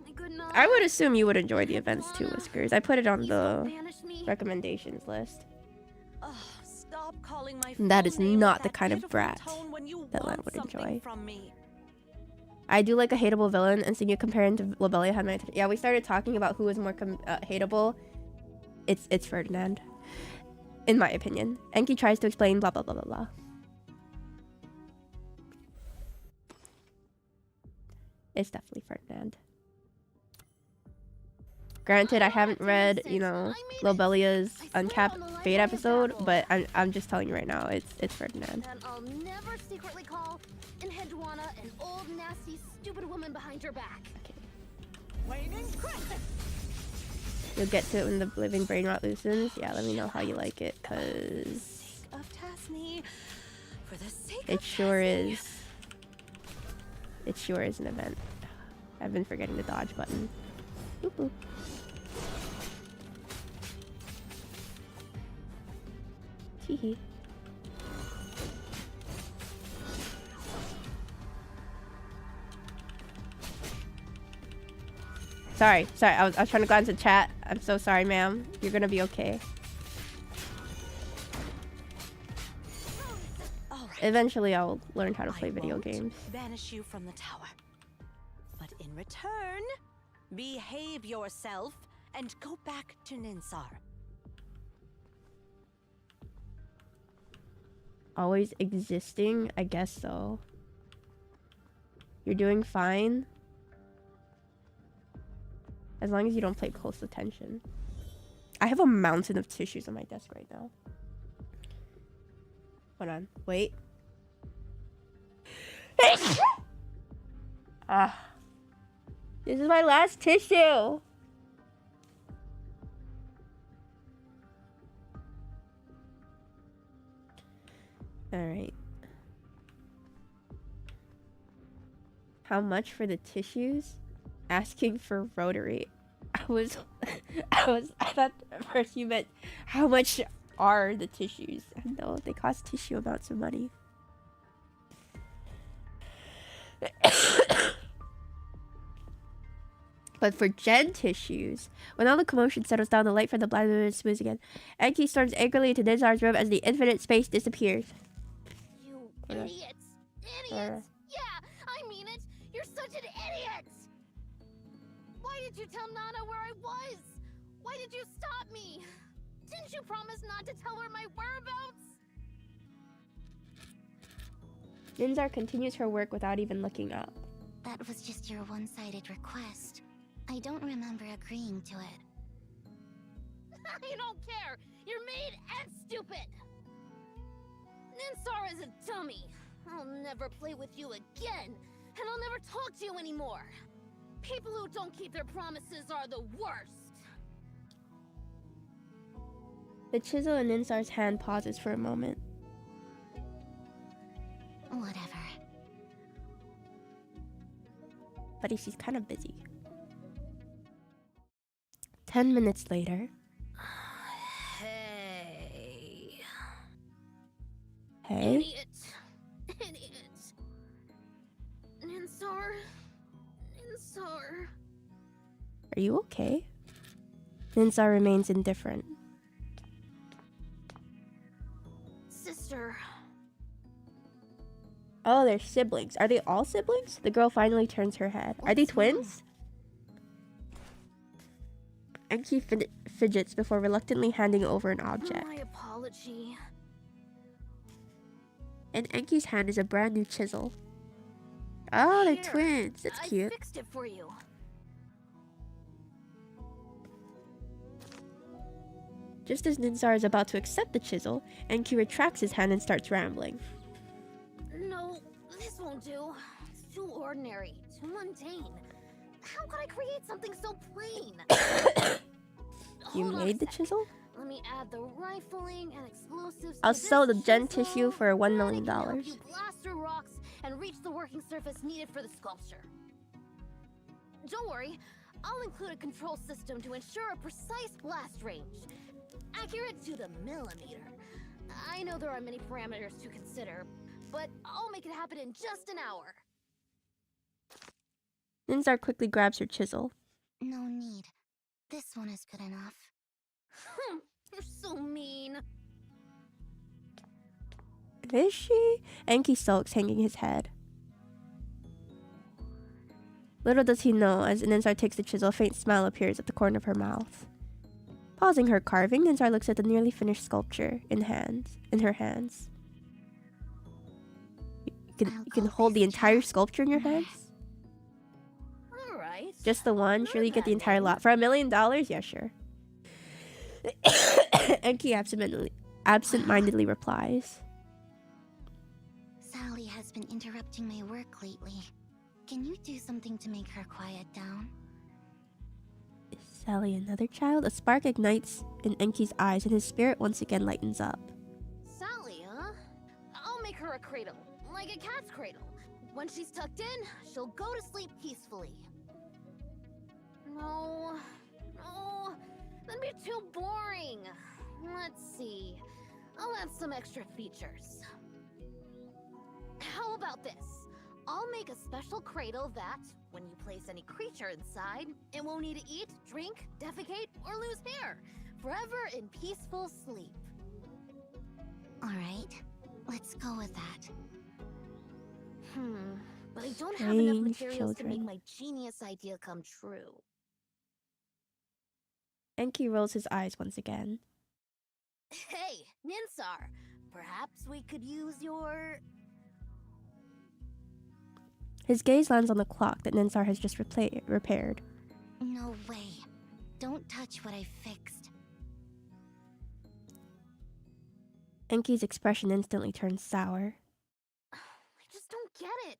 My good Nana. I would assume you would enjoy the events too, Whiskers. I put it on the recommendations list. Stop calling my that is not the kind of brat that Len would enjoy. I do like a hateable villain, and seeing you compare him to Lobelia had my attention. Yeah, we started talking about who was more hateable. It's Ferdinand, in my opinion. Enki tries to explain blah blah blah blah blah. It's definitely Ferdinand. Granted, I haven't read, you know, Lobelia's Uncapped Fate episode, but I'm just telling you right now, it's Ferdinand. And I'll never secretly call Enheduana an old, nasty, stupid woman behind your back. Okay. You'll get to it when the living brain rot loosens. Yeah, let me know how you like it, cause of Tasni, For the sake It of sure Tassie. is. It sure is an event. I've been forgetting the dodge button. Boop boop. Teehee. Sorry. I was trying to glance at chat. I'm so sorry, ma'am. You're gonna be okay. All right. Eventually, I'll learn how to play I video won't games. Banish you from the tower. But in return, behave yourself and go back to Ninsar. Always existing? I guess so. You're doing fine. As long as you don't pay close attention. I have a mountain of tissues on my desk right now. Hold on. Wait. Ah. This is my last tissue. Alright. How much for the tissues? Asking for rotary. I thought at first you meant how much are the tissues? No, they cost tissue amounts of money. But for gen tissues, when all the commotion settles down, the light from the blind moon smooths again. Enki storms angrily into Nizar's room as the infinite space disappears. You idiots! Idiots! Yeah, I mean it! You're such an idiot! Why did you tell Nana where I was? Why did you stop me? Didn't you promise not to tell her my whereabouts? Ninzar continues her work without even looking up. That was just your one-sided request. I don't remember agreeing to it. I don't care! You're made and stupid! Ninsar is a dummy. I'll never play with you again, and I'll never talk to you anymore. People who don't keep their promises are the worst. The chisel in Ninsar's hand pauses for a moment. Whatever. But she's kind of busy. 10 minutes later. Hey. Hey? Idiot. Idiot. Ninsar. Ninsar. Are you okay? Ninsar remains indifferent. Sister. Oh, they're siblings. Are they all siblings? The girl finally turns her head. Are they twins? Enki fidgets before reluctantly handing over an object. My apology. In Enki's hand is a brand new chisel. Oh, they're Here, twins. That's I cute. fixed it for you. Just as Ninsar is about to accept the chisel, Enki retracts his hand and starts rambling. No, this won't do. It's too ordinary, too mundane. How could I create something so plain? You Hold on a made the sec. chisel? Let me add the rifling and explosives. I'll to this sell the gen chisel. tissue for $1 That million. can help you blast through rocks and reach the working surface needed for the sculpture. Don't worry, I'll include a control system to ensure a precise blast range, accurate to the millimeter. I know there are many parameters to consider, but I'll make it happen in just an hour. Ninsar quickly grabs her chisel. No need. This one is good enough. You're so mean. Is she? Enki sulks, hanging his head. Little does he know, as Ninsar takes the chisel, a faint smile appears at the corner of her mouth. Pausing her carving, Ninsar looks at the nearly finished sculpture in her hands. You can hold the entire sculpture in your hands? All right. Just the one? Not Surely you get the bad, entire then. lot. For $1 million? Yeah, sure. Enki absent-mindedly replies. Sally has been interrupting my work lately. Can you do something to make her quiet down? Is Sally another child? A spark ignites in Enki's eyes and his spirit once again lightens up. Sally, huh? I'll make her a cradle, like a cat's cradle. When she's tucked in, she'll go to sleep peacefully. No, that'd be too boring. Let's see. I'll add some extra features. How about this? I'll make a special cradle that, when you place any creature inside, it won't need to eat, drink, defecate, or lose hair. Forever in peaceful sleep. Alright, let's go with that. But I don't have enough Strange materials to make children. my genius idea come true. Enki rolls his eyes once again. Hey, Ninsar, perhaps we could use your... His gaze lands on the clock that Ninsar has just repaired. No way. Don't touch what I fixed. Enki's expression instantly turns sour. I just don't get it.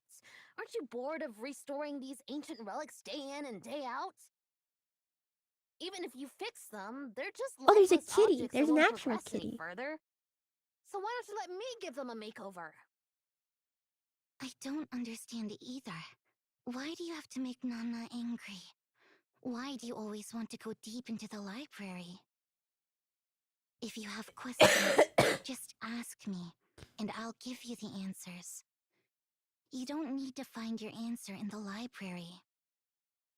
Aren't you bored of restoring these ancient relics day in and day out? Even if you fix them, they're just Oh, there's a lifeless kitty. objects that There's an won't actual progress any kitty. further. So why don't you let me give them a makeover? I don't understand either. Why do you have to make Nana angry? Why do you always want to go deep into the library? If you have questions, just ask me, and I'll give you the answers. You don't need to find your answer in the library.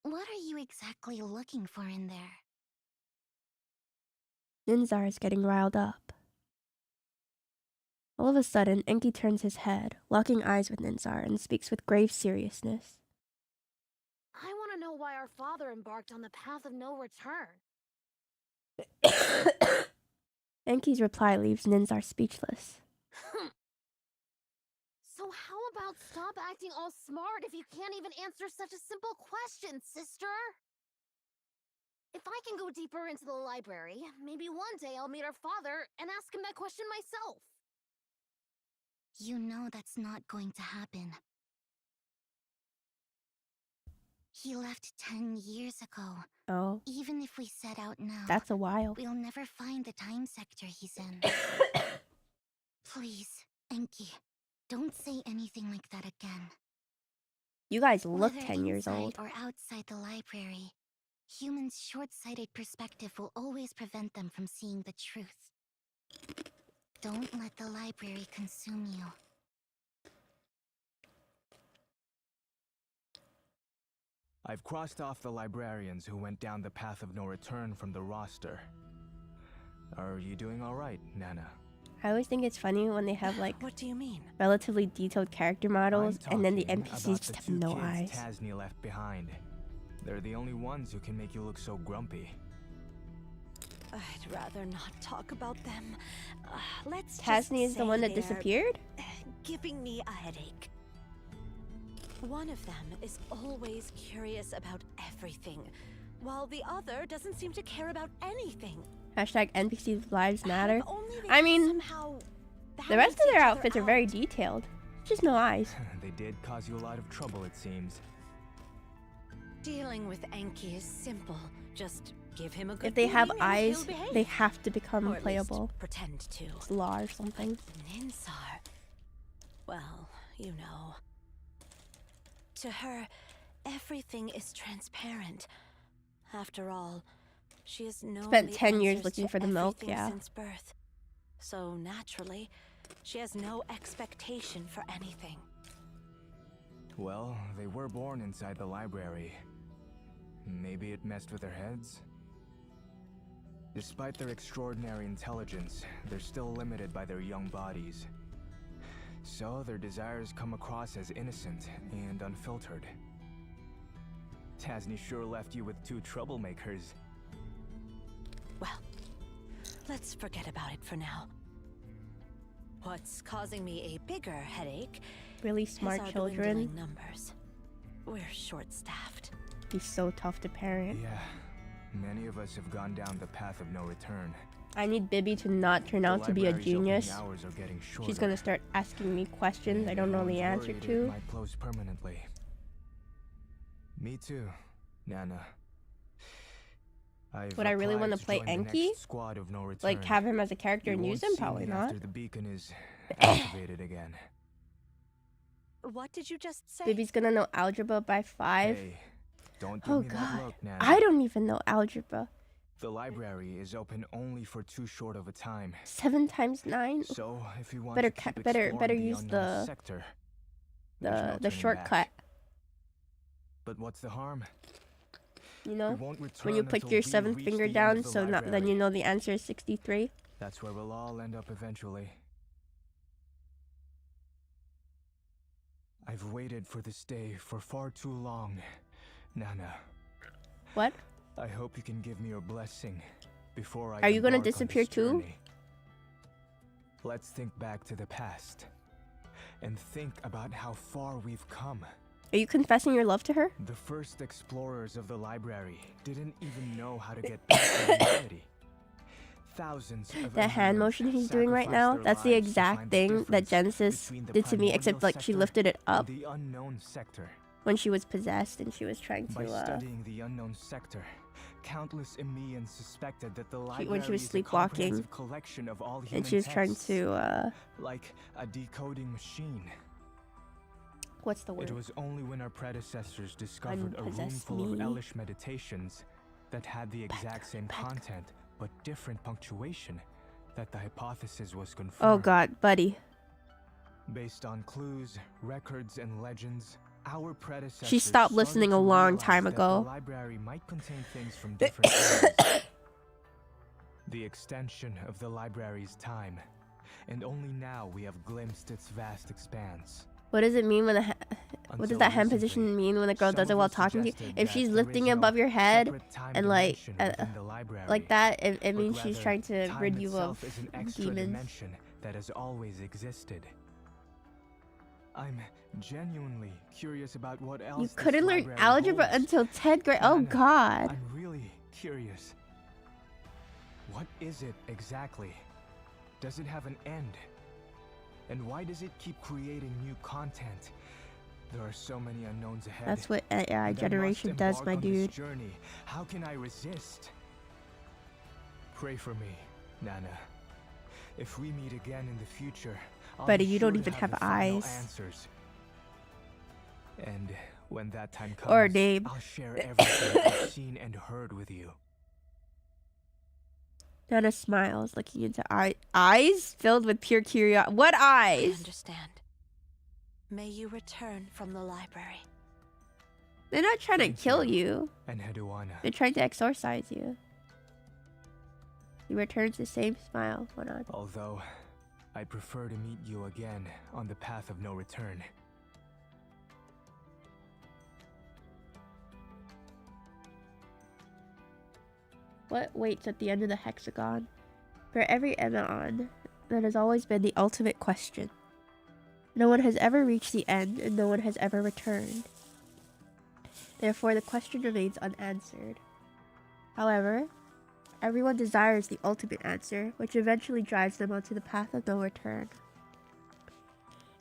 What are you exactly looking for in there? Ninzar is getting riled up. All of a sudden, Enki turns his head, locking eyes with Ninzar, and speaks with grave seriousness. I want to know why our father embarked on the path of no return. Enki's reply leaves Ninzar speechless. So how about stop acting all smart if you can't even answer such a simple question, sister? If I can go deeper into the library, maybe one day I'll meet our father and ask him that question myself. You know that's not going to happen. He left 10 years ago. Oh, Even if we set out now, that's a while. we'll never find the time sector he's in. Please, Enki, don't say anything like that again. You guys look Whether 10 years inside old. or outside the library, humans' short-sighted perspective will always prevent them from seeing the truth. Don't let the library consume you. I've crossed off the librarians who went down the path of no return from the roster. Are you doing all right, Nana? I always think it's funny when they have like What do you mean? relatively detailed character models I'm and then the talking NPCs about just the have two no kids eyes. Tasni left behind. They're the only ones who can make you look so grumpy. I'd rather not talk about them. Let's Tasni just is the one say that they're disappeared? giving me a headache. One of them is always curious about everything, while the other doesn't seem to care about anything. Hashtag NPC lives matter. If only they I could mean, somehow the rest of balance their each other outfits are very out. detailed. Just no eyes. They did cause you a lot of trouble, it seems. Dealing with Enki is simple. Just give him a good If they have beating and eyes, he'll behave. they have to become Or at least playable. pretend to. It's law or something. Ninsar, well, you know. To her, everything is transparent. After all, she has known Spent the 10 years answers looking to for the milk, everything yeah. since birth. So naturally, she has no expectation for anything. Well, they were born inside the library. Maybe it messed with their heads? Despite their extraordinary intelligence, they're still limited by their young bodies. So their desires come across as innocent and unfiltered. Tasni sure left you with two troublemakers. Well, let's forget about it for now. What's causing me a bigger headache Really is smart our children. dwindling numbers. We're short-staffed. Be so tough to parent. Yeah, many of us have gone down the path of no return. I need Bibby to not turn The out to be a library's opening genius. hours are getting She's shorter, gonna start asking me questions I don't know the everyone's answer worried to. It might close permanently. Me too, Nana. I've Would I really applied want to play join the next Enki? squad of no return. Like have him as a character You and won't use him? see Probably me not. After the beacon is activated again. What did you just say? Baby's gonna know algebra by 5. Hey, don't give Oh me that god. look, Nana. I don't even know algebra. The library is open only for too short of a time. 7 times 9? So if you want Better to keep better exploring use unknown the sector, there's no the turning shortcut. back. But what's the harm? You We know? won't return When you put until your we 7th reach finger the end down, of the so not then you library. know the answer is 63. That's where we'll all end up eventually. I've waited for this day for far too long, Nana. What? I hope you can give me your blessing before I Are you gonna embark on disappear this too? journey. Let's think back to the past and think about how far we've come. Are you confessing your love to her? The first explorers of the library didn't even know how to get past humanity. Thousands of That hand Emeralds motion he's doing right sacrificed now, their that's the lives to exact find the thing that difference Genesis between the did to me, except primordial like she sector lifted it and up the unknown sector. when she was possessed and she was trying By to studying the unknown sector, countless Emians suspected that the when library she was is a sleepwalking comprehensive collection of all human and she was trying texts, to like a decoding machine. what's the word? It was only when our predecessors discovered a room Unpossessed full of me. Elish meditations that had the exact same content but different punctuation that the hypothesis was confirmed. Oh god, buddy. Based on clues, records, and legends, our predecessors She stopped started listening a to long realize time that ago. The library might contain things from different eras. The extension of the library's time, and only now we have glimpsed its vast expanse. What does it mean when what does Until that hand recently, position mean when a girl some does it of while us talking to you? suggested If that she's there lifting is above no your head separate time and like dimension within the library, like that, it but means she's rather, trying to time rid you of itself is an extra demons. dimension that has always existed. I'm genuinely curious about what else You this couldn't learn library algebra holds. until 10th grade. Oh Nana, god. I'm really curious. What is it exactly? Does it have an end? And why does it keep creating new content? There are so many unknowns ahead. That's what AI and I must generation does, embark my on this dude. journey. How can I resist? Pray for me, Nana. If we meet again in the future, I'll Buddy, be you sure don't to even have have the final eyes. answers. And when that time comes, Or a name. I'll share everything I've seen and heard with you. Nana smiles, looking into eyes filled with pure curiosity. What I eyes? understand. May you return from the library. They're not trying to Thank kill you. you. And Heduana. They're trying to exorcise you. He returns the same smile. Went on. Although, I prefer to meet you again on the path of no return. What waits at the end of the hexagon? For every Emeon, that has always been the ultimate question. No one has ever reached the end, and no one has ever returned. Therefore, the question remains unanswered. However, everyone desires the ultimate answer, which eventually drives them onto the path of no return.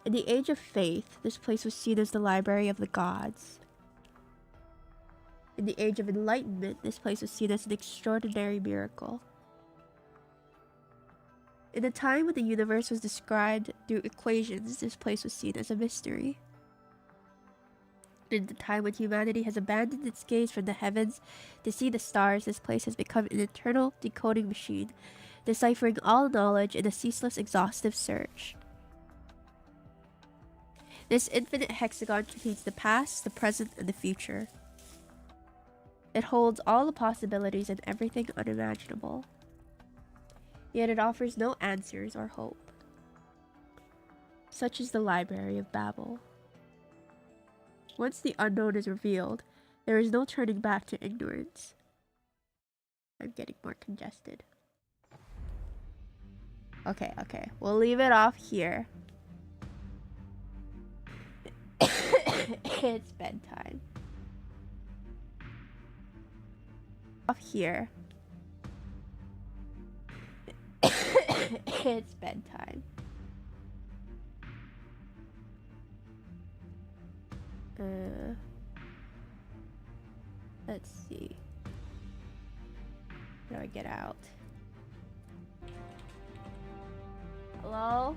In the Age of Faith, this place was seen as the library of the gods. In the Age of Enlightenment, this place was seen as an extraordinary miracle. In the time when the universe was described through equations, this place was seen as a mystery. In the time when humanity has abandoned its gaze from the heavens to see the stars, this place has become an eternal decoding machine, deciphering all knowledge in a ceaseless, exhaustive search. This infinite hexagon contains the past, the present, and the future. It holds all the possibilities and everything unimaginable. Yet it offers no answers or hope. Such is the Library of Babel. Once the unknown is revealed, there is no turning back to ignorance. I'm getting more congested. Okay, we'll leave it off here. It's bedtime. Off here. It's bedtime. Let's see. How do I get out? Hello?